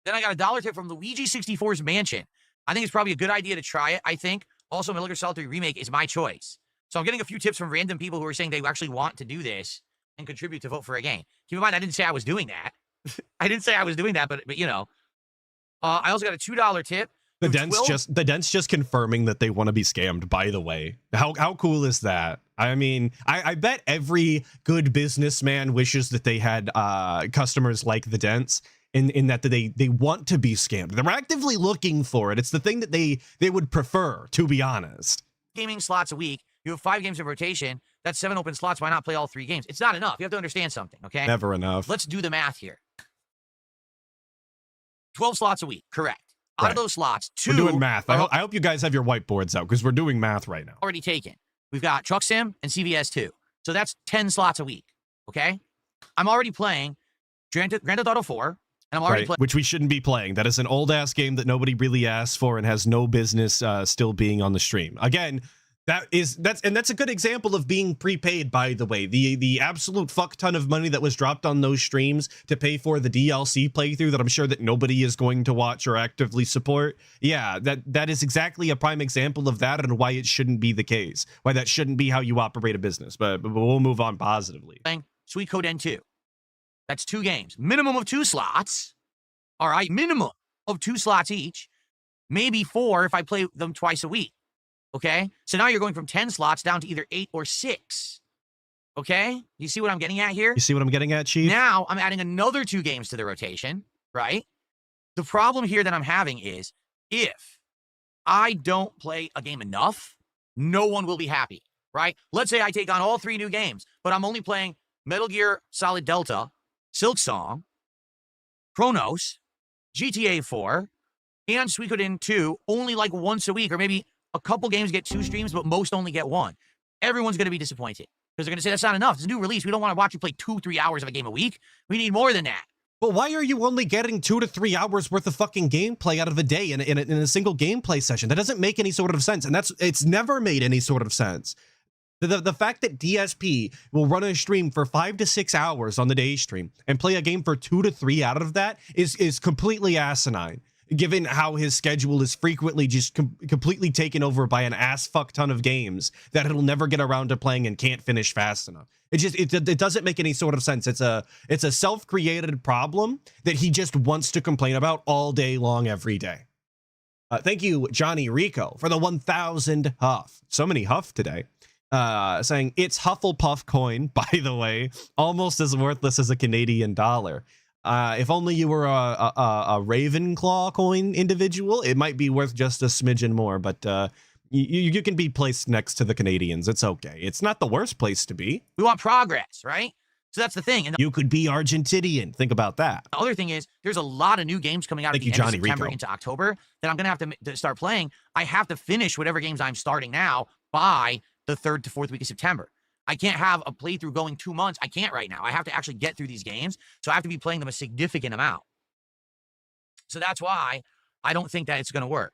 Then I got a dollar tip from Luigi64's Mansion. I think it's probably a good idea to try it, I think. Also, Metal Gear Solid 3 Remake is my choice. So I'm getting a few tips from random people who are saying they actually want to do this and contribute to vote for a game. Keep in mind, I didn't say I was doing that. I didn't say I was doing that, but you know. I also got a $2 tip. The Dent's just confirming that they want to be scammed, by the way. How cool is that? I mean, I bet every good businessman wishes that they had customers like the Dents. In that they want to be scammed. They're actively looking for it. It's the thing that they would prefer, to be honest. Gaming slots a week. You have 5 games in rotation. That's 7 open slots. Why not play all 3 games? It's not enough. You have to understand something, okay? Never enough. Let's do the math here. 12 slots a week, correct. Out Right. of those slots, 2 We're doing math. I hope you guys have your whiteboards out because we're doing math right now. already taken. We've got Truck Sim and CVS 2. So that's 10 slots a week, okay? I'm already playing Grand Theft Auto 4. And I'm already playing, which we shouldn't be playing. That is an old-ass game that nobody really asked for and has no business still being on the stream. Again, that's a good example of being prepaid, by the way. The absolute fuck ton of money that was dropped on those streams to pay for the DLC playthrough that I'm sure that nobody is going to watch or actively support. Yeah, that is exactly a prime example of that and why it shouldn't be the case. Why that shouldn't be how you operate a business. But we'll move on positively. Sweet Code N2. That's 2 games. Minimum of 2 slots. All right, minimum of 2 slots each. Maybe 4 if I play them twice a week. Okay? So now you're going from 10 slots down to either 8 or 6. Okay? You see what I'm getting at here? You see what I'm getting at, Chief? Now I'm adding another 2 games to the rotation, right? The problem here that I'm having is if I don't play a game enough, no one will be happy, right? Let's say I take on all 3 new games, but I'm only playing Metal Gear Solid Delta, Silk Song, Chronos, GTA 4, and Suikoden 2 only like once a week, or maybe a couple games get 2 streams, but most only get 1. Everyone's going to be disappointed because they're going to say that's not enough. It's a new release. We don't want to watch you play 2-3 hours of a game a week. We need more than that. But why are you only getting 2 to 3 hours worth of fucking gameplay out of a day in a single gameplay session? That doesn't make any sort of sense, and it's never made any sort of sense. The fact that DSP will run a stream for 5 to 6 hours on the day stream and play a game for 2 to 3 out of that is completely asinine, given how his schedule is frequently just completely taken over by an ass fuck ton of games that he'll never get around to playing and can't finish fast enough. It doesn't make any sort of sense. It's a self-created problem that he just wants to complain about all day long, every day. Thank you, Johnny Rico, for the 1,000 huff. So many huff today. Saying it's Hufflepuff coin, by the way, almost as worthless as a Canadian dollar. If only you were a Ravenclaw coin individual, it might be worth just a smidgen more, but you can be placed next to the Canadians. It's okay. It's not the worst place to be. We want progress, right? So that's the thing. And you could be Argentinian. Think about that. The other thing is there's a lot of new games coming out at the end of September into October that I'm going to have to start playing. I have to finish whatever games I'm starting now by the 3rd to 4th week of September. I can't have a playthrough going 2 months. I can't right now. I have to actually get through these games. So I have to be playing them a significant amount. So that's why I don't think that it's going to work.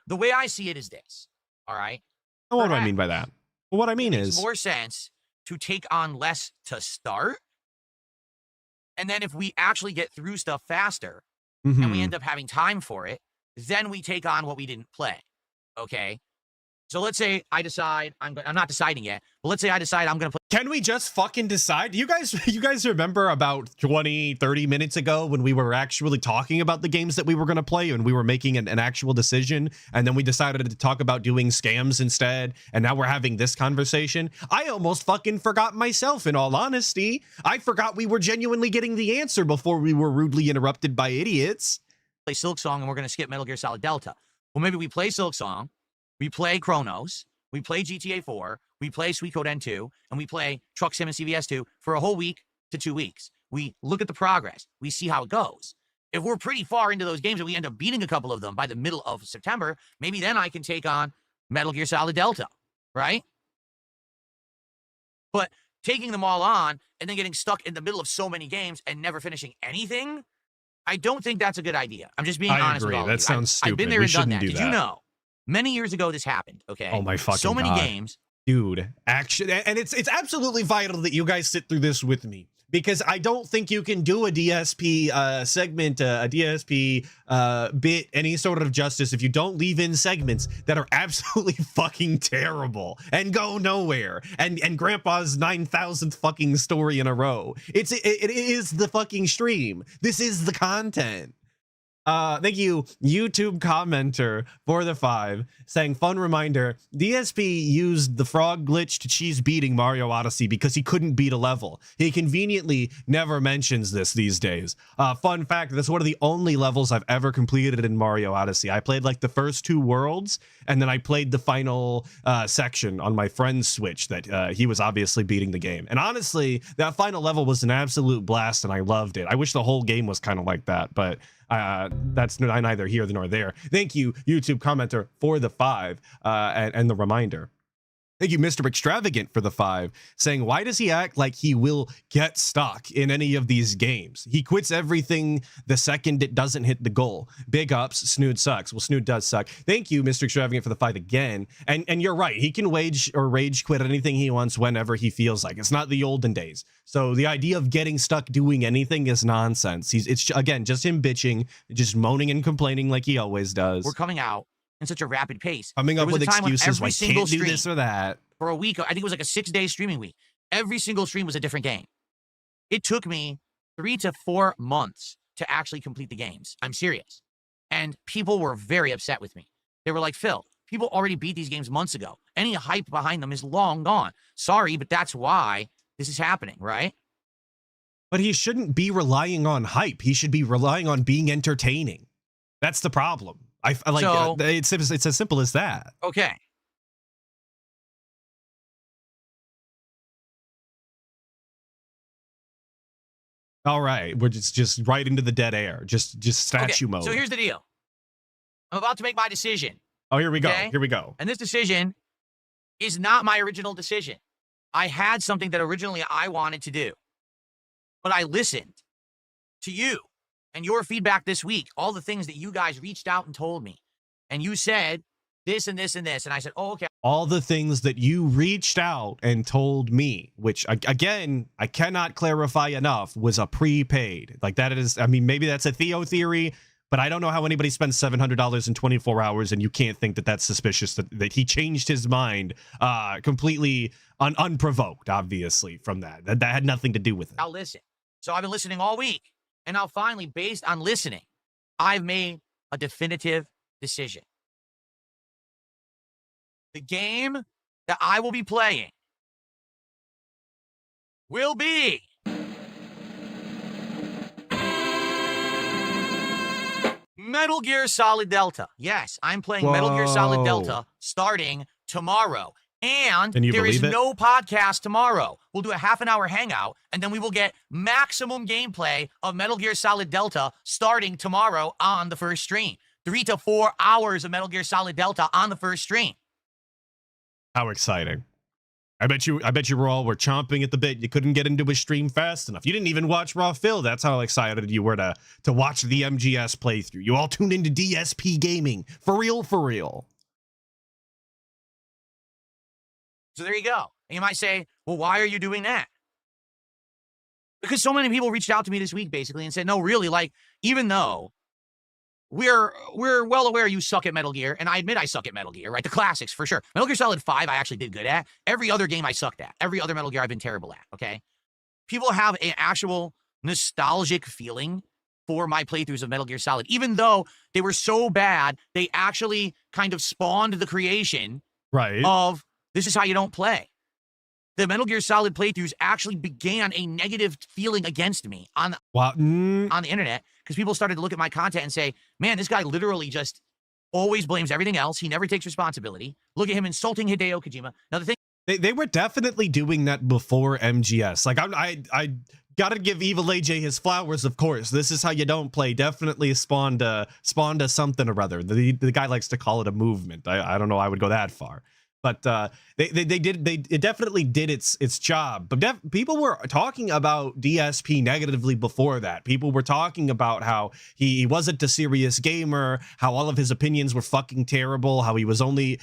The way I see it is this. All right. What do I mean by that? Well, what I mean is more sense to take on less to start. And then if we actually get through stuff faster and we end up having time for it, then we take on what we didn't play. Okay. So let's say I decide, I'm not deciding yet, but let's say I decide I'm going to play. Can we just fucking decide? You guys remember about 20, 30 minutes ago when we were actually talking about the games that we were going to play and we were making an actual decision, and then we decided to talk about doing scams instead, and now we're having this conversation? I almost fucking forgot myself, in all honesty. I forgot we were genuinely getting the answer before we were rudely interrupted by idiots. Play Silksong and we're going to skip Metal Gear Solid Delta. Well, maybe we play Silksong, we play Chronos, we play GTA 4, we play Sweet Code N2, and we play Truck Sim and CVS 2 for a whole week to 2 weeks. We look at the progress. We see how it goes. If we're pretty far into those games and we end up beating a couple of them by the middle of September, maybe then I can take on Metal Gear Solid Delta, right? But taking them all on and then getting stuck in the middle of so many games and never finishing anything, I don't think that's a good idea. I'm just being honest with all of you. That sounds stupid. I've been there We and done that. shouldn't do Did you know? Many years ago, this happened, okay? Oh my fucking So many God. games. Dude, actually, and it's absolutely vital that you guys sit through this with me, because I don't think you can do a DSP segment, a DSP bit, any sort of justice if you don't leave in segments that are absolutely fucking terrible and go nowhere. And Grandpa's 9,000th fucking story in a row. It is the fucking stream. This is the content. Thank you, YouTube commenter for the 5, saying, fun reminder, DSP used the frog glitch to cheese beating Mario Odyssey because he couldn't beat a level. He conveniently never mentions this these days. Fun fact, that's one of the only levels I've ever completed in Mario Odyssey. I played like the first 2 worlds, and then I played the final section on my friend's Switch that he was obviously beating the game. And honestly, that final level was an absolute blast, and I loved it. I wish the whole game was kind of like that, but that's neither here nor there. Thank you, YouTube commenter, for the 5 and the reminder. Thank you, Mr. Extravagant, for the 5, saying, why does he act like he will get stuck in any of these games? He quits everything the second it doesn't hit the goal. Big ups, Snood sucks. Well, Snood does suck. Thank you, Mr. Extravagant, for the 5 again. And you're right. He can rage quit anything he wants whenever he feels like. It's not the olden days. So the idea of getting stuck doing anything is nonsense. It's again, just him bitching, just moaning and complaining like he always does. We're coming out in such a rapid pace. Coming up with excuses why I can't do this or that. For a week, I think it was like a 6-day streaming week. Every single stream was a different game. It took me 3 to 4 months to actually complete the games. I'm serious. And people were very upset with me. They were like, Phil, people already beat these games months ago. Any hype behind them is long gone. Sorry, but that's why this is happening, right? But he shouldn't be relying on hype. He should be relying on being entertaining. That's the problem. I like it's as simple as that. Okay. All right, we're just right into the dead air, just statue mode. So here's the deal. I'm about to make my decision. Oh, here we go. Okay? Here we go. And this decision is not my original decision. I had something that originally I wanted to do, but I listened to you and your feedback this week, all the things that you guys reached out and told me, and you said this and this and this, and I said, oh, okay. All the things that you reached out and told me, which again, I cannot clarify enough, was a prepaid. Like that is, I mean, maybe that's a Theo theory, but I don't know how anybody spends $700 in 24 hours and you can't think that that's suspicious, that he changed his mind completely unprovoked, obviously, from that. That had nothing to do with it. I'll listen. So I've been listening all week, and now finally, based on listening, I've made a definitive decision. The game that I will be playing will be Metal Gear Solid Delta. Yes, I'm playing Metal Gear Solid Delta starting tomorrow. And there is no podcast tomorrow. We'll do a half-an-hour hangout, and then we will get maximum gameplay of Metal Gear Solid Delta starting tomorrow on the first stream. 3 to 4 hours of Metal Gear Solid Delta on the first stream. How exciting. I bet you were chomping at the bit. You couldn't get into his stream fast enough. You didn't even watch Raw Phil. That's how excited you were to watch the MGS playthrough. You all tuned into DSP Gaming. For real, for real. So there you go. And you might say, well, why are you doing that? Because so many people reached out to me this week basically and said, no, really, like, even though we're well aware you suck at Metal Gear, and I admit I suck at Metal Gear, right? The classics, for sure. Metal Gear Solid 5, I actually did good at. Every other game I sucked at. Every other Metal Gear I've been terrible at, okay? People have an actual nostalgic feeling for my playthroughs of Metal Gear Solid. Even though they were so bad, they actually kind of spawned the creation of this is how you don't play. The Metal Gear Solid playthroughs actually began a negative feeling against me on the internet, because people started to look at my content and say, man, this guy literally just always blames everything else. He never takes responsibility. Look at him insulting Hideo Kojima. Now, the thing... They were definitely doing that before MGS. Like, I gotta give Evil AJ his flowers, of course. This is how you don't play. Definitely spawned a something or other. The guy likes to call it a movement. I don't know I would go that far. But it definitely did its job. But people were talking about DSP negatively before that. People were talking about how he wasn't a serious gamer, how all of his opinions were fucking terrible, how he was only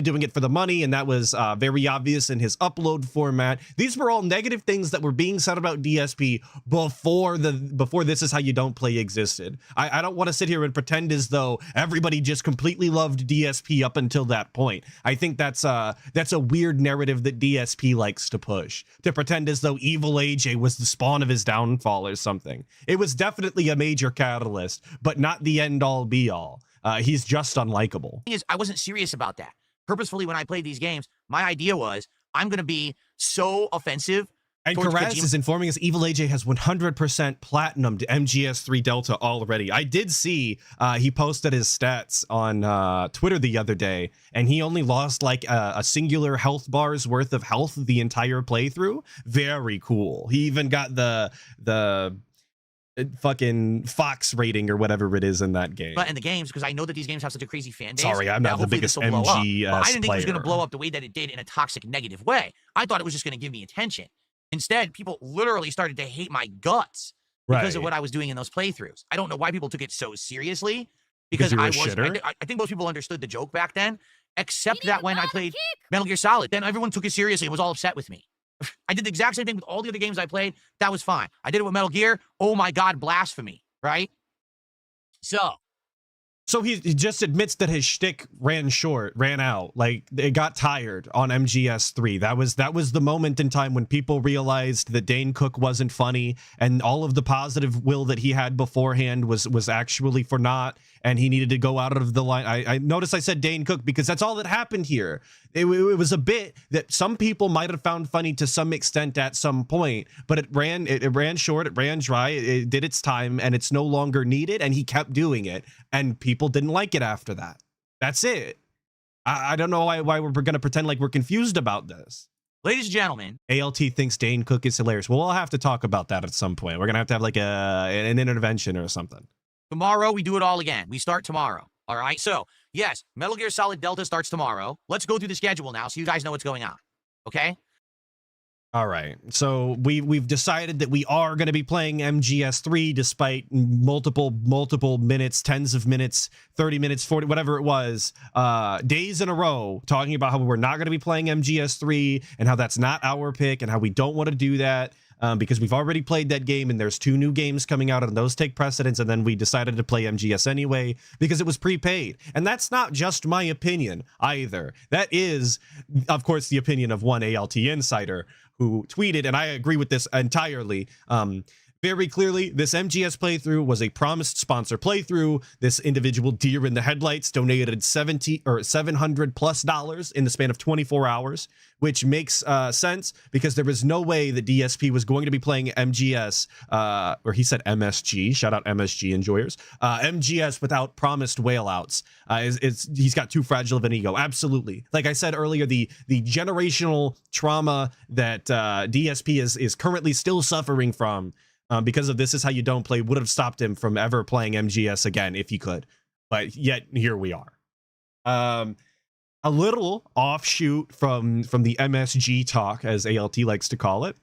doing it for the money, and that was very obvious in his upload format. These were all negative things that were being said about DSP before This Is How You Don't Play existed. I don't want to sit here and pretend as though everybody just completely loved DSP up until that point. I think that's a weird narrative that DSP likes to push, to pretend as though Evil AJ was the spawn of his downfall or something. It was definitely a major catalyst, but not the end all be all. He's just unlikable. I wasn't serious about that. Purposefully, when I played these games, my idea was I'm going to be so offensive. And Karaz is informing us Evil AJ has 100% platinum to MGS3 Delta already. I did see he posted his stats on Twitter the other day, and he only lost like a singular health bar's worth of health the entire playthrough. Very cool. He even got the fucking Fox rating or whatever it is in that game. But in the games, because I know that these games have such a crazy fan base. Sorry, I'm not the biggest MGS player. I didn't think it was going to blow up the way that it did in a toxic, negative way. I thought it was just going to give me attention. Instead, people literally started to hate my guts because of what I was doing in those playthroughs. I don't know why people took it so seriously, because I think most people understood the joke back then, except that when I played Metal Gear Solid, then everyone took it seriously and was all upset with me. I did the exact same thing with all the other games I played. That was fine. I did it with Metal Gear. Oh my God, blasphemy, right? So he just admits that his shtick ran out. Like, it got tired on MGS3. That was the moment in time when people realized that Dane Cook wasn't funny, and all of the positive will that he had beforehand was actually for naught, and he needed to go out of the line. I noticed I said Dane Cook because that's all that happened here. It was a bit that some people might have found funny to some extent at some point, but it ran short, it ran dry, it did its time, and it's no longer needed, and he kept doing it, and people didn't like it after that. That's it. I don't know why we're going to pretend like we're confused about this. Ladies and gentlemen, ALT thinks Dane Cook is hilarious. Well, we'll have to talk about that at some point. We're going to have like an intervention or something. Tomorrow, we do it all again. We start tomorrow. All right. So, yes, Metal Gear Solid Delta starts tomorrow. Let's go through the schedule now so you guys know what's going on. Okay? All right. So we've decided that we are going to be playing MGS3 despite multiple minutes, tens of minutes, 30 minutes, 40, whatever it was, days in a row talking about how we're not going to be playing MGS3 and how that's not our pick and how we don't want to do that. Because we've already played that game and there's 2 new games coming out and those take precedence, and then we decided to play MGS anyway because it was prepaid. And that's not just my opinion either. That is, of course, the opinion of one ALT insider who tweeted, and I agree with this entirely. Very clearly, this MGS playthrough was a promised sponsor playthrough. This individual deer in the headlights donated $700+ in the span of 24 hours, which makes sense because there was no way that DSP was going to be playing MGS, or he said MSG. Shout out MSG enjoyers. MGS without promised whale outs. He's got too fragile of an ego. Absolutely. Like I said earlier, the generational trauma that DSP is currently still suffering from. Because of This Is How You Don't Play would have stopped him from ever playing MGS again if he could. But yet, here we are. a little offshoot from the MSG talk, as ALT likes to call it.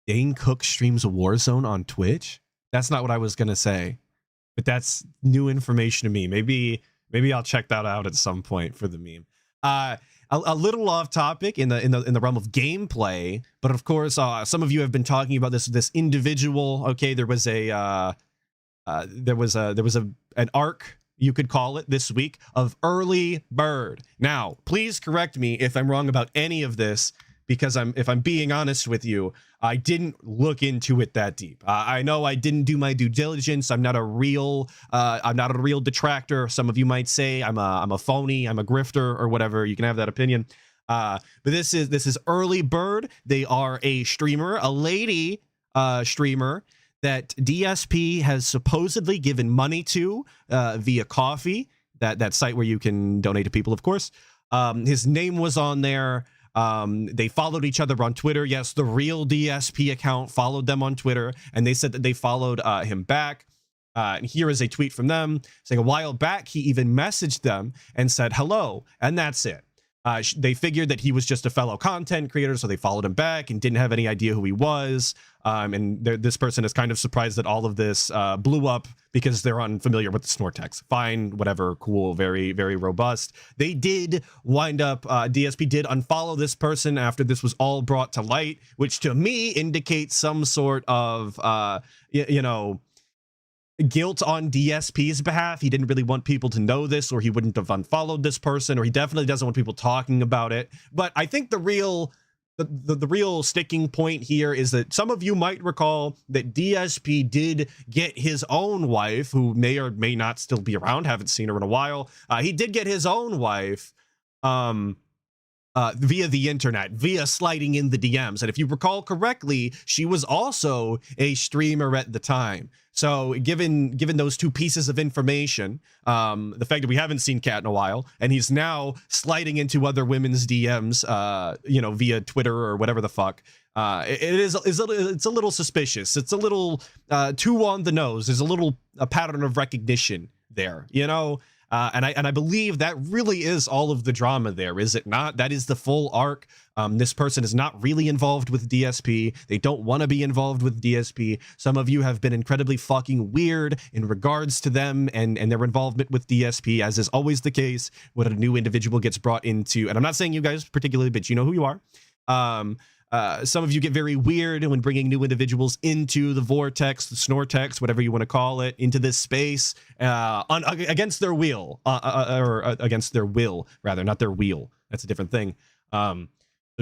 Dane Cook streams Warzone on Twitch. That's not what I was gonna say, but that's new information to me. Maybe I'll check that out at some point for the meme. A little off topic in the realm of gameplay, but of course, some of you have been talking about this individual. Okay, there was an arc, you could call it, this week of early bird. Now, please correct me if I'm wrong about any of this, because if I'm being honest with you, I didn't look into it that deep. I know I didn't do my due diligence. I'm not a real detractor. Some of you might say I'm a phony, I'm a grifter, or whatever. You can have that opinion. But this is early bird. They are a streamer, a lady streamer that DSP has supposedly given money to via Coffee, that site where you can donate to people, of course. His name was on there. They followed each other on Twitter. Yes, the real DSP account followed them on Twitter, and they said that they followed him back. And here is a tweet from them saying a while back, he even messaged them and said hello, and that's it. They figured that he was just a fellow content creator, so they followed him back and didn't have any idea who he was. And this person is kind of surprised that all of this blew up because they're unfamiliar with the snort text. Fine, whatever, cool, very, very robust. They did wind up, DSP did unfollow this person after this was all brought to light, which to me indicates some sort of, guilt on DSP's behalf. He didn't really want people to know this, or he wouldn't have unfollowed this person, or he definitely doesn't want people talking about it. But I think the real sticking point here is that some of you might recall that DSP did get his own wife, who may or may not still be around, haven't seen her in a while. He did get his own wife via the internet, via sliding in the DMs. And if you recall correctly, she was also a streamer at the time. So given those two pieces of information, the fact that we haven't seen Kat in a while, and he's now sliding into other women's DMs, via Twitter or whatever the fuck, it's a little suspicious. It's a little too on the nose. There's a pattern of recognition there, and I believe that really is all of the drama there, is it not? That is the full arc. This person is not really involved with DSP. They don't want to be involved with DSP. Some of you have been incredibly fucking weird in regards to them and their involvement with DSP, as is always the case when a new individual gets brought into, and I'm not saying you guys particularly, but you know who you are. Some of you get very weird when bringing new individuals into the vortex, the snortex, whatever you want to call it, into this space against their will, or against their will, rather, not their wheel. That's a different thing.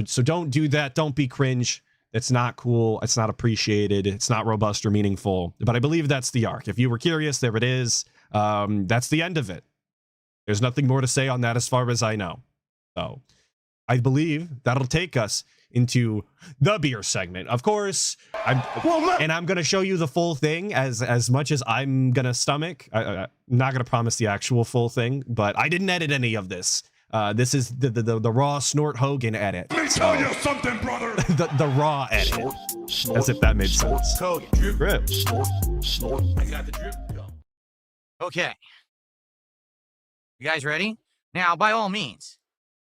So don't do that. Don't be cringe. It's not cool. It's not appreciated. It's not robust or meaningful. But I believe that's the arc. If you were curious, there it is. That's the end of it. There's nothing more to say on that as far as I know. So I believe that'll take us into the beer segment. Of course, I'm going to show you the full thing as much as I'm going to stomach. I'm not going to promise the actual full thing, but I didn't edit any of this. This is the raw Snort Hogan edit. Let me tell you something, brother. the raw edit. As if that made sense. Hogan. Drip. I got the drip. Go. Okay. You guys ready? Now, by all means,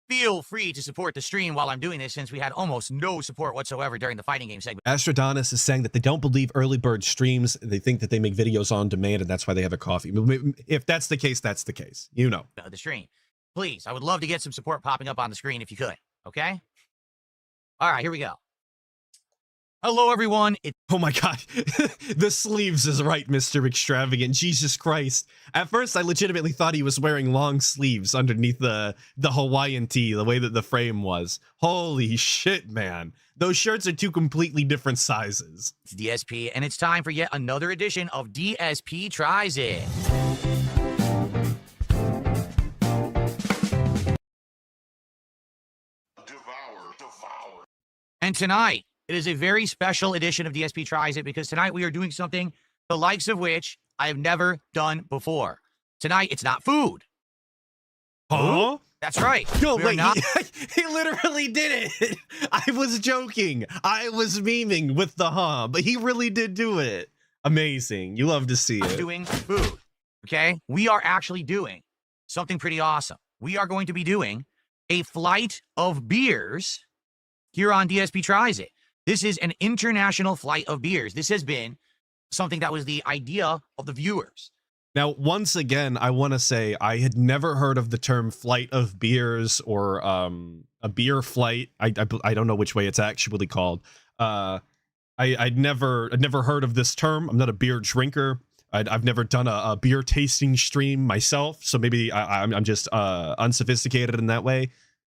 feel free to support the stream while I'm doing this, since we had almost no support whatsoever during the fighting game segment. Astrodonis is saying that they don't believe early bird streams. They think that they make videos on demand, and that's why they have a coffee. If that's the case, that's the case. The stream. Please, I would love to get some support popping up on the screen if you could. Okay? All right, here we go. Hello, everyone. Oh my god. The sleeves is right, Mr. Extravagant. Jesus Christ. At first, I legitimately thought he was wearing long sleeves underneath the Hawaiian tee, the way that the frame was. Holy shit, man. Those shirts are two completely different sizes. It's DSP, and it's time for yet another edition of DSP Tries It. Devour. And tonight, it is a very special edition of DSP Tries It, because tonight we are doing something the likes of which I have never done before. Tonight, it's not food. Huh? That's right. No, We are wait, not he literally did it. I was joking. I was memeing with the but he really did do it. Amazing. You love to see it. doing food, okay? We are actually doing something pretty awesome. we are going to be doing a flight of beers here on DSP Tries It. This is an international flight of beers. This has been something that was the idea of the viewers. Now, once again, I want to say I had never heard of the term flight of beers or a beer flight. I don't know which way it's actually called. I'd never heard of this term. I'm not a beer drinker. I've never done a beer tasting stream myself, so maybe I'm just unsophisticated in that way.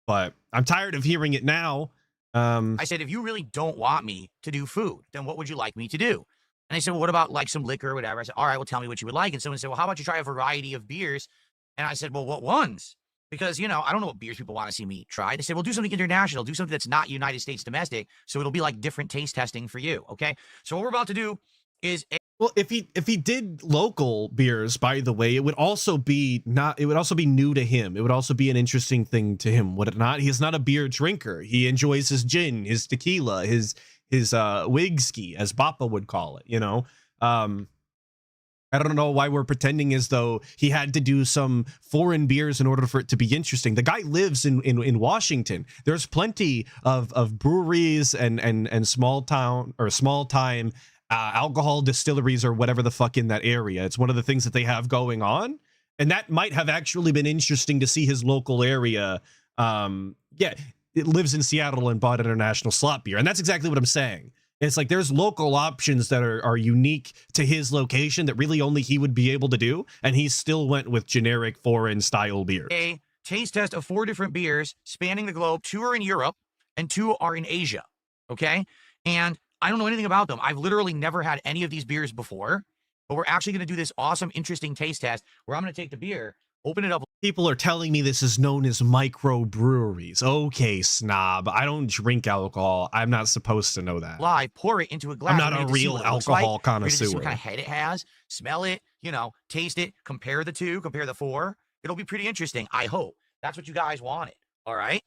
But I'm tired of hearing it now. I said, if you really don't want me to do food, then what would you like me to do? And they said, well, what about like some liquor or whatever? I said, all right, well, tell me what you would like. And someone said, well, how about you try a variety of beers? And I said, well, what ones? Because, you know, I don't know what beers people want to see me try. They said, well, do something international. Do something that's not United States domestic. So it'll be like different taste testing for you. Okay. So what we're about to do is well, if he did local beers, by the way, it would also be new to him. It would also be an interesting thing to him, would it not? He's not a beer drinker. He enjoys his gin, his tequila, his whiskey, as Bappa would call it, you know. I don't know why we're pretending as though he had to do some foreign beers in order for it to be interesting. The guy lives in Washington. There's plenty of breweries and small time alcohol distilleries or whatever the fuck in that area. It's one of the things that they have going on. And that might have actually been interesting to see his local area. Yeah, it lives in Seattle and bought international slot beer. And that's exactly what I'm saying. It's like there's local options that are unique to his location that really only he would be able to do. And he still went with generic foreign style beer. a taste test of 4 different beers spanning the globe. 2 are in Europe and 2 are in Asia. Okay. And I don't know anything about them. I've literally never had any of these beers before, but we're actually going to do this awesome, interesting taste test where I'm going to take the beer, open it up. People are telling me this is known as microbreweries. Okay, snob. I don't drink alcohol. I'm not supposed to know that. Live, pour it into a glass. I'm not a real alcohol connoisseur. We're gonna see connoisseur. what kind of head it has, smell it, you know, taste it, compare the 2, compare the 4. It'll be pretty interesting, I hope. That's what you guys wanted. All right?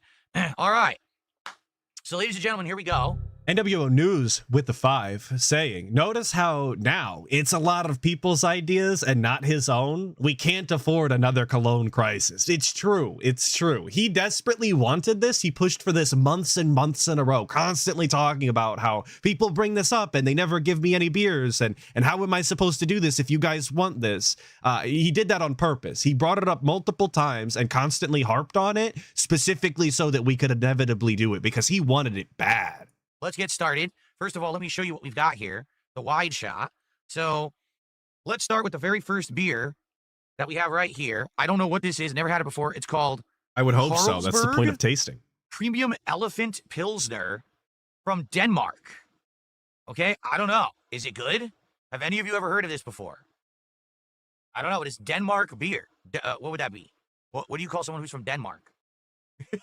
All right. So, ladies and gentlemen, here we go. NWO News with the 5 saying, notice how now it's a lot of people's ideas and not his own. We can't afford another cologne crisis. It's true. It's true. He desperately wanted this. He pushed for this months and months in a row, constantly talking about how people bring this up and they never give me any beers. And how am I supposed to do this if you guys want this? He did that on purpose. He brought it up multiple times and constantly harped on it specifically so that we could inevitably do it because he wanted it bad. Let's get started. First of all, let me show you what we've got here, the wide shot. So let's start with the very first beer that we have right here. I don't know what this is. Never had it before. It's called I would hope so. That's the point of tasting. Premium Elephant Pilsner from Denmark. Okay, I don't know. Is it good? Have any of you ever heard of this before? I don't know. It is Denmark beer. What would that be? What do you call someone who's from Denmark?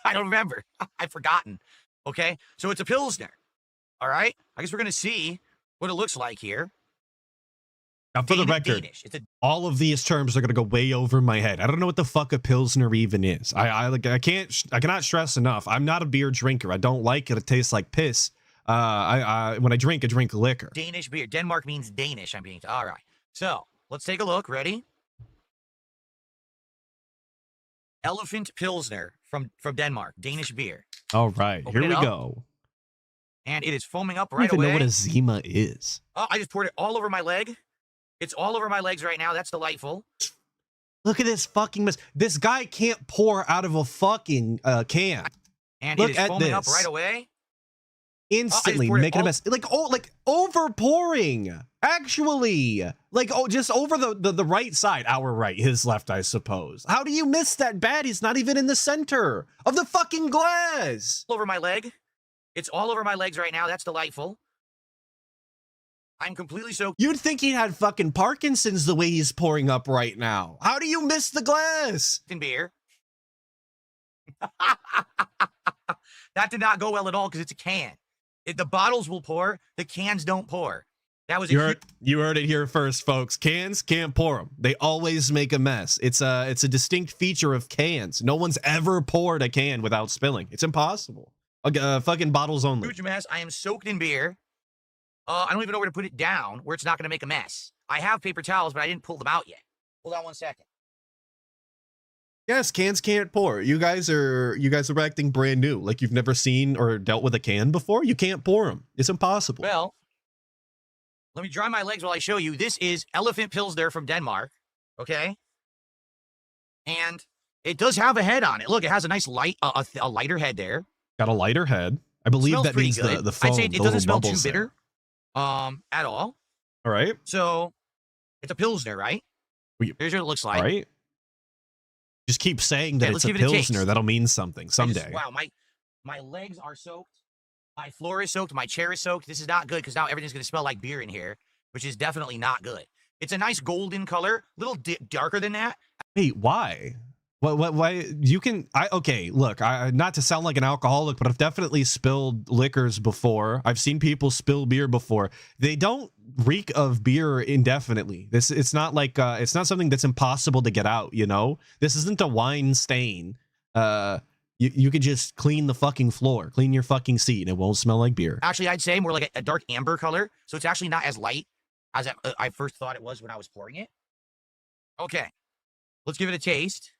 I don't remember. I've forgotten. Okay, so it's a Pilsner. All right, I guess we're going to see what it looks like here. Now, for the record, all of these terms are going to go way over my head. I don't know what the fuck a Pilsner even is. I cannot stress enough. I'm not a beer drinker. I don't like it. It tastes like piss. When I drink liquor. Danish beer. Denmark means Danish. I'm being all right. So let's take a look. Ready? Elephant Pilsner from Denmark. Danish beer. All right, here we go. And it is foaming up I right don't even away. know what a Zima is. Oh, I just poured it all over my leg. It's all over my legs right now. That's delightful. Look at this fucking mess. This guy can't pour out of a fucking can. And Look it is at foaming this. up right away. Instantly making a mess. Like over pouring. Actually. Like just over the right side. Our right, his left, I suppose. How do you miss that bad? He's not even in the center of the fucking glass. All over my leg. It's all over my legs right now. That's delightful. I'm completely soaked. You'd think he had fucking Parkinson's the way he's pouring up right now. How do you miss the glass? In beer. That did not go well at all because it's a can. The bottles will pour. The cans don't pour. That was you heard it here first, folks. Cans can't pour them. They always make a mess. It's a distinct feature of cans. No one's ever poured a can without spilling. It's impossible. Fucking bottles only. Huge mess. I am soaked in beer. I don't even know where to put it down where it's not going to make a mess. I have paper towels, but I didn't pull them out yet. Hold on one second. Yes, cans can't pour. You guys are acting brand new, like you've never seen or dealt with a can before. You can't pour them. It's impossible. Well, let me dry my legs while I show you. This is Elephant Pilsner from Denmark, okay? And it does have a head on it. Look, it has a nice light, a lighter head there. Got a lighter head. I believe Smells that pretty means good. the foam. I'd say it the doesn't little smell too bubbles bitter, there. at all. All right. So it's a Pilsner, right? Here's what it looks like. All right. Just keep saying that it's a let's give it a Pilsner. taste. That'll mean something someday. Wow, my legs are soaked. My floor is soaked. My chair is soaked. This is not good because now everything's going to smell like beer in here, which is definitely not good. It's a nice golden color, a little darker than that. Wait, why? Why you can okay, look, not to sound like an alcoholic, but I've definitely spilled liquors before. I've seen people spill beer before. They don't reek of beer indefinitely. It's not like it's not something that's impossible to get out, you know? This isn't a wine stain. You could just clean the fucking floor, clean your fucking seat, and it won't smell like beer. Actually, I'd say more like a dark amber color, so it's actually not as light as I first thought it was when I was pouring it. Okay, let's give it a taste.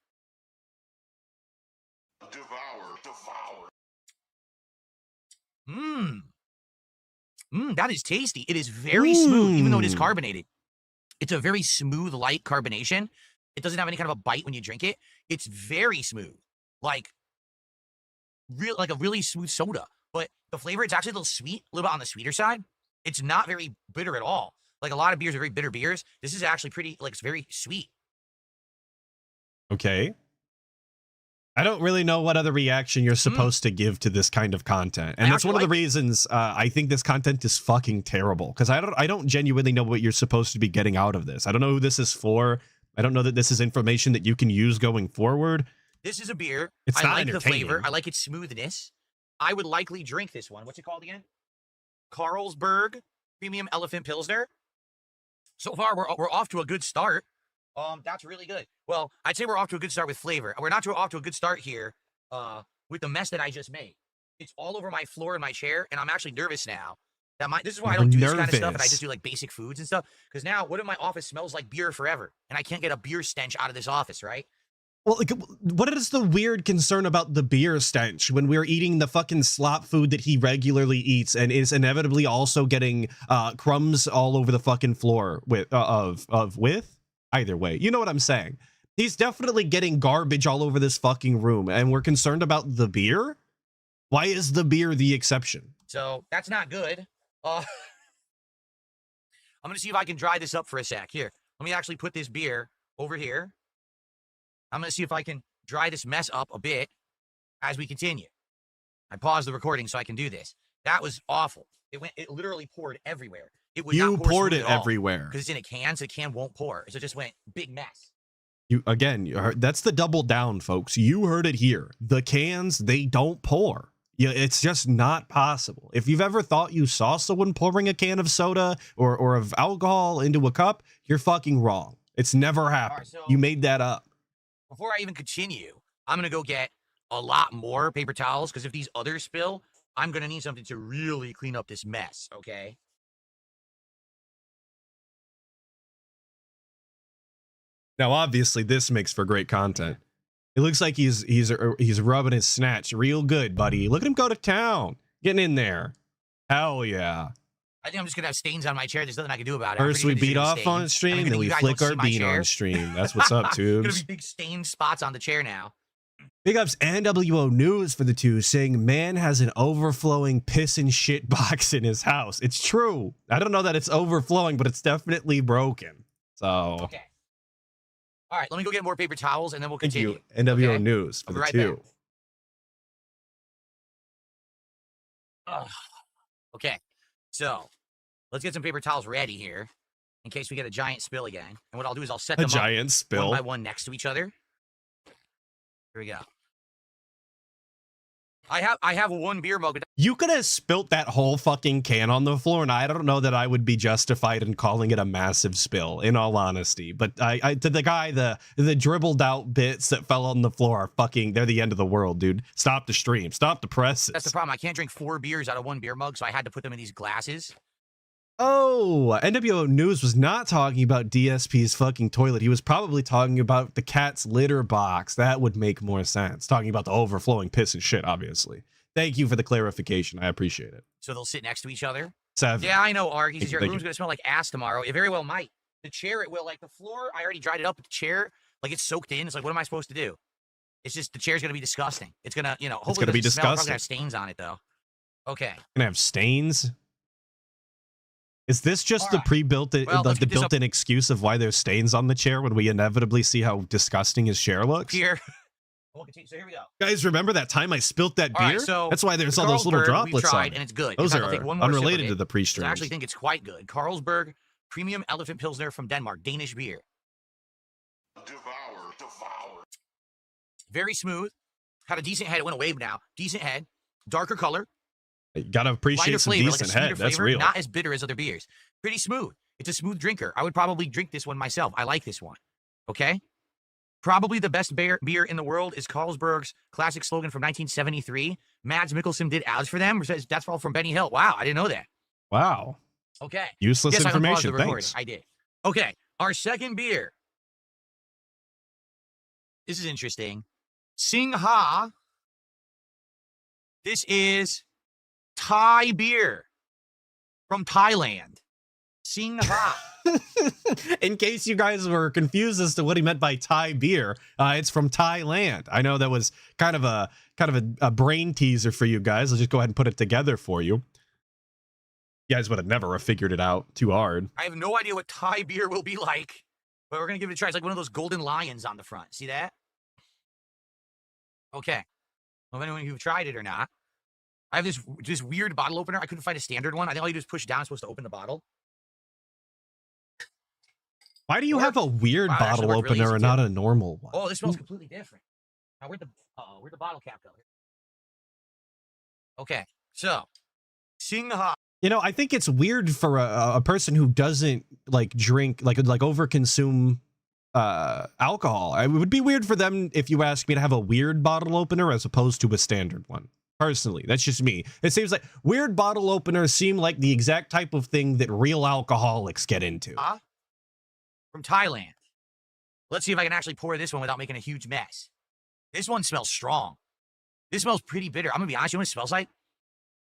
That is tasty. It is very smooth, even though it is carbonated. It's a very smooth, light carbonation. It doesn't have any kind of a bite when you drink it. It's very smooth, like a really smooth soda. But the flavor, it's actually a little sweet, a little bit on the sweeter side. It's not very bitter at all. Like a lot of beers are very bitter beers. This is actually pretty, like, it's very sweet. Okay. I don't really know what other reaction you're supposed to give to this kind of content. And that's one of the reasons I think this content is fucking terrible. Because I don't genuinely know what you're supposed to be getting out of this. I don't know who this is for. I don't know that this is information that you can use going forward. This is a beer. It's not like the entertaining. flavor. I like its smoothness. I would likely drink this one. What's it called again? Carlsberg Premium Elephant Pilsner. So far, we're off to a good start. That's really good. Well, I'd say we're off to a good start with flavor. We're not off to a good start here with the mess that I just made. It's all over my floor and my chair, and I'm actually nervous now. This is why I don't do this kind of stuff, and I just do like basic foods and stuff. Because now, what if my office smells like beer forever, and I can't get a beer stench out of this office, right? Well, like, what is the weird concern about the beer stench when we're eating the fucking slop food that he regularly eats and is inevitably also getting crumbs all over the fucking floor with either way, you know what I'm saying? He's definitely getting garbage all over this fucking room, and we're concerned about the beer? Why is the beer the exception? So that's not good. I'm gonna see if I can dry this up for a sec. Here, let me actually put this beer over here. I'm gonna see if I can dry this mess up a bit as we continue. I paused the recording so I can do this. That was awful. It literally poured everywhere. It would not pour poured smooth it at all everywhere because it's in a can, so the can won't pour. So it just went big mess. You heard, that's the double down, folks. You heard it here. The cans, they don't pour. Yeah, it's just not possible. If you've ever thought you saw someone pouring a can of soda or of alcohol into a cup, you're fucking wrong. It's never happened. Right, so you made that up. Before I even continue, I'm going to go get a lot more paper towels because if these others spill, I'm going to need something to really clean up this mess, okay? Now, obviously, this makes for great content. It looks like he's rubbing his snatch real good, buddy. Look at him go to town. Getting in there. Hell yeah. I think I'm just going to have stains on my chair. There's nothing I can do about it. First we beat off on stream, then we flick our bean on stream. That's what's up, tubes. Going to be big stain spots on the chair now. Big ups NWO News for the two, saying man has an overflowing piss and shit box in his house. It's true. I don't know that it's overflowing, but it's definitely broken. So okay. All right, let me go get more paper towels and then we'll continue. Thank you, NWO News for the right two. Okay, so let's get some paper towels ready here in case we get a giant spill again. And what I'll do is I'll set them up one by one next to each other. Here we go. I have one beer mug. You could have spilt that whole fucking can on the floor, and I don't know that I would be justified in calling it a massive spill, in all honesty. But I to the guy, the dribbled out bits that fell on the floor are fucking, they're the end of the world, dude. Stop the stream. Stop the presses. That's the problem. I can't drink 4 beers out of one beer mug, so I had to put them in these glasses. Oh, NWO News was not talking about DSP's fucking toilet. He was probably talking about the cat's litter box. That would make more sense. Talking about the overflowing piss and shit, obviously. Thank you for the clarification. I appreciate it. So they'll sit next to each other? 7. Yeah, I know, Ark. He says your Thank room's you. going to smell like ass tomorrow. It very well might. The chair, it will. Like the floor, I already dried it up. But the chair, like it's soaked in. It's like, what am I supposed to do? It's just, the chair's going to be disgusting. It's going to, you know, hopefully It's going to be it doesn't smell. It's disgusting. probably going to have stains on it, though. Okay. Gonna have stains. Is this just the Alright. pre-built, Well, let's the get this up- built-in excuse of why there's stains on the chair when we inevitably see how disgusting his chair looks? Here. We'll continue. So here we go. Guys, remember that time I spilt that beer? Alright, so That's why there's all those little Carlsberg, droplets we've on tried, it. and it's good. Those In fact, I'll take are one more sip of unrelated it, to the 'cause pre-streams. I actually think it's quite good. Carlsberg Premium Elephant Pilsner from Denmark, Danish beer. Devour. Very smooth. Had a decent head. It went away now. Decent head. Darker color. You gotta appreciate Lighter some flavor, like a decent sweeter head. That's flavor, real. not as bitter as other beers. Pretty smooth. It's a smooth drinker. I would probably drink this one myself. I like this one. Okay? Probably the best beer in the world is Carlsberg's classic slogan from 1973. Mads Mikkelsen did ads for them. Says that's all from Benny Hill. Wow, I didn't know that. Wow. Okay. Useless Yes, I unpaused information. the recording. Thanks. I did. Okay, our second beer. This is interesting. Sing Ha. This is Thai beer from Thailand. Sing Ha. In case you guys were confused as to what he meant by Thai beer, it's from Thailand. I know that was kind of a brain teaser for you guys. I'll just go ahead and put it together for you. You guys would have never have figured it out too hard. I have no idea what Thai beer will be like, but we're going to give it a try. It's like one of those golden lions on the front. See that? Okay. Well, if anyone who've tried it or not. I have this weird bottle opener. I couldn't find a standard one. I think all you do is push down. It's supposed to open the bottle. Why do you have a weird Wow, that actually bottle worked really opener easy, and too. not a normal one? Oh, this smells completely different. Now, where'd the bottle cap go? Okay, so Sing Ha. You know, I think it's weird for a person who doesn't like drink, like overconsume alcohol. It would be weird for them if you asked me to have a weird bottle opener as opposed to a standard one. Personally, that's just me. It seems like weird bottle openers seem like the exact type of thing that real alcoholics get into. From Thailand. Let's see if I can actually pour this one without making a huge mess. This one smells strong. This smells pretty bitter. I'm gonna be honest, you know what it smells like?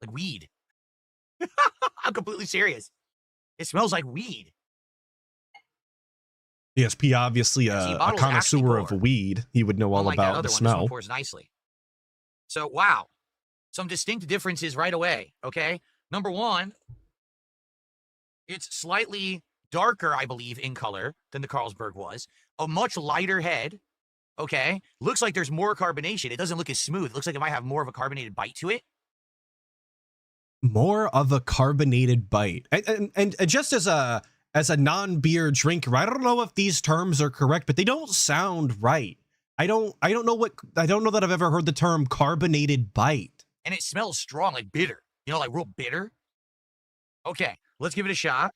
Like weed. I'm completely serious. It smells like weed. ESP, obviously See, a bottles actually connoisseur of pour. weed. He would know all Unlike that about other the one, this smell. one pours nicely. So, wow. Some distinct differences right away, okay? Number one, it's slightly darker, I believe, in color than the Carlsberg was. A much lighter head, okay? Looks like there's more carbonation. It doesn't look as smooth. It looks like it might have more of a carbonated bite to it. More of a carbonated bite. And just as a non-beer drinker, I don't know if these terms are correct, but they don't sound right. I don't know that I've ever heard the term carbonated bite. And it smells strong, like bitter. You know, like real bitter. Okay, let's give it a shot.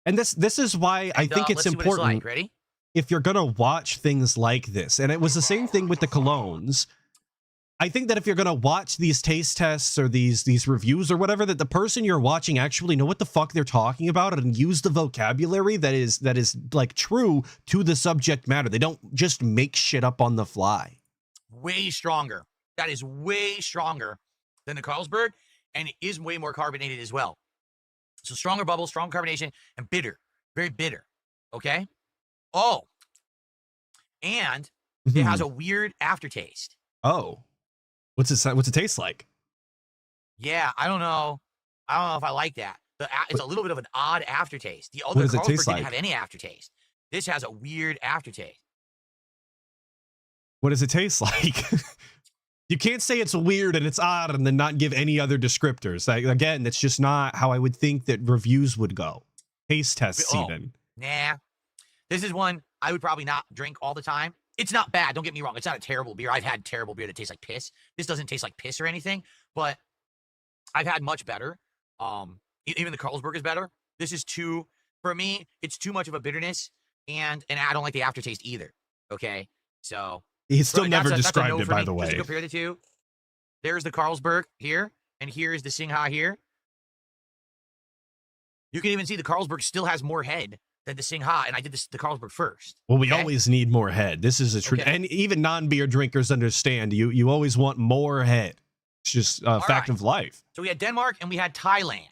And this is why I think it's let's see what it's important like. Ready? if you're gonna watch things like this. And it was the same thing with the colognes. I think that if you're gonna watch these taste tests or these reviews or whatever, that the person you're watching actually know what the fuck they're talking about and use the vocabulary that is like true to the subject matter. They don't just make shit up on the fly. Way stronger. That is way stronger than the Carlsberg, and it is way more carbonated as well. So stronger bubbles, strong carbonation, and bitter. Very bitter. Okay? Oh. And it has a weird aftertaste. Oh. What's it taste like? Yeah, I don't know. I don't know if I like that. It's a little bit of an odd aftertaste. The other does it Carlsberg taste didn't like? have any aftertaste. This has a weird aftertaste. What does it taste like? You can't say it's weird and it's odd and then not give any other descriptors. Like, again, that's just not how I would think that reviews would go. Taste tests, even. Nah. This is one I would probably not drink all the time. It's not bad. Don't get me wrong. It's not a terrible beer. I've had terrible beer that tastes like piss. This doesn't taste like piss or anything, but I've had much better. Even the Carlsberg is better. This is for me, it's too much of a bitterness, and I don't like the aftertaste either. Okay? So He still really, never that's a described no it, for by me. the Just to way. compare the two. There's the Carlsberg here, and here is the Sing Ha here. You can even see the Carlsberg still has more head than the Singha, and I did the Carlsberg first. Well, we okay? always need more head. This is a Okay. and even non-beer drinkers understand you always want more head. It's just a fact right. of life. So we had Denmark and we had Thailand.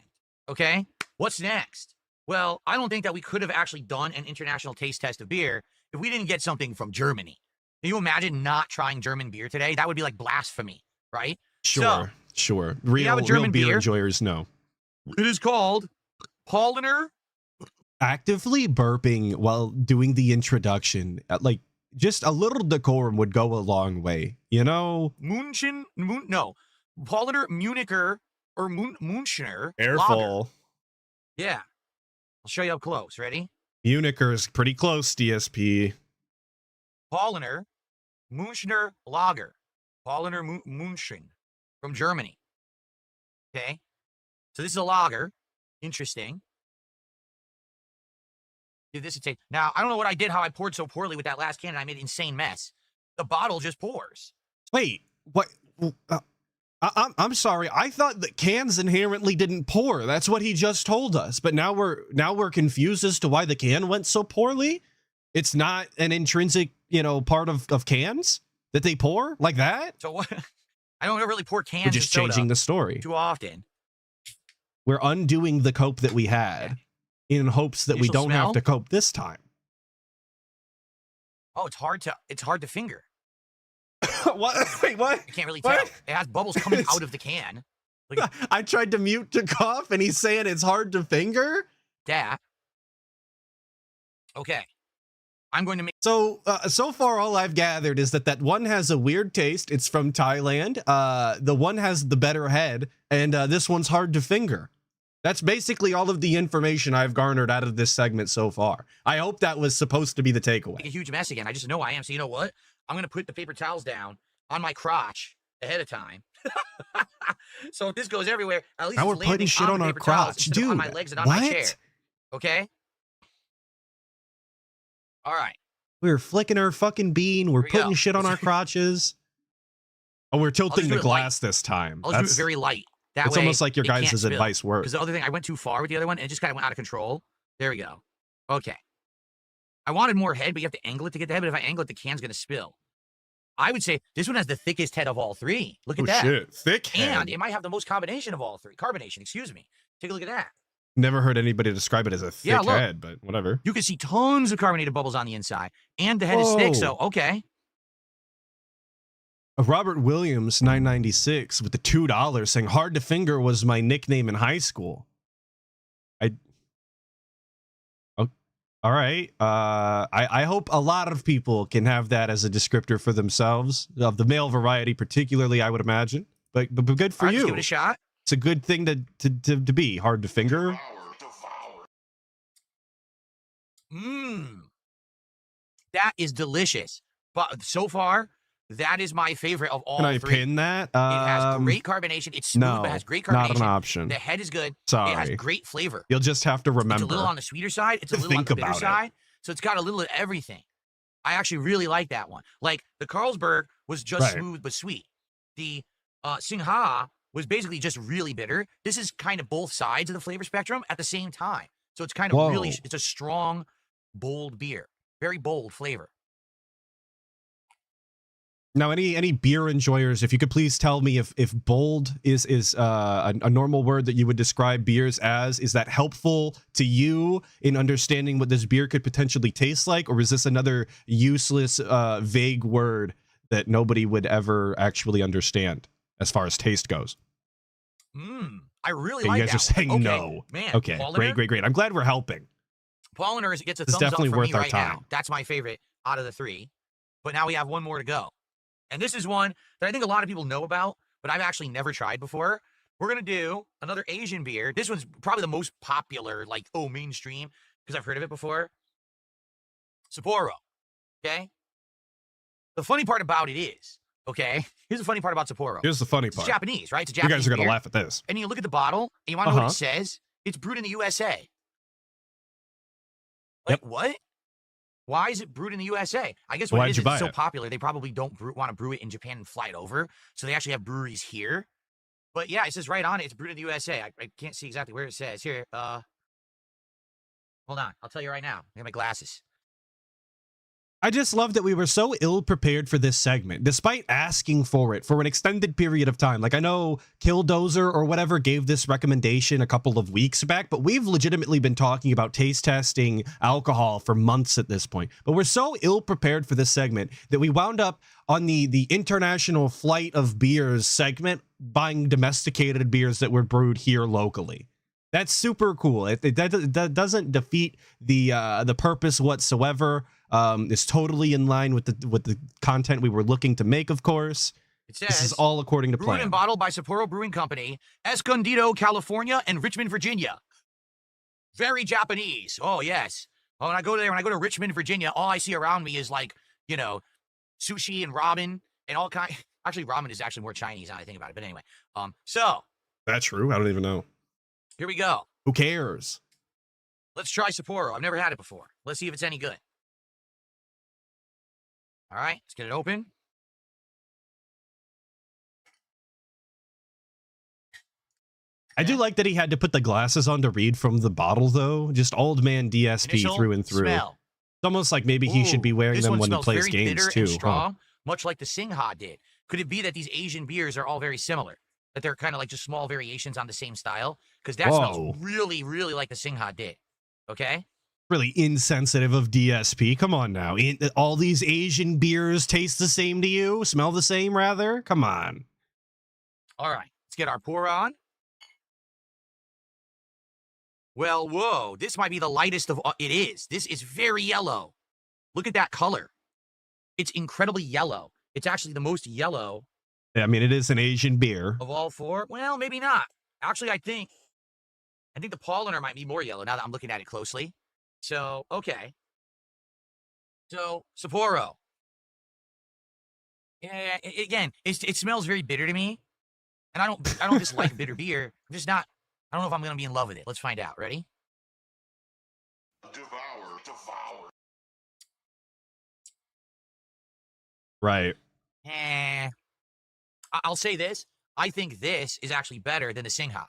Okay, what's next? Well, I don't think that we could have actually done an international taste test of beer if we didn't get something from Germany. Can you imagine not trying German beer today? That would be like blasphemy, right? Sure, sure. Real German beer beer. enjoyers know. It is called Paulaner. Actively burping while doing the introduction, like just a little decorum would go a long way, you know? Paulaner Municher or Münchner. Careful. Lager. Yeah. I'll show you up close. Ready? Municher is pretty close, DSP. Paulaner Münchner Lager. Paulaner München from Germany. Okay. So this is a lager. Interesting. Give this a taste. Now, I don't know what I did, how I poured so poorly with that last can, and I made an insane mess. The bottle just pours. Wait, what? I'm sorry. I thought that cans inherently didn't pour. That's what he just told us. But now we're confused as to why the can went so poorly. It's not an intrinsic, part of cans that they pour like that. So what? I don't really pour cans. We're just changing the story too often. We're undoing the cope that we had in hopes that we don't have to cope this time. Oh, it's hard to finger. What? Wait, what? I can't really tell. It has bubbles coming out of the can. Like, I tried to mute to cough, and he's saying it's hard to finger. Yeah. Okay. I'm going to make. So far, all I've gathered is that one has a weird taste. It's from Thailand. The one has the better head, and this one's hard to finger. That's basically all of the information I've garnered out of this segment so far. I hope that was supposed to be the takeaway. Make a huge mess again. I just know I am. So you know what? I'm going to put the paper towels down on my crotch ahead of time. So if this goes everywhere, at least now we're putting shit on our crotch, dude. On my legs and on my chair. Okay? All right. We're flicking our fucking bean. We're putting shit on our crotches. Oh, we're tilting the glass this time. I'll just do it very light. That it's way almost like your guys' advice works. Because the other thing, I went too far with the other one, and it just kind of went out of control. There we go. Okay. I wanted more head, but you have to angle it to get the head. But if I angle it, the can's going to spill. I would say this one has the thickest head of all three. Look at that. Oh, shit. Thick head. And it might have the most combination of all three. Carbonation, excuse me. Take a look at that. Never heard anybody describe it as a thick head, but whatever. You can see tons of carbonated bubbles on the inside. And the head is thick, so okay. Robert Williams, 996, with the $2 saying, hard to finger was my nickname in high school. All right. I hope a lot of people can have that as a descriptor for themselves, of the male variety particularly, I would imagine. But good for you. Give it a shot. It's a good thing to be hard to finger. That is delicious. But so far, that is my favorite of all three. Can I three. pin that? It has great carbonation. It's smooth, but has great carbonation. Not an option. The head is good. Sorry. It has great flavor. You'll just have to remember. It's a little on the sweeter side. It's a little on the bitter side. So it's got a little of everything. I actually really like that one. Like, the Carlsberg was just smooth but sweet. The Singha was basically just really bitter. This is kind of both sides of the flavor spectrum at the same time. So it's kind of really, it's a strong, bold beer. Very bold flavor. Now, any beer enjoyers, if you could please tell me if bold is a normal word that you would describe beers as, is that helpful to you in understanding what this beer could potentially taste like? Or is this another useless, vague word that nobody would ever actually understand as far as taste goes? I really like that. You guys are saying no. Man, okay, Paulaner? great. I'm glad we're helping. Paulaner gets a thumbs up for me right now. That's my favorite out of the three. But now we have one more to go. And this is one that I think a lot of people know about, but I've actually never tried before. We're going to do another Asian beer. This one's probably the most popular, mainstream, because I've heard of it before. Saporro, okay? The funny part about it is, okay, here's the funny part about Sapporo. Here's the funny part. It's Japanese, right? It's a Japanese You guys are going to beer. laugh at this. And you look at the bottle, and you want to know what it says? It's brewed in the USA. What? Why is it brewed in the USA? I guess what it is, it's so popular, they probably don't want to brew it in Japan and fly it over. So they actually have breweries here. But yeah, it says right on it, it's brewed in the USA. I can't see exactly where it says. Here, Hold on. I'll tell you right now. I got my glasses. I just love that we were so ill prepared for this segment, despite asking for it for an extended period of time. Like, I know Killdozer or whatever gave this recommendation a couple of weeks back, but we've legitimately been talking about taste testing alcohol for months at this point. But we're so ill prepared for this segment that we wound up on the international flight of beers segment buying domesticated beers that were brewed here locally. That's super cool. That doesn't defeat the purpose whatsoever. It's totally in line with the content we were looking to make, of course. It says, this is all according to brewed plan. and bottled by Saporro Brewing Company, Escondido, California, and Richmond, Virginia. Very Japanese. Oh, yes. Oh, when I go to Richmond, Virginia, all I see around me is like, you know, sushi and ramen and all kind. Actually, ramen is actually more Chinese now I think about it. But anyway, so. That's true. I don't even know. Here we go. Who cares? Let's try Sapporo. I've never had it before. Let's see if it's any good. All right, let's get it open. I do like that he had to put the glasses on to read from the bottle, though. Just old man DSP Initial through and through. Smell. It's almost like maybe he should be wearing them when he plays games, bitter too. And strong, much like the Singha did. Could it be that these Asian beers are all very similar? That they're kind of like just small variations on the same style? Because that smells really, really like the Singha did. Okay? Really insensitive of DSP. Come on now. All these Asian beers taste the same to you? Smell the same, rather? Come on. All right. Let's get our pour on. Well, whoa. This might be the lightest of all. It is. This is very yellow. Look at that color. It's incredibly yellow. It's actually the most yellow. I mean, it is an Asian beer. Of all four? Well, maybe not. Actually, I think the Paulaner might be more yellow now that I'm looking at it closely. So, okay. So, Sapporo. Yeah, again, it smells very bitter to me. And I don't dislike bitter beer. I'm just not, I don't know if I'm going to be in love with it. Let's find out. Ready? Devour. Right. I'll say this. I think this is actually better than the Singha.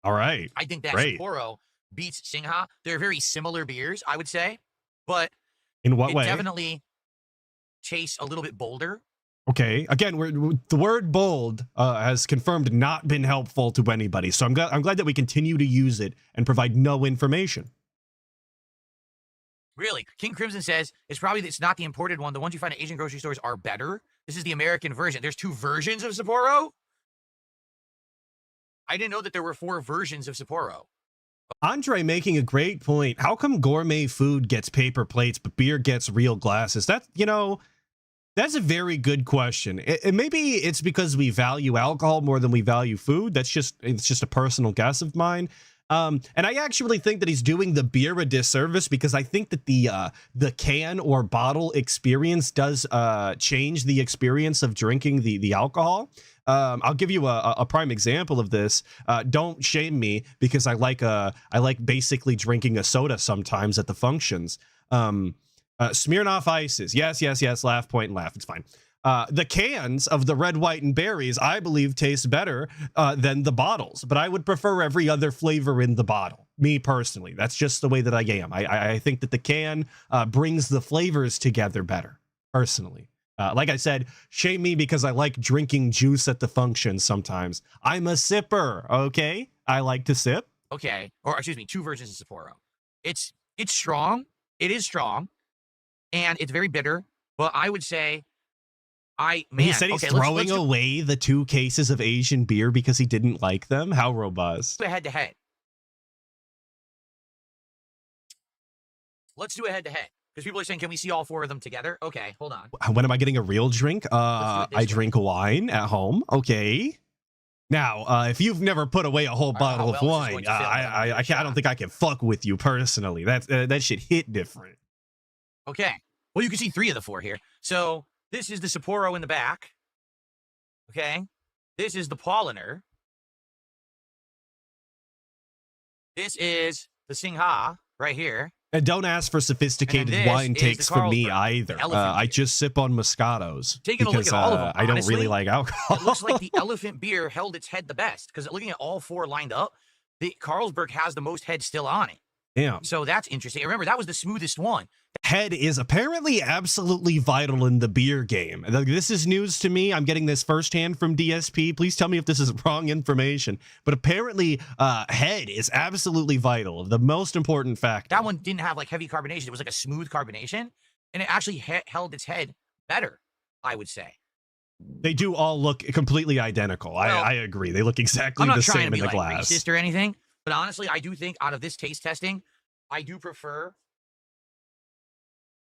All right. I think that Great. Sapporo beats Singha. They're very similar beers, I would say. But in what it way? Definitely tastes a little bit bolder. Okay. Again, the word bold has confirmed not been helpful to anybody. So I'm glad that we continue to use it and provide no information. Really? King Crimson says it's not the imported one. The ones you find at Asian grocery stores are better. This is the American version. There's 2 versions of Sapporo? I didn't know that there were 4 versions of Sapporo. Andre making a great point. How come gourmet food gets paper plates, but beer gets real glasses? That's a very good question. Maybe it's because we value alcohol more than we value food. It's just a personal guess of mine. And I actually think that he's doing the beer a disservice because I think that the can or bottle experience does change the experience of drinking the alcohol. I'll give you a prime example of this. Don't shame me because I like basically drinking a soda sometimes at the functions. Smirnoff Ices. Yes. Laugh, point, and laugh. It's fine. The cans of the red, white, and berries, I believe, taste better than the bottles, but I would prefer every other flavor in the bottle. Me personally, that's just the way that I am. I think that the can brings the flavors together better, personally. Like I said, shame me because I like drinking juice at the function sometimes. I'm a sipper, okay? I like to sip. Okay. Or, excuse me, 2 versions of Sapporo. It's strong. It is strong. And it's very bitter. But I would say, he said he's throwing away the 2 cases of Asian beer because he didn't like them. How robust. Head-to-head. Let's do a head-to-head. Because people are saying, can we see all 4 of them together? Okay, hold on. When am I getting a real drink? I drink wine at home. Okay. Now, if you've never put away a whole bottle of wine, I don't think I can fuck with you personally. That shit hit different. Okay. Well, you can see 3 of the 4 here. So this is the Sapporo in the back. Okay. This is the Paulaner. This is the Singha right here. And don't ask for sophisticated wine takes from me either. I just sip on Moscatos Taking a look at all of them, I don't really like alcohol. It looks like the elephant beer held its head the best because looking at all 4 lined up, the Carlsberg has the most head still on it. Damn. So that's interesting. Remember, that was the smoothest one. Head is apparently absolutely vital in the beer game. This is news to me. I'm getting this firsthand from DSP. Please tell me if this is wrong information. But apparently, head is absolutely vital. The most important factor. That one didn't have like heavy carbonation. It was like a smooth carbonation, and it actually held its head better, I would say. They do all look completely identical. Well, I agree. They look exactly I'm not the trying same to be in the like glass. racist or anything, but honestly, I do think out of this taste testing, I do prefer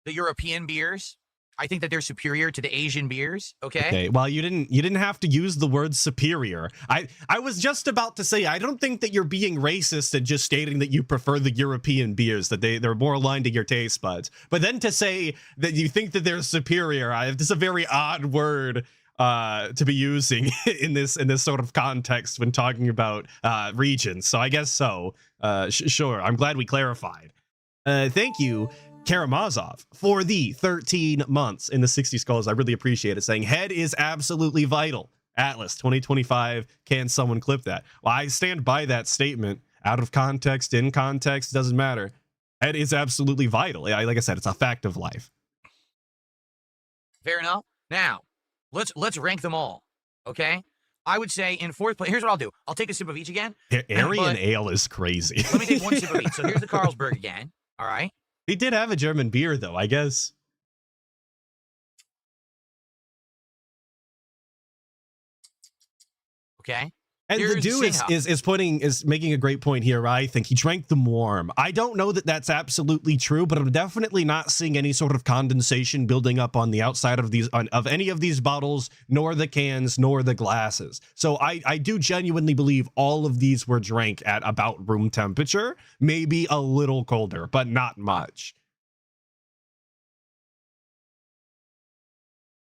the European beers. I think that they're superior to the Asian beers. Okay. Well, you didn't have to use the word superior. I was just about to say, I don't think that you're being racist and just stating that you prefer the European beers, that they're more aligned to your taste buds. But then to say that you think that they're superior, this is a very odd word to be using in this sort of context when talking about regions. So I guess so. Sure. I'm glad we clarified. Thank you, Karamazov, for the 13 months in the 60 skulls. I really appreciate it. Saying head is absolutely vital. Atlas 2025. Can someone clip that? Well, I stand by that statement. Out of context, in context, doesn't matter. Head is absolutely vital. Like I said, it's a fact of life. Fair enough. Now, let's rank them all. Okay. I would say in fourth place. Here's what I'll do. I'll take a sip of each again. Aryan ale is crazy. Let me take one sip of each. So here's the Carlsberg again. All right. They did have a German beer, though, I guess. Okay. And Here's the dude is making a great point here. I think he drank them warm. I don't know that that's absolutely true, but I'm definitely not seeing any sort of condensation building up on the outside of of any of these bottles, nor the cans, nor the glasses. So I do genuinely believe all of these were drank at about room temperature, maybe a little colder, but not much.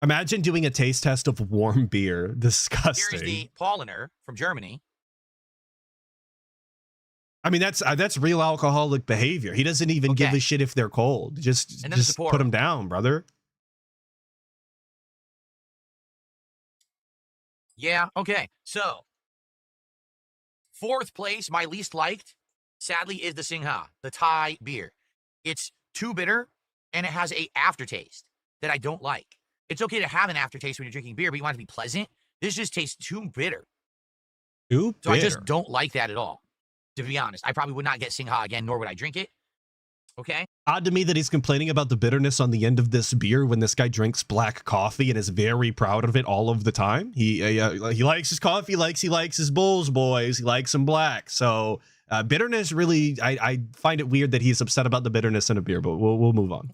Imagine doing a taste test of warm beer. Disgusting. Here's the Paulaner from Germany. I mean, that's real alcoholic behavior. He doesn't even give a shit if they're cold. Just put them down, brother. Yeah, okay. So, fourth place, my least liked, sadly, is the Singha, the Thai beer. It's too bitter, and it has a aftertaste that I don't like. It's okay to have an aftertaste when you're drinking beer, but you want it to be pleasant. This just tastes too bitter. So I just don't like that at all, to be honest. I probably would not get Singha again, nor would I drink it. Okay? Odd to me that he's complaining about the bitterness on the end of this beer when this guy drinks black coffee and is very proud of it all of the time. He likes his coffee, he likes his Bulls, boys. He likes them black. So bitterness really, I find it weird that he's upset about the bitterness in a beer, but we'll move on.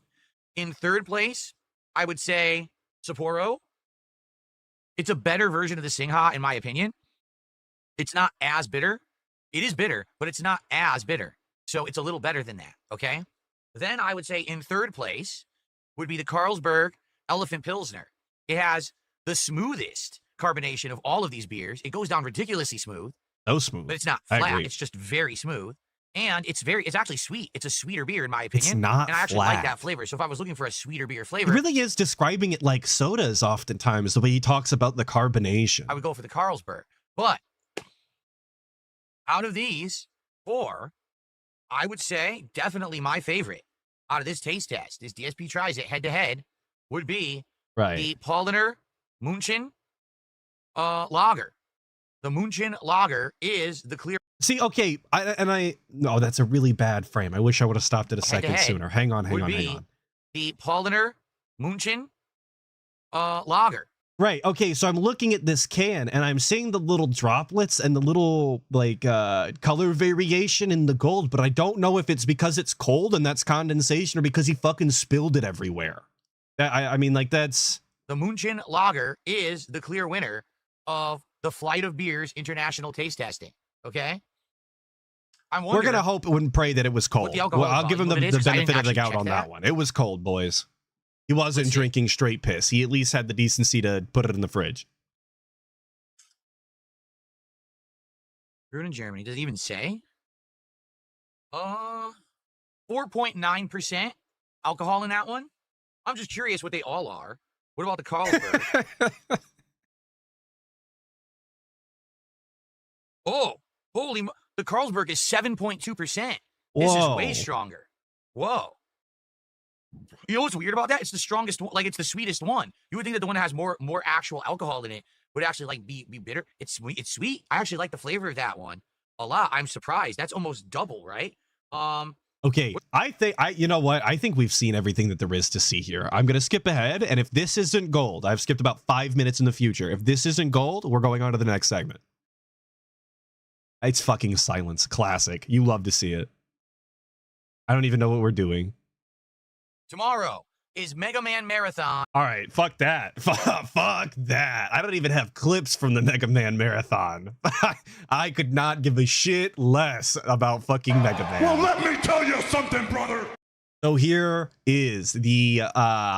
In third place, I would say Sapporo. It's a better version of the Singha, in my opinion. It's not as bitter. It is bitter, but it's not as bitter. So it's a little better than that, okay? Then I would say in third place would be the Carlsberg Elephant Pilsner. It has the smoothest carbonation of all of these beers. It goes down ridiculously smooth. So smooth. But it's not flat. It's just very smooth. And it's actually sweet. It's a sweeter beer, in my opinion. It's not and I actually flat. like that flavor. So if I was looking for a sweeter beer flavor, He really is describing it like sodas oftentimes, the way he talks about the carbonation. I would go for the Carlsberg. But out of these four, I would say definitely my favorite out of this taste test, this DSP tries it head-to-head, would be the Paulaner München Lager. The München Lager is the clear. See, okay, no, that's a really bad frame. I wish I would have stopped it a second sooner. Hang on. The Paulaner München Lager. Right. Okay. So I'm looking at this can and I'm seeing the little droplets and the little color variation in the gold, but I don't know if it's because it's cold and that's condensation or because he fucking spilled it everywhere. I mean, that's the München Lager is the clear winner of the Flight of Beers International Taste Testing. Okay. We're gonna hope and pray that it was cold. Well, I'll give him the benefit of the doubt on that one. It was cold, boys. He wasn't drinking straight piss. He at least had the decency to put it in the fridge. Brewed in Germany. Does it even say? 4.9% alcohol in that one. I'm just curious what they all are. What about the Carlsberg? Oh, the Carlsberg is 7.2%. This is Whoa. way stronger. Whoa. You know what's weird about that? It's the strongest one. Like, it's the sweetest one. You would think that the one that has more actual alcohol in it would actually like be bitter. It's sweet. It's sweet. I actually like the flavor of that one a lot. I'm surprised. That's almost double, right? Okay, you know what? I think we've seen everything that there is to see here. I'm going to skip ahead, and if this isn't gold, I've skipped about 5 minutes in the future. If this isn't gold, we're going on to the next segment. It's fucking silence. Classic. You love to see it. I don't even know what we're doing. Tomorrow is Mega Man Marathon. All right, fuck that. Fuck that. I don't even have clips from the Mega Man Marathon. I could not give a shit less about fucking Mega Man. Well, let me tell you something, brother. So here is the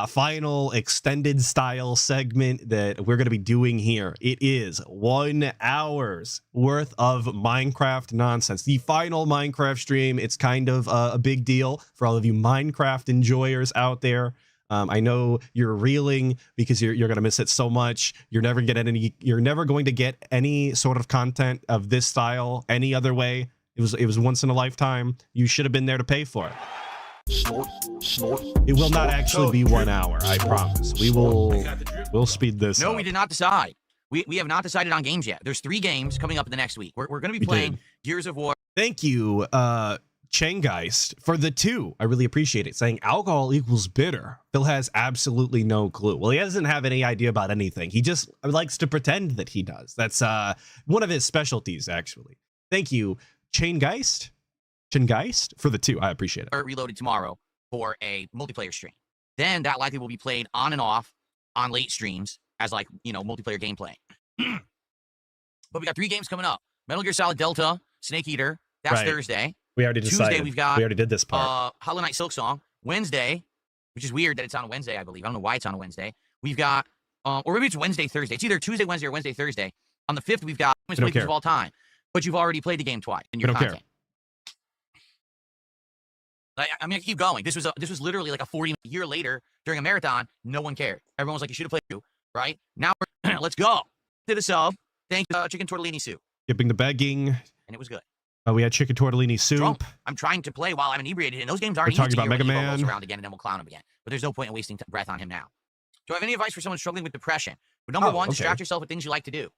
final extended style segment that we're going to be doing here. It is 1 hour's worth of Minecraft nonsense. The final Minecraft stream. It's kind of a big deal for all of you Minecraft enjoyers out there. I know you're reeling because you're going to miss it so much. You're never going to get any sort of content of this style any other way. It was once in a lifetime. You should have been there to pay for it. It will not actually be 1 hour, I promise. We'll speed this up. No, we did not decide. We have not decided on games yet. There's 3 games coming up in the next week. We're going to be playing Gears of War. Thank you, Changeist, for the 2. I really appreciate it. Saying alcohol equals bitter. Phil has absolutely no clue. Well, he doesn't have any idea about anything. He just likes to pretend that he does. That's one of his specialties, actually. Thank you, Changeist, for the 2. I appreciate it. Reloaded tomorrow for a multiplayer stream. Then that likely will be played on and off on late streams as, like, you know, multiplayer gameplay. But we got 3 games coming up. Metal Gear Solid Delta, Snake Eater. That's Right. Thursday. We already decided. Tuesday we've got We already did this part. Hollow Knight Silk Song. Wednesday, which is weird that it's on a Wednesday, I believe. I don't know why it's on a Wednesday. We've got, or maybe it's Wednesday, Thursday. It's either Tuesday, Wednesday, or Wednesday, Thursday. On the 5th, we've got don't care. of all time. But you've already played the game twice in your don't content. care. I mean, I keep going. This was literally like a 40-year later during a marathon. No one cared. Everyone was like, you should have played you, right? Now, let's go. To the sub. Thank you, chicken tortellini soup. Skipping the begging. And it was good. We had chicken tortellini soup. Drunk. I'm trying to play while I'm inebriated, and those games aren't We're talking easy about Mega when Evo Man. rolls around again, and then we'll clown him again. But there's no point in wasting breath on him now. Do I have any advice for someone struggling with depression? But number one, distract yourself with things you like to do.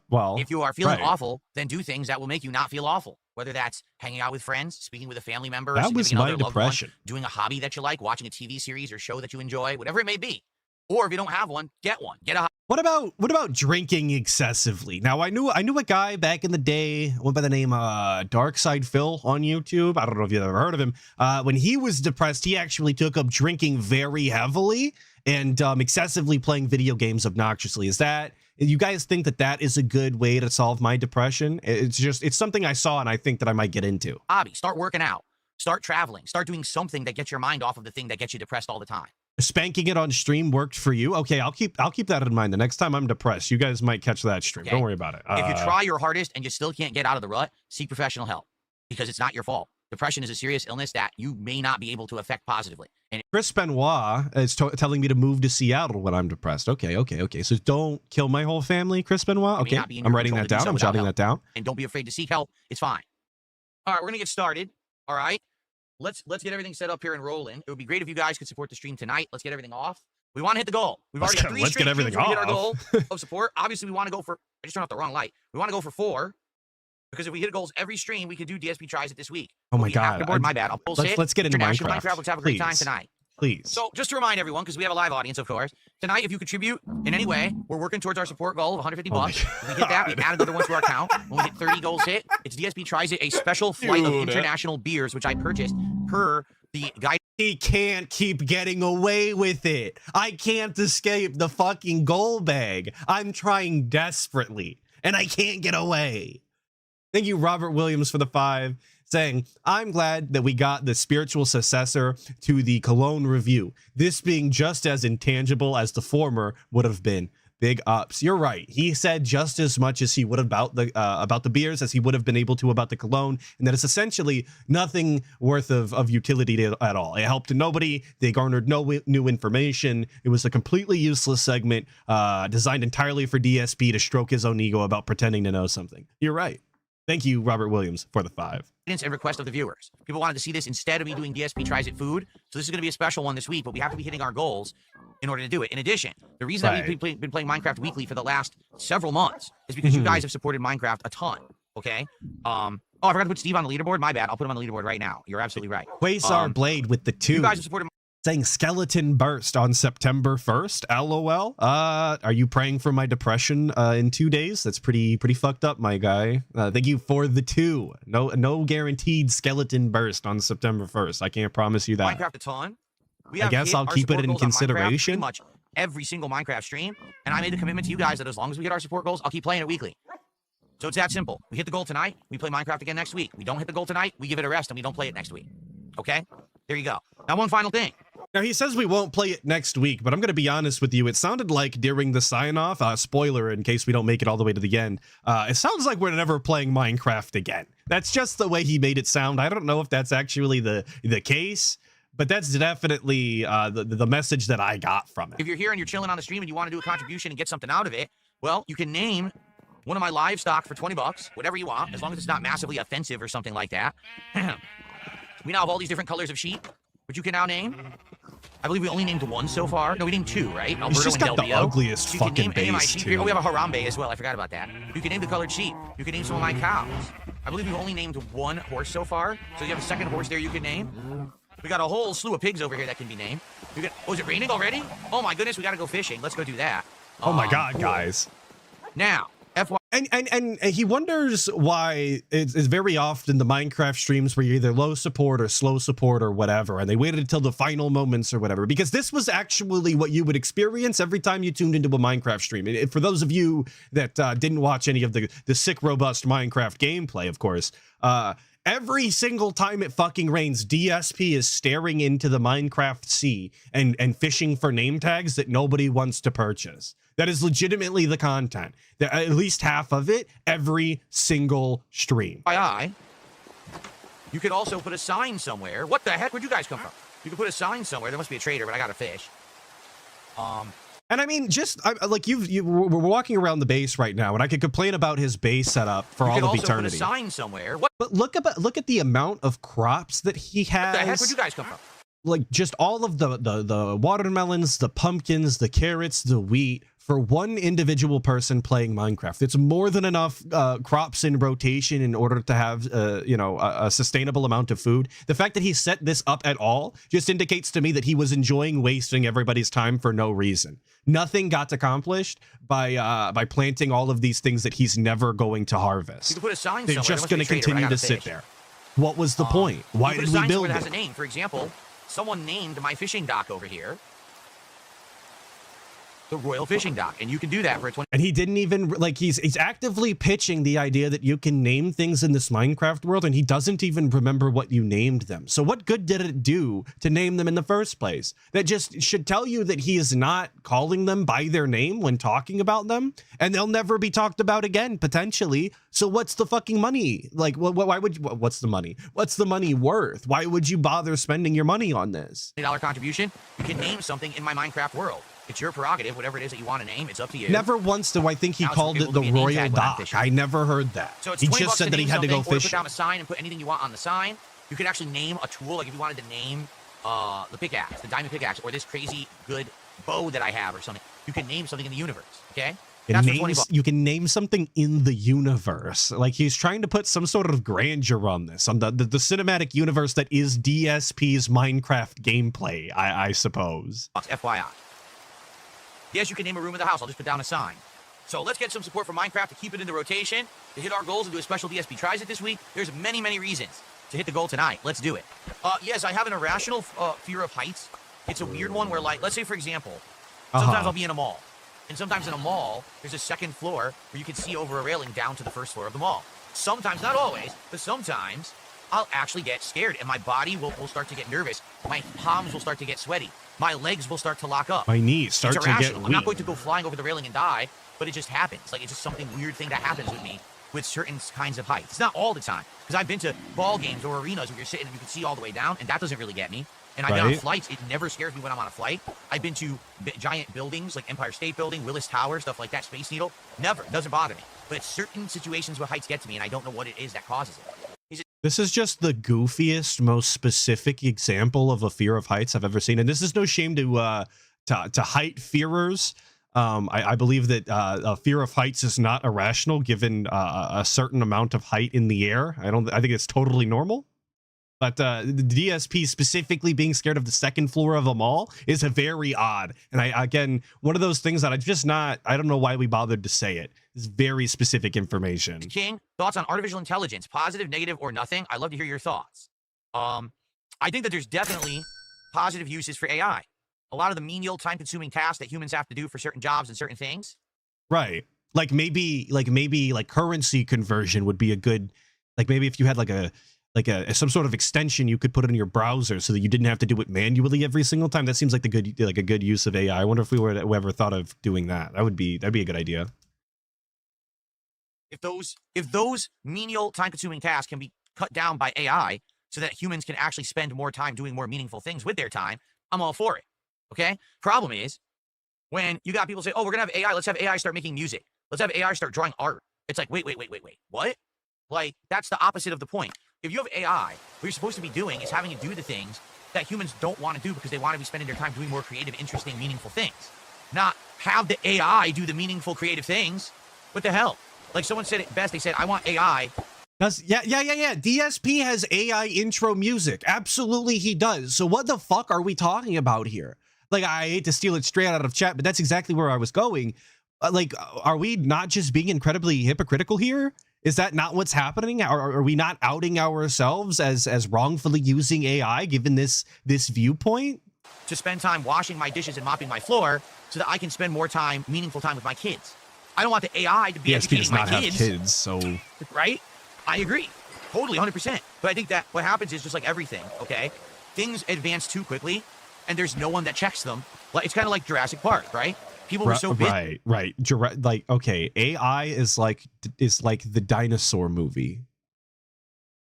Well, if you are feeling awful, then do things that will make you not feel awful. Whether that's hanging out with friends, speaking with a family member, that was my depression. Doing a hobby that you like, watching a TV series or show that you enjoy, whatever it may be. Or if you don't have one, get one. Get a. What about drinking excessively? Now I knew a guy back in the day, went by the name Darkside Phil on YouTube. I don't know if you've ever heard of him. When he was depressed, he actually took up drinking very heavily and excessively playing video games obnoxiously. You guys think that is a good way to solve my depression? It's something I saw and I think that I might get into. Hobby. Start working out. Start traveling. Start doing something that gets your mind off of the thing that gets you depressed all the time. Spanking it on stream worked for you. Okay, I'll keep that in mind. The next time I'm depressed, you guys might catch that stream. Okay. Don't worry about it. If you try your hardest and you still can't get out of the rut, seek professional help because it's not your fault. Depression is a serious illness that you may not be able to affect positively. And Chris Benoit is telling me to move to Seattle when I'm depressed. Okay. So don't kill my whole family, Chris Benoit. Okay, I'm writing that down. I'm jotting that down. And don't be afraid to seek help. It's fine. All right, we're gonna get started. All right. Let's get everything set up here and rolling. It would be great if you guys could support the stream tonight. Let's get everything off. We want to hit the goal. We've already got 3 let's straight get everything streams where we hit our off. goal of support. Obviously, we want to go for. I just turned off the wrong light. We want to go for 4 because if we hit goals every stream, we could do DSP tries it this week. Oh my god! Afterboard, my bad. I'll pull let's get into Minecraft. Let's have a great time tonight. Please. So just to remind everyone, because we have a live audience, of course, tonight, if you contribute in any way, we're working towards our support goal of $150 bucks. If we hit that, we add another one to our account. When we hit 30 goals hit, it's DSP Tries It, a special flight of international beers, which I purchased per the guide. He can't keep getting away with it. I can't escape the fucking goal bag. I'm trying desperately, and I can't get away. Thank you, Robert Williams, for the 5. Saying, I'm glad that we got the spiritual successor to the Cologne review, this being just as intangible as the former would have been. Big ups. You're right. He said just as much as he would about the beers as he would have been able to about the Cologne, and that it's essentially nothing worth of utility at all. It helped nobody. They garnered no new information. It was a completely useless segment designed entirely for DSP to stroke his own ego about pretending to know something. You're right. Thank you, Robert Williams, for the 5. And request of the viewers. People wanted to see this instead of me doing DSP tries it food. So this is going to be a special one this week, but we have to be hitting our goals in order to do it. In addition, the reason that we've been playing Minecraft weekly for the last several months is because you guys have supported Minecraft a ton. Okay. Oh, I forgot to put Steve on the leaderboard. My bad. I'll put him on the leaderboard right now. You're absolutely right. Quasar Blade with the 2. You guys have supported. Saying skeleton burst on September 1st. LOL. Are you praying for my depression in 2 days? That's pretty fucked up, my guy. Thank you for the 2. No guaranteed skeleton burst on September 1st. I can't promise you that. Minecraft a ton. I guess I'll keep it in consideration. Pretty much every single Minecraft stream, and I made a commitment to you guys that as long as we hit our support goals, I'll keep playing it weekly. So it's that simple. We hit the goal tonight, we play Minecraft again next week. We don't hit the goal tonight, we give it a rest and we don't play it next week. Okay? There you go. Now, one final thing. Now, he says we won't play it next week, but I'm going to be honest with you. It sounded like during the sign-off, spoiler in case we don't make it all the way to the end, it sounds like we're never playing Minecraft again. That's just the way he made it sound. I don't know if that's actually the case, but that's definitely the message that I got from it. If you're here and you're chilling on the stream and you want to do a contribution and get something out of it, well, you can name one of my livestock for 20 bucks, whatever you want, as long as it's not massively offensive or something like that. We now have all these different colors of sheep, which you can now name. I believe we only named 1 so far. No, we named 2, right? Alberto He's just got and the ugliest so fucking base, too. Oh, we have a Harambe as well. I forgot about that. You can name the colored sheep. You can name some of my cows. I believe we've only named 1 horse so far. So you have a second horse there you can name. We got a whole slew of pigs over here that can be named. Oh, is it raining already? Oh my goodness, we gotta go fishing. Let's go do that. Oh my God, cool. guys. Now, FY. And he wonders why it's very often the Minecraft streams where you're either low support or slow support or whatever, and they waited until the final moments or whatever, because this was actually what you would experience every time you tuned into a Minecraft stream. And for those of you that didn't watch any of the sick, robust Minecraft gameplay, of course, every single time it fucking rains, DSP is staring into the Minecraft sea and fishing for name tags that nobody wants to purchase. That is legitimately the content. At least half of it, every single stream. You could also put a sign somewhere. What the heck? Where'd you guys come from? You could put a sign somewhere. There must be a trader, but I got a fish. And I mean, just like we're walking around the base right now, and I could complain about his base setup for all of eternity. You could also put a sign somewhere. What? But look at the amount of crops that he has. What the heck? Where'd you guys come from? Like just all of the watermelons, the pumpkins, the carrots, the wheat for one individual person playing Minecraft. It's more than enough crops in rotation in order to have a sustainable amount of food. The fact that he set this up at all just indicates to me that he was enjoying wasting everybody's time for no reason. Nothing got accomplished by planting all of these things that he's never going to harvest. You can put a sign They're somewhere. just going to continue to sit there. What was the point? Why did we build it? It has a name. For example, someone named my fishing dock over here the Royal Fishing Dock, and you can do that for a 20. And he didn't even like he's actively pitching the idea that you can name things in this Minecraft world, and he doesn't even remember what you named them. So what good did it do to name them in the first place? That just should tell you that he is not calling them by their name when talking about them, and they'll never be talked about again potentially. So what's the fucking money? Like, why would you? What's the money? What's the money worth? Why would you bother spending your money on this? $20 contribution. You can name something in my Minecraft world. It's your prerogative, whatever it is that you want to name. It's up to you. Never once do I think he called it the Royal Dock. I never heard that. So it's he just said that he had to go fishing. Or put down a sign and put anything you want on the sign. You could actually name a tool, like if you wanted to name the pickaxe, the diamond pickaxe, or this crazy good bow that I have or something. You can name something in the universe, okay? You can name something in the universe. Like he's trying to put some sort of grandeur on this, on the cinematic universe that is DSP's Minecraft gameplay, I suppose. FYI. Yes, you can name a room in the house. I'll just put down a sign. So let's get some support for Minecraft to keep it in the rotation, to hit our goals and do a special DSP Tries It this week. There's many, many reasons to hit the goal tonight. Let's do it. Yes, I have an irrational fear of heights. It's a weird one where, like, let's say, for example, sometimes I'll be in a mall. And sometimes in a mall, there's a second floor where you can see over a railing down to the first floor of the mall. Sometimes, not always, but sometimes I'll actually get scared and my body will start to get nervous. My palms will start to get sweaty. My legs will start to lock up. My knees start to get weak. I'm not going to go flying over the railing and die, but it just happens. Like, it's just something weird thing that happens with me with certain kinds of heights. It's not all the time, because I've been to ball games or arenas where you're sitting and you can see all the way down, and that doesn't really get me. And I've been on flights. It never scares me when I'm on a flight. I've been to giant buildings like Empire State Building, Willis Tower, stuff like that, Space Needle. Never. Doesn't bother me. but certain situations where heights get to me, and I don't know what it is that causes it. This is just the goofiest, most specific example of a fear of heights I've ever seen. And this is no shame to height fearers. I believe that a fear of heights is not irrational given a certain amount of height in the air. I think it's totally normal. But the DSP specifically being scared of the second floor of a mall is a very odd. And again, one of those things that I don't know why we bothered to say it. It's very specific information. King, thoughts on artificial intelligence, positive, negative, or nothing? I'd love to hear your thoughts. I think that there's definitely positive uses for AI. A lot of the menial, time-consuming tasks that humans have to do for certain jobs and certain things. Right. Maybe currency conversion would be a good, maybe if you had some sort of extension you could put in your browser so that you didn't have to do it manually every single time. That seems like a good use of AI. I wonder if we ever thought of doing that. That'd be a good idea. If those menial, time-consuming tasks can be cut down by AI so that humans can actually spend more time doing more meaningful things with their time, I'm all for it. Okay? Problem is, when you got people say, oh, we're going to have AI, let's have AI start making music. Let's have AI start drawing art. It's like, wait, what? Like, that's the opposite of the point. If you have AI, what you're supposed to be doing is having it do the things that humans don't want to do because they want to be spending their time doing more creative, interesting, meaningful things. Not have the AI do the meaningful, creative things. What the hell? Like someone said it best, they said, I want AI. Yeah. DSP has AI intro music. Absolutely he does. So what the fuck are we talking about here? Like, I hate to steal it straight out of chat, but that's exactly where I was going. Are we not just being incredibly hypocritical here? Is that not what's happening? Are we not outing ourselves as wrongfully using AI given this viewpoint? To spend time washing my dishes and mopping my floor so that I can spend more time, meaningful time with my kids. I don't want the AI to be educating my kids. Have kids, so... Right? I agree. Totally, 100%. But I think that what happens is just like everything, okay? Things advance too quickly, and there's no one that checks them. Like, it's kind of like Jurassic Park, right? People were so busy. Right. Okay, AI is like the dinosaur movie.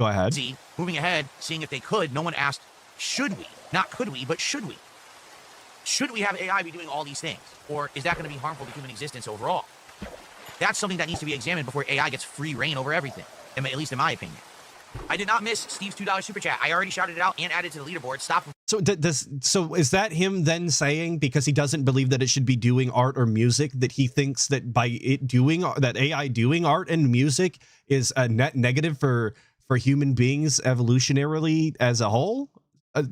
Go ahead. See, moving ahead, seeing if they could, no one asked, should we? Not could we, but should we? Should we have AI be doing all these things? Or is that going to be harmful to human existence overall? That's something that needs to be examined before AI gets free reign over everything, at least in my opinion. I did not miss Steve's $2 super chat. I already shouted it out and added to the leaderboard. Stop. So is that him then saying, because he doesn't believe that it should be doing art or music, that he thinks that by it doing that AI doing art and music is a net negative for human beings evolutionarily as a whole?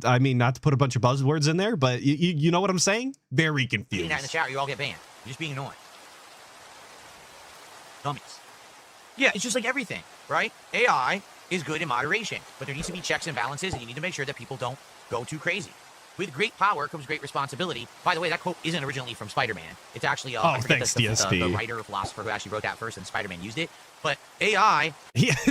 I mean, not to put a bunch of buzzwords in there, but you know what I'm saying? Very confused. That in the chat, you all get banned. You're just being annoying. Dummies. Yeah, it's just like everything, right? AI is good in moderation, but there needs to be checks and balances, and you need to make sure that people don't go too crazy. With great power comes great responsibility. By the way, that quote isn't originally from Spider-Man. It's actually thanks, DSP. The writer or philosopher who actually wrote that first, and Spider-Man used it. But AI...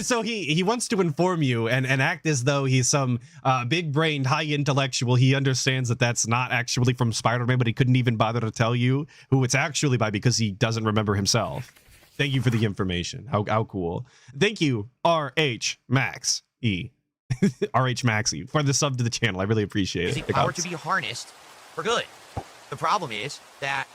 So he wants to inform you and act as though he's some big-brained, high intellectual. He understands that that's not actually from Spider-Man, but he couldn't even bother to tell you who it's actually by because he doesn't remember himself. Thank you for the information. How cool. Thank you, RH Max E. RH Maxi for the sub to the channel. I really appreciate it. Power to be harnessed for good. The problem is that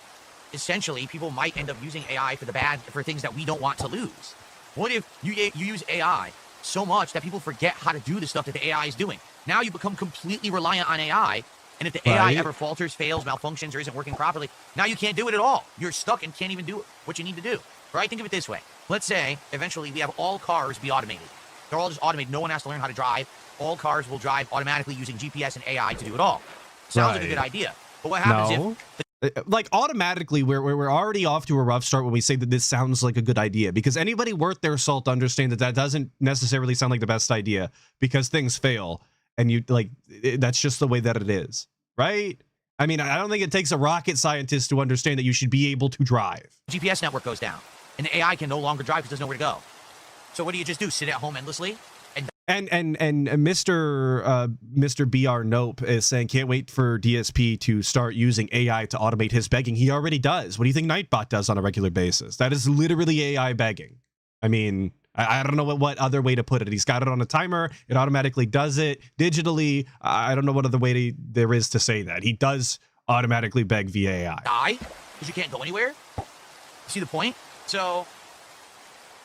essentially people might end up using AI for things that we don't want to lose. What if you use AI so much that people forget how to do the stuff that the AI is doing? Now you become completely reliant on AI, and if the AI ever falters, fails, malfunctions, or isn't working properly, now you can't do it at all. You're stuck and can't even do what you need to do. Right? Think of it this way. Let's say eventually we have all cars be automated. They're all just automated. No one has to learn how to drive. All cars will drive automatically using GPS and AI to do it all. Sounds like a good idea. But what happens if... Like, automatically, we're already off to a rough start when we say that this sounds like a good idea. Because anybody worth their salt understand that doesn't necessarily sound like the best idea. Because things fail. And that's just the way that it is. Right? I mean, I don't think it takes a rocket scientist to understand that you should be able to drive. GPS network goes down. And the AI can no longer drive because there's nowhere to go. So what do you just do? Sit at home endlessly? And Mr. BR Nope is saying can't wait for DSP to start using AI to automate his begging. He already does. What do you think Nightbot does on a regular basis? That is literally AI begging. I mean, I don't know what other way to put it. He's got it on a timer. It automatically does it digitally. I don't know what other way there is to say that. He does automatically beg via AI. Die? Because you can't go anywhere? See the point? So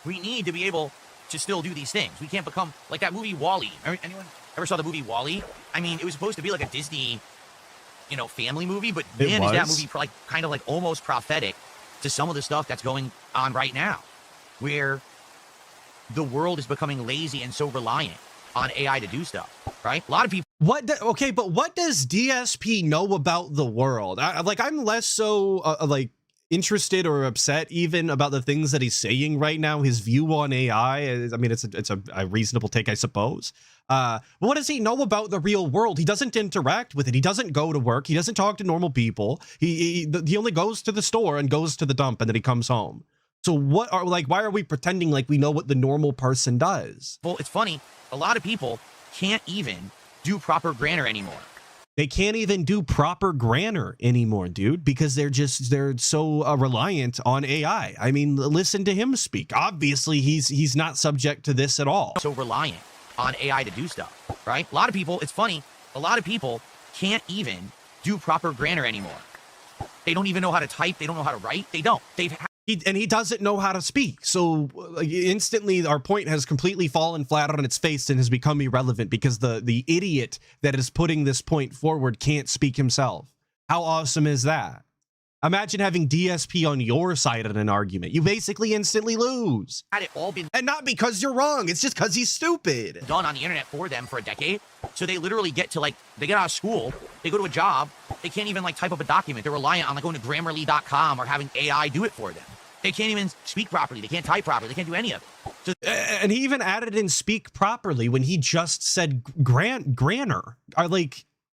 We need to be able to still do these things. We can't become like that movie WALL-E. Anyone ever saw the movie WALL-E? I mean, it was supposed to be like a Disney, family movie, but man, is that movie kind of like almost prophetic to some of the stuff that's going on right now, where the world is becoming lazy and so reliant on AI to do stuff, right? A lot of people. Okay, but what does DSP know about the world? I'm less so interested or upset even about the things that he's saying right now. His view on AI, I mean, it's a reasonable take, I suppose. But what does he know about the real world? He doesn't interact with it. He doesn't go to work. He doesn't talk to normal people. He only goes to the store and goes to the dump, and then he comes home. So why are we pretending like we know what the normal person does? Well, it's funny. A lot of people can't even do proper grammar anymore. They can't even do proper grammar anymore, dude, because they're so reliant on AI. I mean, listen to him speak. Obviously, he's not subject to this at all. So reliant on AI to do stuff, right? A lot of people, it's funny. A lot of people can't even do proper grammar anymore. They don't even know how to type. They don't know how to write. They don't. He doesn't know how to speak. So instantly our point has completely fallen flat on its face and has become irrelevant because the idiot that is putting this point forward can't speak himself. How awesome is that? Imagine having DSP on your side in an argument. You basically instantly lose. Had it all been and not because you're wrong. It's just because he's stupid. Done on the internet for them for a decade. So they literally get they get out of school, they go to a job, they can't even type up a document. They're reliant on going to Grammarly.com or having AI do it for them. They can't even speak properly. They can't type properly. They can't do any of it. So and he even added in speak properly when he just said grammar.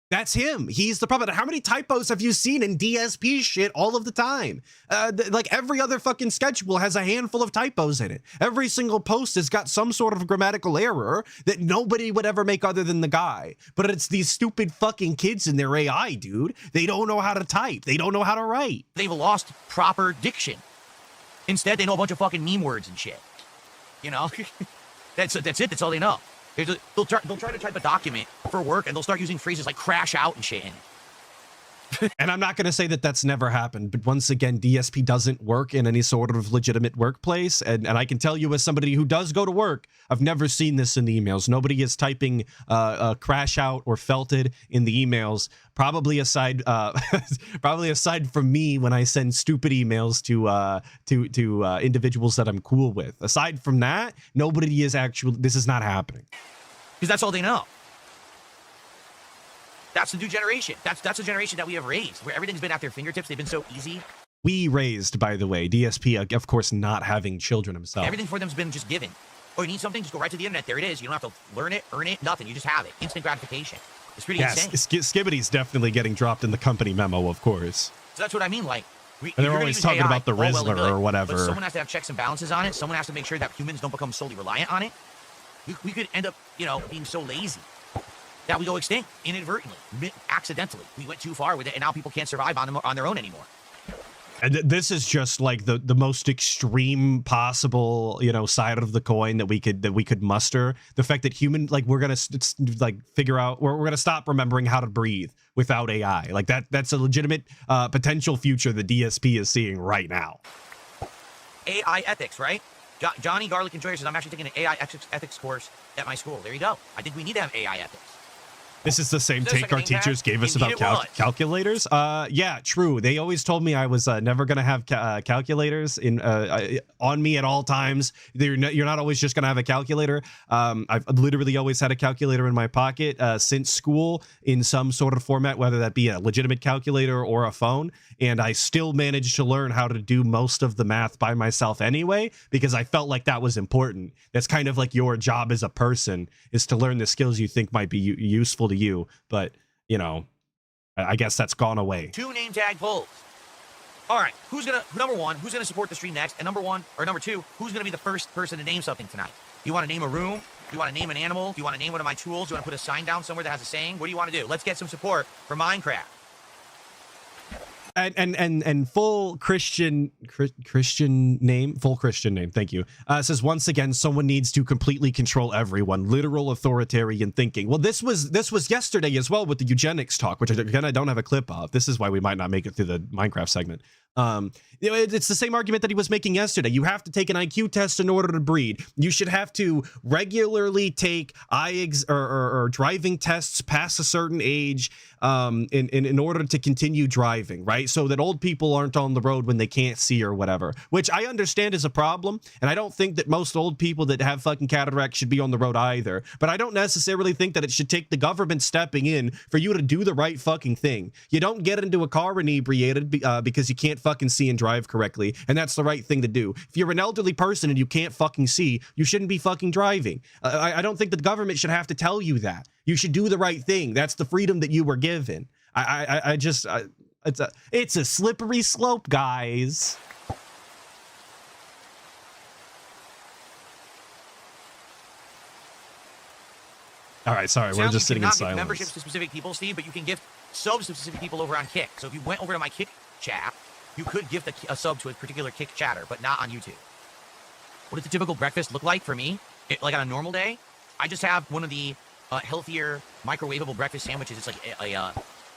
That's him. He's the problem. How many typos have you seen in DSP shit all of the time? Every other fucking schedule has a handful of typos in it. Every single post has got some sort of grammatical error that nobody would ever make other than the guy. But it's these stupid fucking kids in their AI, dude. They don't know how to type. They don't know how to write. They've lost proper diction. Instead, they know a bunch of fucking meme words and shit. That's it. That's all they know. They'll try to type a document for work, and they'll start using phrases like crash out and shit in it. And I'm not going to say that that's never happened, but once again, DSP doesn't work in any sort of legitimate workplace. And I can tell you as somebody who does go to work, I've never seen this in the emails. Nobody is typing crash out or felted in the emails. Probably aside from me when I send stupid emails to individuals that I'm cool with. Aside from that, nobody is this is not happening. Because that's all they know. That's the new generation. That's the generation that we have raised, where everything's been at their fingertips. They've been so easy. We raised, by the way, DSP, of course, not having children himself. Everything for them's been just given. Oh, you need something? Just go right to the internet. There it is. You don't have to learn it, earn it, nothing. You just have it. Instant gratification. It's pretty insane. Skibbity's definitely getting dropped in the company memo, of course. So that's what I mean. And they're always talking about the Rizzler or whatever. But someone has to have checks and balances on it. Someone has to make sure that humans don't become solely reliant on it. We could end up, being so lazy that we go extinct inadvertently, accidentally. We went too far with it, and now people can't survive on their own anymore. And this is just the most extreme possible, side of the coin that we could muster. The fact that we're gonna figure out, we're gonna stop remembering how to breathe without AI. That's a legitimate potential future the DSP is seeing right now. AI ethics, right? Johnny Garlic and Joy says, I'm actually taking an AI ethics course at my school. There you go. I think we need to have AI ethics. This is the same take our teachers gave us about calculators. Yeah, true. They always told me I was never going to have calculators on me at all times. You're not always just going to have a calculator. I've literally always had a calculator in my pocket since school in some sort of format, whether that be a legitimate calculator or a phone. And I still managed to learn how to do most of the math by myself anyway, because I felt like that was important. That's kind of like your job as a person, is to learn the skills you think might be useful to you. But, I guess that's gone away. 2 name tag polls. All right, number one, who's gonna support the stream next? And number two, who's gonna be the first person to name something tonight? You want to name a room? Do you want to name an animal? Do you want to name one of my tools? Do you want to put a sign down somewhere that has a saying? What do you want to do? Let's get some support for Minecraft. And full Christian name. Thank you. Says, once again, someone needs to completely control everyone. Literal authoritarian thinking. Well, this was yesterday as well with the eugenics talk, which again I don't have a clip of. This is why we might not make it through the Minecraft segment. It's the same argument that he was making yesterday. You have to take an IQ test in order to breed. You should have to regularly take or driving tests past a certain age in order to continue driving, right? So that old people aren't on the road when they can't see or whatever, which I understand is a problem. And I don't think that most old people that have fucking cataracts should be on the road either. But I don't necessarily think that it should take the government stepping in for you to do the right fucking thing. You don't get into a car inebriated because you can't fucking see and drive correctly, and that's the right thing to do. If you're an elderly person and you can't fucking see, you shouldn't be fucking driving. I don't think the government should have to tell you that. You should do the right thing. That's the freedom that you were given. It's a slippery slope, guys. All right, sorry, we're just sitting in silence. You cannot give memberships to specific people, Steve, but you can gift subs to specific people over on Kick. So if you went over to my Kick chat, you could gift a sub to a particular Kick chatter, but not on YouTube. What does the typical breakfast look like for me? Like on a normal day, I just have one of the healthier microwavable breakfast sandwiches. It's like a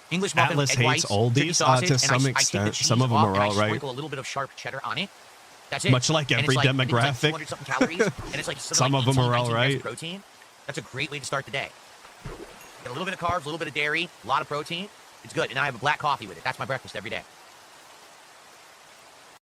English muffin, Atlas egg hates whites, oldies sausage, to some extent. Some of them are all right. Sprinkle a little bit of sharp cheddar on it. That's it. Much like every demographic. It's like 200-something calories, and it's like some of them are all right. Protein. That's a great way to start the day. Get a little bit of carbs, a little bit of dairy, a lot of protein. It's good, and I have a black coffee with it. That's my breakfast every day.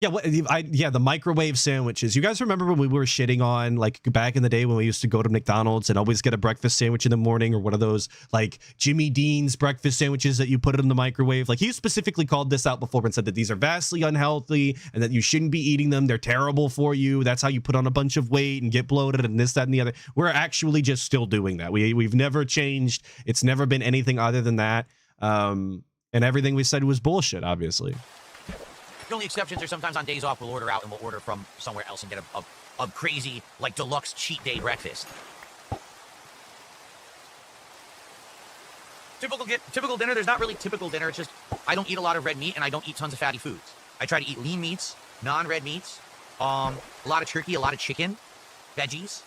Yeah, the microwave sandwiches. You guys remember when we were shitting on, like, back in the day when we used to go to McDonald's and always get a breakfast sandwich in the morning, or one of those, like, Jimmy Dean's breakfast sandwiches that you put it in the microwave? Like, he specifically called this out before and said that these are vastly unhealthy and that you shouldn't be eating them. They're terrible for you. That's how you put on a bunch of weight and get bloated and this, that, and the other. We're actually just still doing that. We've never changed. It's never been anything other than that. And everything we said was bullshit, obviously. The only exceptions are sometimes on days off we'll order out and we'll order from somewhere else and get a crazy, like, deluxe cheat day breakfast. Typical dinner, there's not really typical dinner. It's just I don't eat a lot of red meat and I don't eat tons of fatty foods. I try to eat lean meats, non-red meats, a lot of turkey, a lot of chicken, veggies.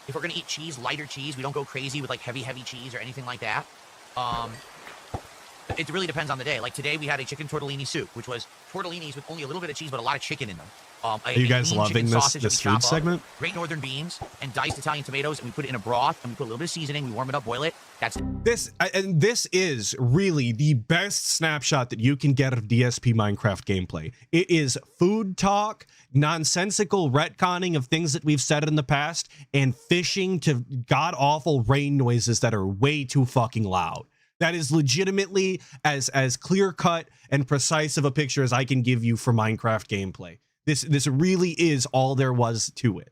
If we're going to eat cheese, lighter cheese. We don't go crazy with, like, heavy cheese or anything like that. It really depends on the day. Like today, we had a chicken tortellini soup, which was tortellinis with only a little bit of cheese, but a lot of chicken in them. Are you guys loving this food segment? Great northern beans and diced Italian tomatoes, and we put it in a broth, and we put a little bit of seasoning. We warm it up, boil it. That's this. And this is really the best snapshot that you can get of DSP Minecraft gameplay. It is food talk, nonsensical retconning of things that we've said in the past, and fishing to god-awful rain noises that are way too fucking loud. That is legitimately as clear-cut and precise of a picture as I can give you for Minecraft gameplay. This really is all there was to it.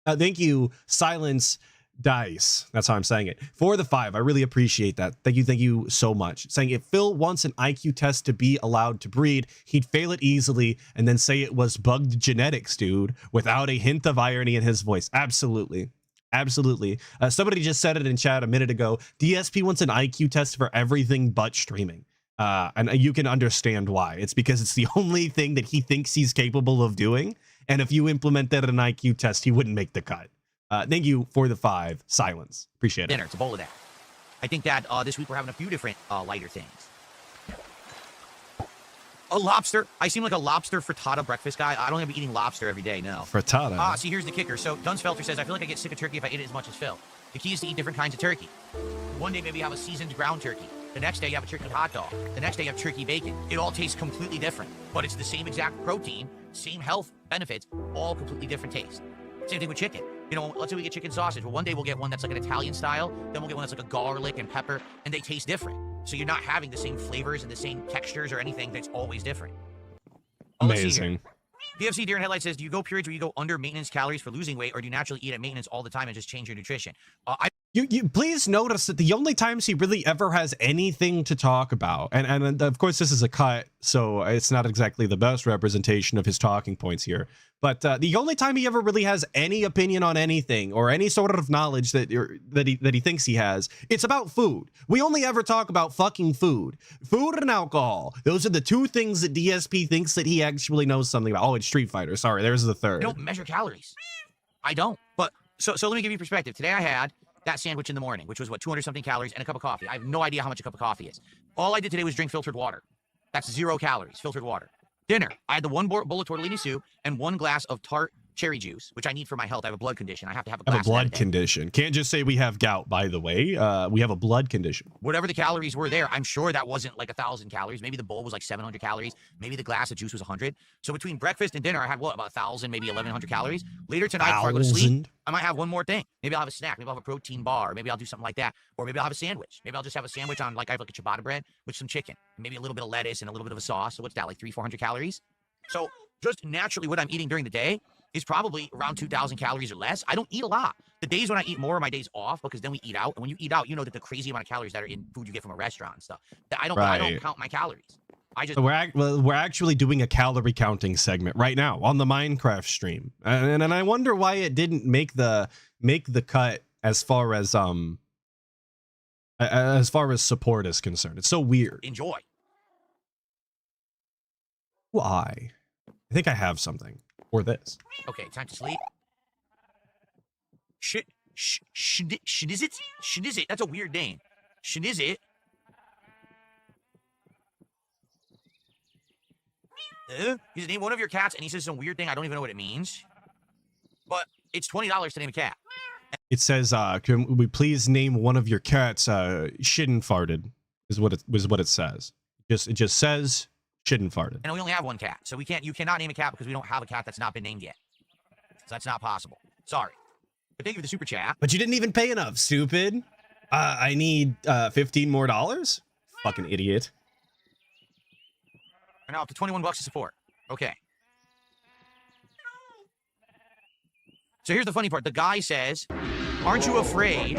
Thank you, Silence Dice. That's how I'm saying it. For the 5, I really appreciate that. Thank you so much. Saying if Phil wants an IQ test to be allowed to breed, he'd fail it easily and then say it was bugged genetics, dude, without a hint of irony in his voice. Absolutely. Absolutely. Somebody just said it in chat a minute ago. DSP wants an IQ test for everything but streaming. And you can understand why. It's because it's the only thing that he thinks he's capable of doing. And if you implemented an IQ test, he wouldn't make the cut. Thank you for the 5. Silence. Appreciate it. Dinner. It's a bowl of that. I think that this week we're having a few different lighter things. A lobster. I seem like a lobster frittata breakfast guy. I don't even be eating lobster every day, no. Frittata? See, here's the kicker. So, Dunsfelter says, I feel like I get sick of turkey if I eat it as much as Phil. The key is to eat different kinds of turkey. One day, maybe you have a seasoned ground turkey. The next day, you have a turkey hot dog. The next day, you have turkey bacon. It all tastes completely different, but it's the same exact protein, same health benefits, all completely different taste. Same thing with chicken. You know, let's say we get chicken sausage. Well, one day we'll get one that's like an Italian style. Then we'll get one that's like a garlic and pepper, and they taste different. So you're not having the same flavors and the same textures or anything. That's always different. Amazing. BFC Deer in Headlights says, do you go periods where you go under maintenance calories for losing weight, or do you naturally eat at maintenance all the time and just change your nutrition? You please notice that the only times he really ever has anything to talk about, and of course this is a cut, so it's not exactly the best representation of his talking points here, but the only time he ever really has any opinion on anything or any sort of knowledge that he thinks he has, it's about food. We only ever talk about fucking food and alcohol. Those are the 2 things that DSP thinks that he actually knows something about. Oh, it's Street Fighter. Sorry, there's the 3rd. I don't measure calories. I don't. But so let me give you perspective. Today I had that sandwich in the morning, which was what, 200-something calories, and a cup of coffee. I have no idea how much a cup of coffee is. All I did today was drink filtered water. That's 0 calories, filtered water. Dinner. I had the one bowl of tortellini soup and 1 glass of tart cherry juice, which I need for my health. I have a blood condition. I have to have a glass. I have a blood condition. Can't just say we have gout, by the way. We have a blood condition. Whatever the calories were there, I'm sure that wasn't like 1,000 calories. Maybe the bowl was like 700 calories. Maybe the glass of juice was 100. So between breakfast and dinner, I had what, about 1,000, maybe 1,100 calories. Later tonight, before I go to sleep, I might have one more thing. Maybe I'll have a snack. Maybe I'll have a protein bar. Maybe I'll do something like that. Or maybe I'll have a sandwich. Maybe I'll just have a sandwich on, like, I have like a ciabatta bread with some chicken. Maybe a little bit of lettuce and a little bit of a sauce. So what's that, like 300-400 calories? So just naturally what I'm eating during the day is probably around 2,000 calories or less. I don't eat a lot. The days when I eat more are my days off, because then we eat out. And when you eat out, you know that the crazy amount of calories that are in food you get from a restaurant and stuff. That I don't count my calories. I just. So we're actually doing a calorie counting segment right now on the Minecraft stream, and I wonder why it didn't make the cut as far as support is concerned. It's so weird. Enjoy. Why? I think I have something for this. Okay, time to sleep. Shnizit? Shnizit. That's a weird name. Shnizit. He's named one of your cats, and he says some weird thing. I don't even know what it means. But it's $20 to name a cat. It says, can we please name one of your cats shit and farted, is what it says. It just says shit and farted. And we only have one cat, so you cannot name a cat because we don't have a cat that's not been named yet. So that's not possible. Sorry. But thank you for the super chat. But you didn't even pay enough, stupid. I need $15 more. Fucking idiot. And now up to 21 bucks to support. Okay. So here's the funny part. The guy says, aren't you afraid?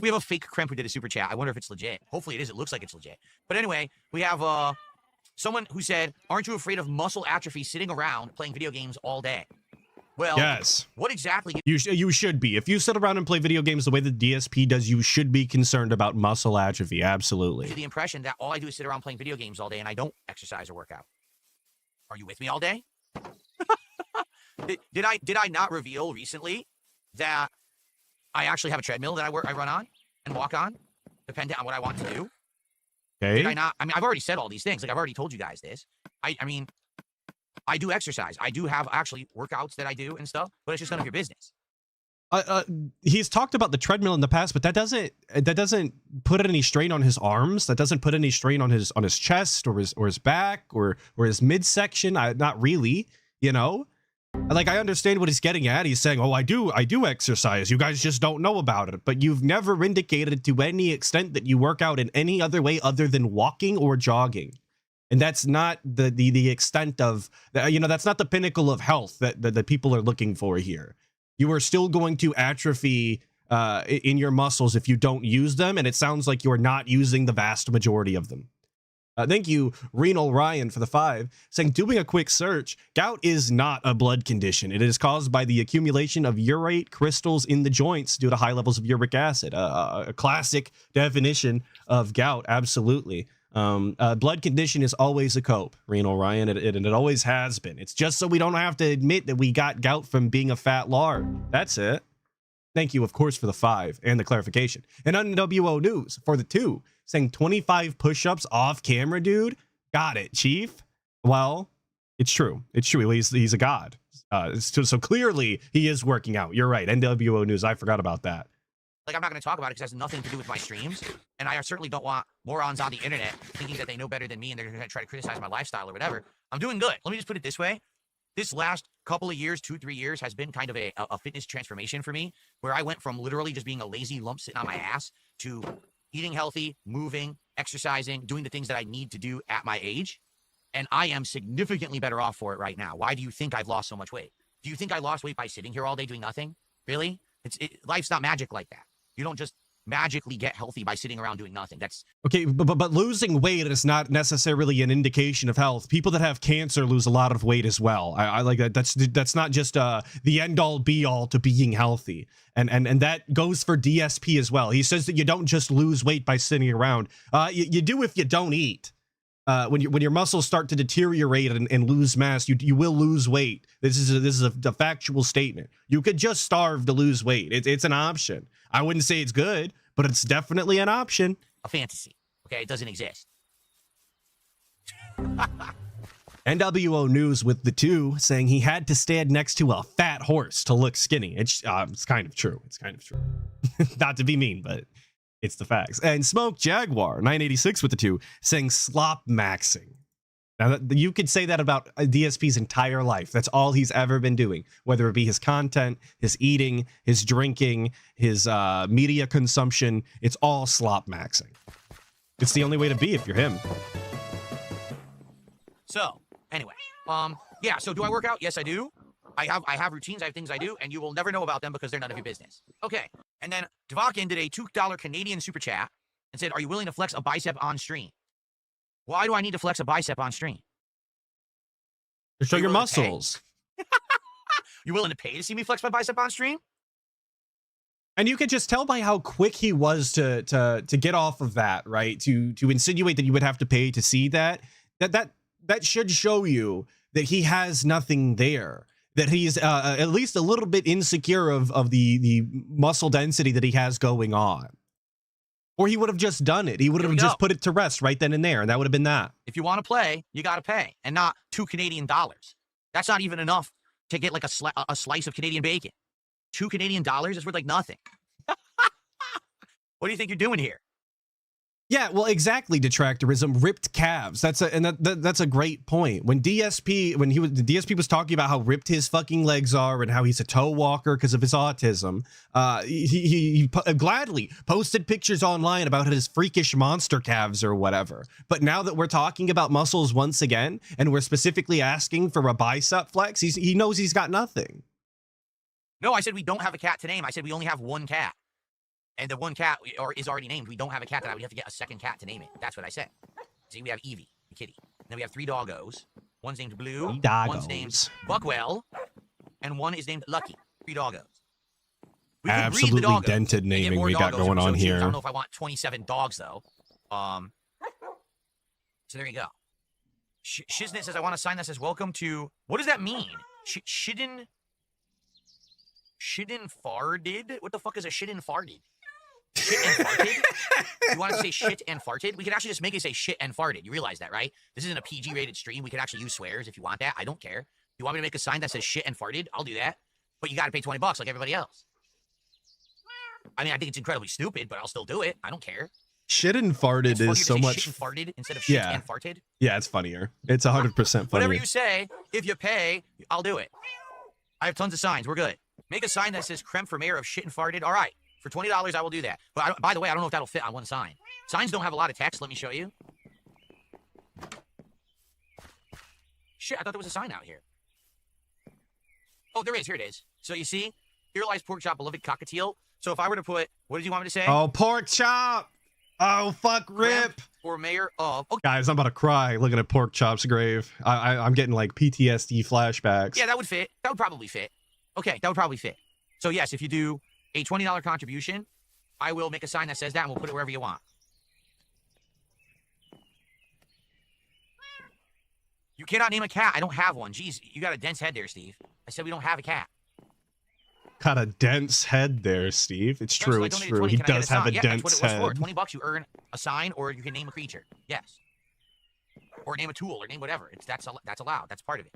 We have a fake Kremp who did a super chat. I wonder if it's legit. Hopefully it is. It looks like it's legit. But anyway, we have someone who said, aren't you afraid of muscle atrophy sitting around playing video games all day? Well, yes. What exactly? You should be. If you sit around and play video games the way the DSP does, you should be concerned about muscle atrophy. Absolutely. The impression that all I do is sit around playing video games all day and I don't exercise or work out. Are you with me all day? Did I not reveal recently that I actually have a treadmill that I run on and walk on, depending on what I want to do? Okay. Did I not? I mean, I've already said all these things. Like, I've already told you guys this. I mean, I do exercise. I do have actually workouts that I do and stuff, but it's just none of your business. He's talked about the treadmill in the past, but that doesn't put any strain on his arms. That doesn't put any strain on his chest or his back or his midsection. Not really, you know. Like, I understand what he's getting at. He's saying, "Oh, I do exercise. You guys just don't know about it." But you've never indicated to any extent that you work out in any other way other than walking or jogging. And that's not the extent of, that's not the pinnacle of health that people are looking for here. You are still going to atrophy in your muscles if you don't use them, and it sounds like you're not using the vast majority of them. Thank you, Renal Ryan, for the 5, saying, doing a quick search, gout is not a blood condition. It is caused by the accumulation of urate crystals in the joints due to high levels of uric acid. A classic definition of gout, absolutely. Blood condition is always a cope, Renal Ryan, and it always has been. It's just so we don't have to admit that we got gout from being a fat lard. That's it. Thank you, of course, for the 5 and the clarification. And NWO News for the 2, saying 25 push-ups off camera, dude. Got it, Chief. Well, it's true. It's true. He's a god. So clearly he is working out. You're right. NWO News. I forgot about that. Like, I'm not going to talk about it because it has nothing to do with my streams. And I certainly don't want morons on the internet thinking that they know better than me and they're going to try to criticize my lifestyle or whatever. I'm doing good. Let me just put it this way. This last couple of years, 2-3 years, has been kind of a fitness transformation for me, where I went from literally just being a lazy lump sitting on my ass to eating healthy, moving, exercising, doing the things that I need to do at my age. And I am significantly better off for it right now. Why do you think I've lost so much weight? Do you think I lost weight by sitting here all day doing nothing? Really? Life's not magic like that. You don't just magically get healthy by sitting around doing nothing. That's okay, but losing weight is not necessarily an indication of health. People that have cancer lose a lot of weight as well. I like that. That's not just the end all be all to being healthy, and that goes for DSP as well. He says that you don't just lose weight by sitting around. You do if you don't eat. When your muscles start to deteriorate and lose mass, you will lose weight. This is a factual statement. You could just starve to lose weight. It's an option. I wouldn't say it's good, but it's definitely an option. a fantasy. Okay, it doesn't exist. NWO News with the 2 saying he had to stand next to a fat horse to look skinny. It's kind of true. It's kind of true. Not to be mean, but it's the facts. And Smoke Jaguar 986 with the 2 saying slop maxing. Now, you could say that about DSP's entire life. That's all he's ever been doing, whether it be his content, his eating, his drinking, his media consumption. It's all slop maxing. It's the only way to be if you're him. So, anyway, yeah, so do I work out? Yes, I do. I have routines, I have things I do, and you will never know about them because they're none of your business. Okay, and then Devakin did a $2 Canadian super chat and said, are you willing to flex a bicep on stream? Why do I need to flex a bicep on stream? To show your muscles. You willing to pay to see me flex my bicep on stream? And you can just tell by how quick he was to get off of that, right? To insinuate that you would have to pay to see that should show you that he has nothing there. That he's at least a little bit insecure of the muscle density that he has going on. Or he would have just done it. He would have just put it to rest right then and there, and that would have been that. If you want to play, you got to pay, and not $2 Canadian. That's not even enough to get like a slice of Canadian bacon. $2 Canadian is worth like nothing. What do you think you're doing here? Yeah, well, exactly. Detractorism, ripped calves. That's a great point. When DSP was talking about how ripped his fucking legs are and how he's a toe walker because of his autism, he gladly posted pictures online about his freakish monster calves or whatever. But now that we're talking about muscles once again, and we're specifically asking for a bicep flex, he knows he's got nothing. No, I said we don't have a cat to name. I said we only have one cat. And the one cat is already named. We don't have a cat that I would have to get a second cat to name it. That's what I said. See, we have Evie, the kitty. And then we have 3 doggos. One's named Blue. One's named Buckwell. And one is named Lucky. 3 doggos. Absolutely dented naming we got going on here. I don't know if I want 27 dogs, though. So there you go. Shiznit says, I want a sign that says, welcome to... What does that mean? Shidden farted? What the fuck is a shidden farted? Shit and farted? You want to say shit and farted? We could actually just make it say shit and farted. You realize that, right? This isn't a PG-rated stream. We could actually use swears if you want that. I don't care. You want me to make a sign that says shit and farted? I'll do that. But you got to pay $20 like everybody else. I mean, I think it's incredibly stupid, but I'll still do it. I don't care. Shit and farted is so much... Shit and farted instead of shit and farted? Yeah, it's funnier. It's 100% funnier. Whatever you say, if you pay, I'll do it. I have tons of signs. We're good. Make a sign that says creme for mayor of shit and farted. All right. For $20, I will do that. But by the way, I don't know if that'll fit on one sign. Signs don't have a lot of text. Let me show you. Shit, I thought there was a sign out here. Oh, there is. Here it is. So you see, here lies pork chop, beloved cockatiel. So if I were to put, what did you want me to say? Oh, pork chop. Oh, fuck, rip. Or mayor of... Okay. Guys, I'm about to cry looking at pork chop's grave. I'm getting like PTSD flashbacks. Yeah, that would fit. That would probably fit. Okay, that would probably fit. So yes, if you do a $20 contribution, I will make a sign that says that, and we'll put it wherever you want. You cannot name a cat. I don't have one. Jeez, you got a dense head there, Steve. I said we don't have a cat. Got a dense head there, Steve. It's true. It's true. He does have a dense head. That's what it was for. $20, you earn a sign, or you can name a creature. Yes. Or name a tool, or name whatever. That's allowed. That's part of it.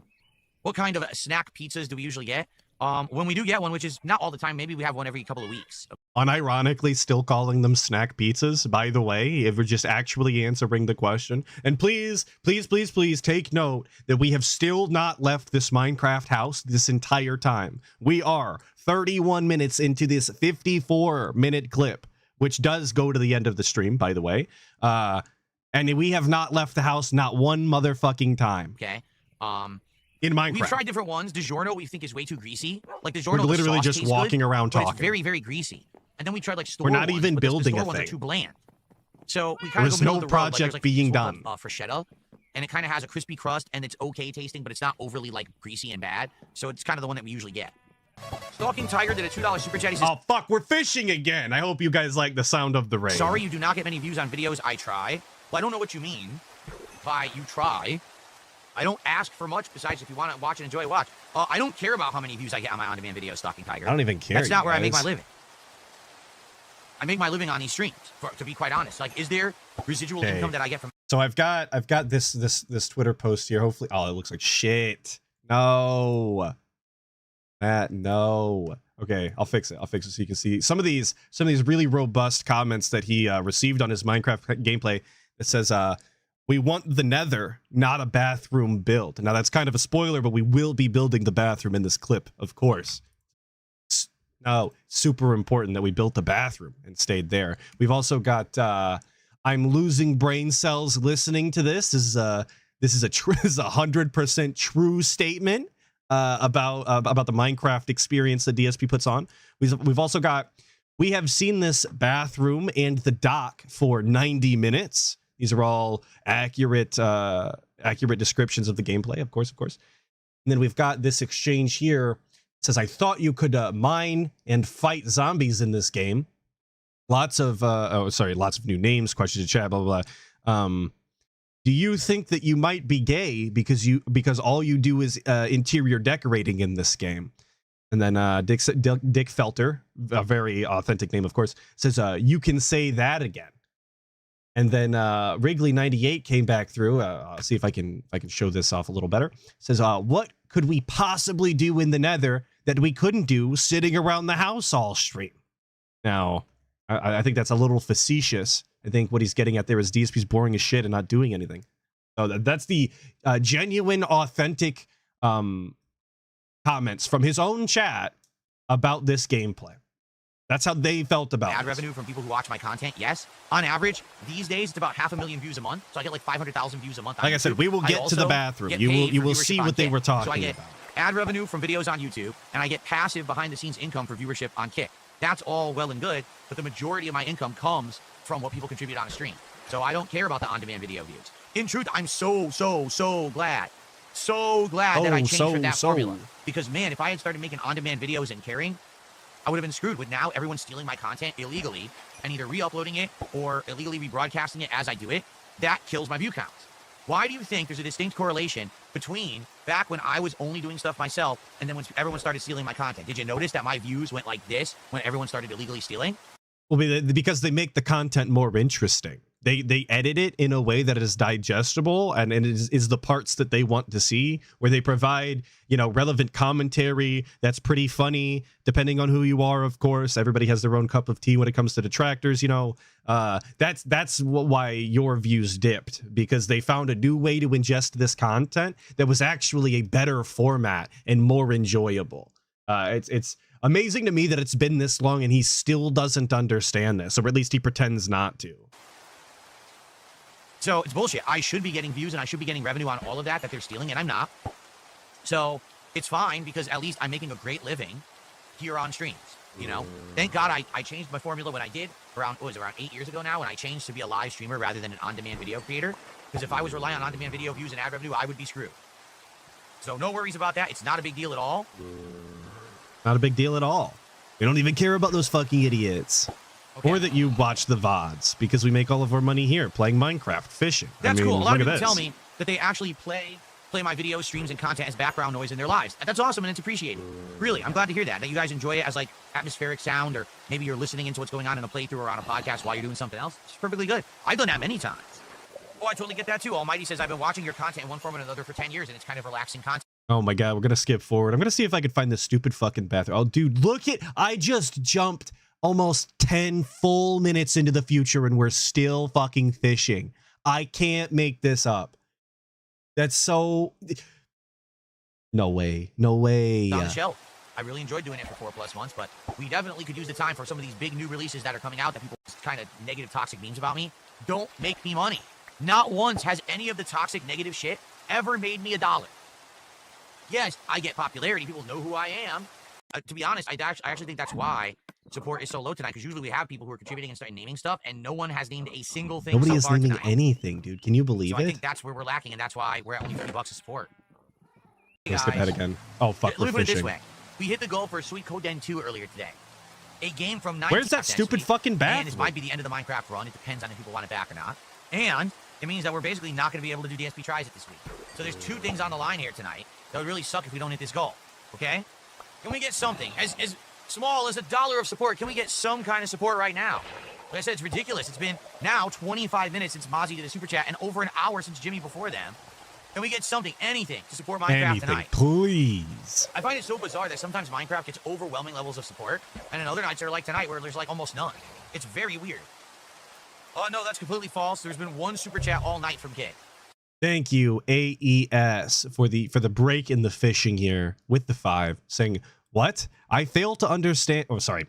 What kind of snack pizzas do we usually get? When we do get one, which is not all the time, maybe we have one every couple of weeks. Unironically still calling them snack pizzas, by the way, if we're just actually answering the question. And please, please, please, please take note that we have still not left this Minecraft house this entire time. We are 31 minutes into this 54-minute clip, which does go to the end of the stream, by the way. And we have not left the house not one motherfucking time. Okay. In Minecraft. We've tried different ones. DiGiorno we think is way too greasy. Like DiGiorno, we're literally just walking around talking. It's very, very greasy. And then we tried like store We're not ones, even building the store a ones thing. Are too bland. So we kind of There's no project like being done. Freschetta, and it kind of has a crispy crust, and it's okay tasting, but it's not overly like greasy and bad. So it's kind of the one that we usually get. Stalking Tiger did a $2 super chat. He says, oh fuck, we're fishing again. I hope you guys like the sound of the rain. Sorry you do not get many views on videos. I try. Well, I don't know what you mean by you try. I don't ask for much besides if you want to watch and enjoy, watch. I don't care about how many views I get on my on-demand videos, Stalking Tiger. I don't even care. That's not where I make my living. I make my living on these streams, to be quite honest. Like, is there residual income that I get from? So I've got this Twitter post here. Hopefully, oh, it looks like shit. No, Matt, no. Okay, I'll fix it. So you can see some of these really robust comments that he received on his Minecraft gameplay. It says, "We want the Nether, not a bathroom build." Now that's kind of a spoiler, but we will be building the bathroom in this clip, of course. No, super important that we built the bathroom and stayed there. We've also got I'm losing brain cells listening to this. This is a 100% true statement about the Minecraft experience that DSP puts on. We've also got, we have seen this bathroom and the dock for 90 minutes. These are all accurate descriptions of the gameplay, of course. And then we've got this exchange here. It says, "I thought you could mine and fight zombies in this game." Lots of new names, questions in chat, blah blah blah. Do you think that you might be gay because all you do is interior decorating in this game? And then Dick Felter, a very authentic name, of course, says, "You can say that again." And then Wrigley98 came back through. I'll see if I can show this off a little better. Says, "What could we possibly do in the Nether that we couldn't do sitting around the house all stream?" Now, I think that's a little facetious. I think what he's getting at there is DSP's boring as shit and not doing anything. So that's the genuine, authentic comments from his own chat about this gameplay. That's how they felt about it. Ad revenue from people who watch my content, yes. On average, these days, it's about 500,000 views a month. So I get like 500,000 views a month. Like I said, we will get to the bathroom. You will see what they were talking about. So I get ad revenue from videos on YouTube, and I get passive behind-the-scenes income for viewership on Kick. That's all well and good, but the majority of my income comes from what people contribute on a stream. So I don't care about the on-demand video views. In truth, I'm so glad that I changed that formula. Because, man, if I had started making on-demand videos and caring, I would have been screwed with now everyone stealing my content illegally and either re-uploading it or illegally rebroadcasting it as I do it. That kills my view counts. Why do you think there's a distinct correlation between back when I was only doing stuff myself and then when everyone started stealing my content? Did you notice that my views went like this when everyone started illegally stealing? Well, because they make the content more interesting. They edit it in a way that it is digestible and it is the parts that they want to see, where they provide, relevant commentary that's pretty funny, depending on who you are, of course. Everybody has their own cup of tea when it comes to detractors, That's why your views dipped, because they found a new way to ingest this content that was actually a better format and more enjoyable. It's amazing to me that it's been this long and he still doesn't understand this, or at least he pretends not to. So it's bullshit. I should be getting views and I should be getting revenue on all of that they're stealing, and I'm not. So it's fine, because at least I'm making a great living here on streams. Thank God I changed my formula when I did around 8 years ago now, when I changed to be a live streamer rather than an on-demand video creator. Because if I was relying on on-demand video views and ad revenue, I would be screwed. So no worries about that. It's not a big deal at all. Not a big deal at all. We don't even care about those fucking idiots. Okay. Or that you watch the VODs, because we make all of our money here playing Minecraft, fishing. That's cool. A lot of people tell me that they actually play my video streams and content as background noise in their lives. That's awesome, and it's appreciated. Really, I'm glad to hear that you guys enjoy it as like atmospheric sound, or maybe you're listening into what's going on in a playthrough or on a podcast while you're doing something else. It's perfectly good. I've done that many times. Oh, I totally get that too. Almighty says, "I've been watching your content in one form or another for 10 years, and it's kind of relaxing content." Oh my God, we're going to skip forward. I'm going to see if I can find this stupid fucking bathroom. Oh, dude, look at, I just jumped almost 10 full minutes into the future and we're still fucking fishing. I can't make this up. That's so... No way. On the shelf. I really enjoyed doing it for 4+ months, but we definitely could use the time for some of these big new releases that are coming out that people kind of negative toxic memes about me don't make me money. Not once has any of the toxic negative shit ever made me $1. Yes, I get popularity. People know who I am. To be honest, I actually think that's why support is so low tonight, because usually we have people who are contributing and starting naming stuff, and no one has named a single thing. Nobody is naming anything, dude. Can you believe it? I think that's where we're lacking, and that's why we're at only $50 to support. Let's skip ahead again. Oh, fuck, let me put it this way. We hit the goal for Sweet Coden 2 earlier today. A game from 19... Where's that stupid fucking bathroom? And this might be the end of the Minecraft run. It depends on if people want it back or not. And it means that we're basically not going to be able to do DSP tries it this week. So there's 2 things on the line here tonight that would really suck if we don't hit this goal. Okay? Can we get something? As small as $1 of support. Can we get some kind of support right now? Like I said, it's ridiculous. It's been now 25 minutes since Mozzie did a super chat and over an hour since Jimmy before them. Can we get something, anything, to support Minecraft tonight? Please. I find it so bizarre that sometimes Minecraft gets overwhelming levels of support, and then other nights are like tonight where there's like almost none. It's very weird. Oh no, that's completely false. There's been one super chat all night from Kid. Thank you, AES, for the break in the fishing here with the 5, saying, what? I fail to understand. Oh, sorry.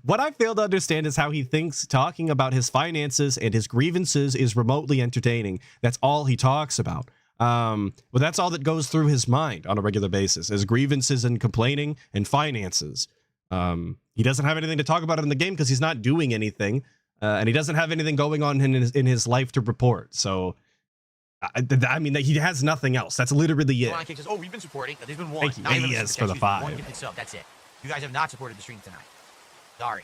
What I fail to understand is how he thinks talking about his finances and his grievances is remotely entertaining. That's all he talks about. Well, that's all that goes through his mind on a regular basis, is grievances and complaining and finances. He doesn't have anything to talk about in the game because he's not doing anything, and he doesn't have anything going on in his life to report. So, I mean, he has nothing else. That's literally it. Says, oh, we've been supporting. There's been one. Thank you, AES, for the 5. One gifted sub. That's it. You guys have not supported the stream tonight. Sorry.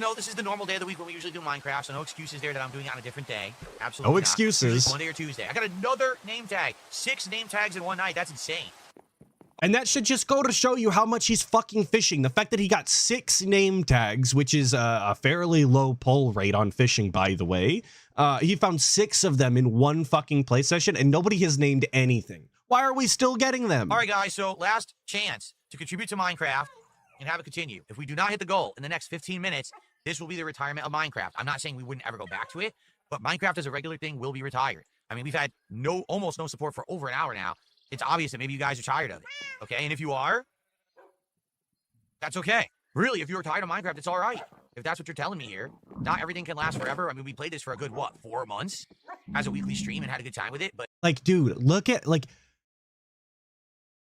No, this is the normal day of the week when we usually do Minecraft, so no excuses there that I'm doing it on a different day. Absolutely no not. excuses. Monday or Tuesday. I got another name tag. 6 name tags in one night. That's insane. And that should just go to show you how much he's fucking fishing. The fact that he got 6 name tags, which is a fairly low pull rate on fishing, by the way. He found 6 of them in one fucking play session, and nobody has named anything. Why are we still getting them? All right, guys, so last chance to contribute to Minecraft and have it continue. If we do not hit the goal in the next 15 minutes, this will be the retirement of Minecraft. I'm not saying we wouldn't ever go back to it, but Minecraft as a regular thing will be retired. I mean, we've had almost no support for over an hour now. It's obvious that maybe you guys are tired of it, okay? And if you are, that's okay. Really, if you're tired of Minecraft, it's all right. If that's what you're telling me here. Not everything can last forever. I mean, we played this for a good, 4 months as a weekly stream and had a good time with it, but... Like, dude, look at, like...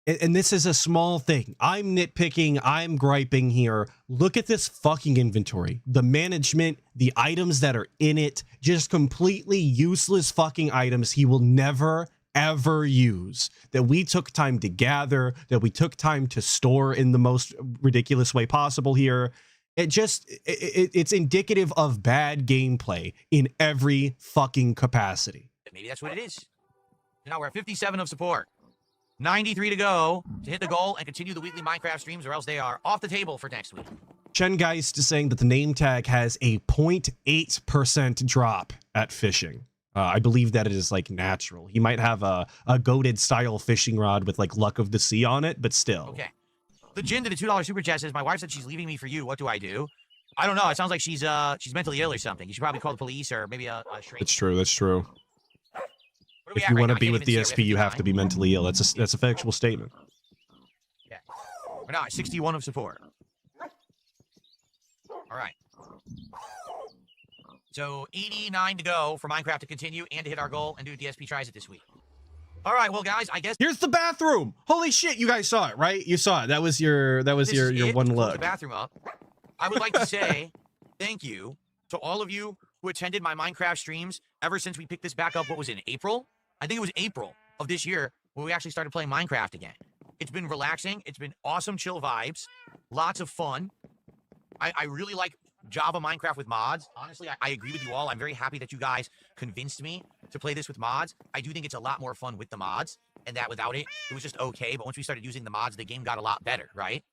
And this is a small thing. I'm nitpicking. I'm griping here. Look at this fucking inventory. The management, the items that are in it, just completely useless fucking items he will never, ever use. That we took time to gather, that we took time to store in the most ridiculous way possible here. It's indicative of bad gameplay in every fucking capacity. Maybe that's what it is. Now we're at 57 of support. 93 to go to hit the goal and continue the weekly Minecraft streams, or else they are off the table for next week. Chengeist is saying that the name tag has a 0.8% drop at fishing. I believe that it is like natural. He might have a goated style fishing rod with like luck of the sea on it, but still. Okay. The Jin did a $2 super chat, says, my wife said she's leaving me for you. What do I do? I don't know. It sounds like she's mentally ill or something. You should probably call the police or maybe a shrink. That's true. That's true. If you want to be with DSP, you have to be mentally ill. That's a factual statement. Yeah. We're now at 61 of support. All right. So 89 to go for Minecraft to continue and to hit our goal and do DSP tries it this week. All right, well, guys, I guess here's the bathroom. Holy shit, you guys saw it, right? You saw it. That was your one look. The bathroom up. I would like to say thank you to all of you who attended my Minecraft streams ever since we picked this back up. What was it, in April? I think it was April of this year when we actually started playing Minecraft again. It's been relaxing. It's been awesome, chill vibes. Lots of fun. I really like Java Minecraft with mods. Honestly, I agree with you all. I'm very happy that you guys convinced me to play this with mods. I do think it's a lot more fun with the mods, and that without it, it was just okay. But once we started using the mods, the game got a lot better, right?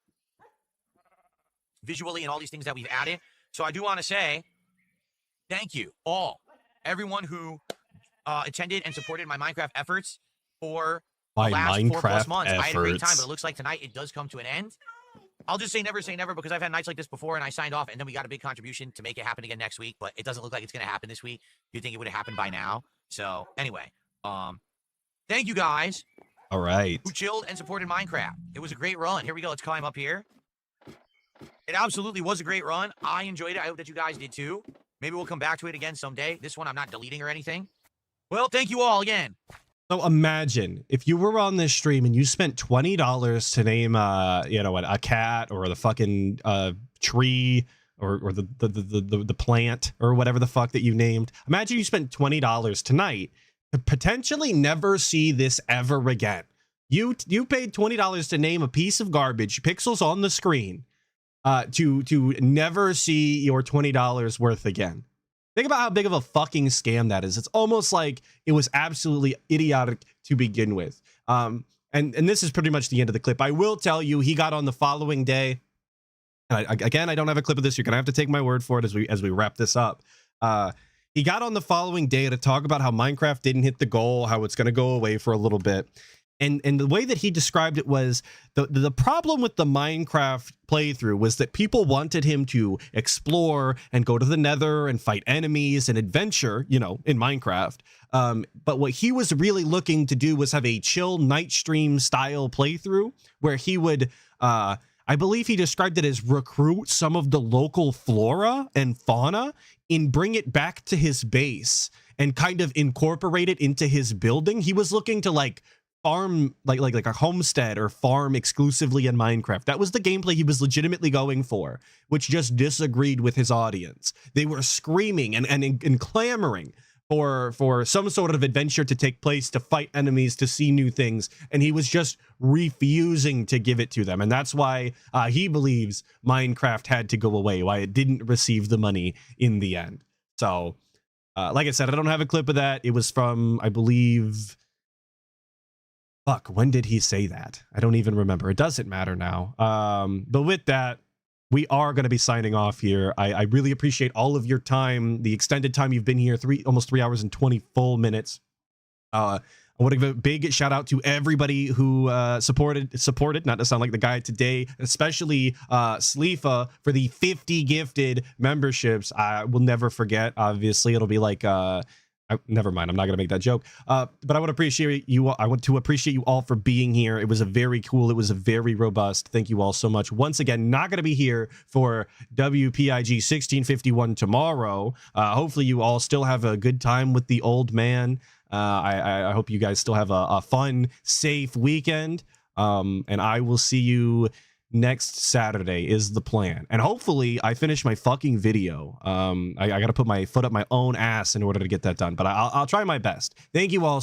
Visually and all these things that we've added. So I do want to say thank you all. Everyone who attended and supported my Minecraft efforts for the last 4+ months. I had a great time, but it looks like tonight it does come to an end. I'll just say never because I've had nights like this before and I signed off and then we got a big contribution to make it happen again next week, but it doesn't look like it's going to happen this week. You'd think it would have happened by now. So anyway, thank you guys. All right. Who chilled and supported Minecraft. It was a great run. Here we go. Let's climb up here. It absolutely was a great run. I enjoyed it. I hope that you guys did too. Maybe we'll come back to it again someday. This one I'm not deleting or anything. Well, thank you all again. So imagine if you were on this stream and you spent $20 to name, a cat or the fucking tree or the plant or whatever the fuck that you named. Imagine you spent $20 tonight to potentially never see this ever again. You paid $20 to name a piece of garbage, pixels on the screen, to never see your $20 worth again. Think about how big of a fucking scam that is. It's almost like it was absolutely idiotic to begin with. And this is pretty much the end of the clip. I will tell you, he got on the following day and again, I don't have a clip of this. You're gonna have to take my word for it as we wrap this up. He got on the following day to talk about how Minecraft didn't hit the goal, how it's gonna go away for a little bit. And the way that he described it was the problem with the Minecraft playthrough was that people wanted him to explore and go to the nether and fight enemies and adventure, you know, in Minecraft. But what he was really looking to do was have a chill night stream style playthrough where he would, I believe he described it as recruit some of the local flora and fauna and bring it back to his base and kind of incorporate it into his building. He was looking to like farm like a homestead or farm exclusively in Minecraft. That was the gameplay he was legitimately going for, which just disagreed with his audience. They were screaming and clamoring for some sort of adventure to take place, to fight enemies, to see new things, and he was just refusing to give it to them. And that's why he believes Minecraft had to go away, why it didn't receive the money in the end. So like I said, I don't have a clip of that. It was from, I believe, fuck, when did he say that? I don't even remember. It doesn't matter now. But with that, we are going to be signing off here. I really appreciate all of your time, the extended time you've been here, almost 3 hours and 20 full minutes. I want to give a big shout out to everybody who supported, not to sound like the guy today, especially Sleefa for the 50 gifted memberships. I will never forget. Obviously, it'll be like never mind, I'm not gonna make that joke. But I want to appreciate you. I want to appreciate you all for being here. It was a very cool, it was a very robust. Thank you all so much. Once again, not gonna be here for WPIG 1651 tomorrow. Hopefully you all still have a good time with the old man. I hope you guys still have a fun, safe weekend. And I will see you next Saturday is the plan. And hopefully I finish my fucking video. I got to put my foot up my own ass in order to get that done, but I'll try my best. Thank you all so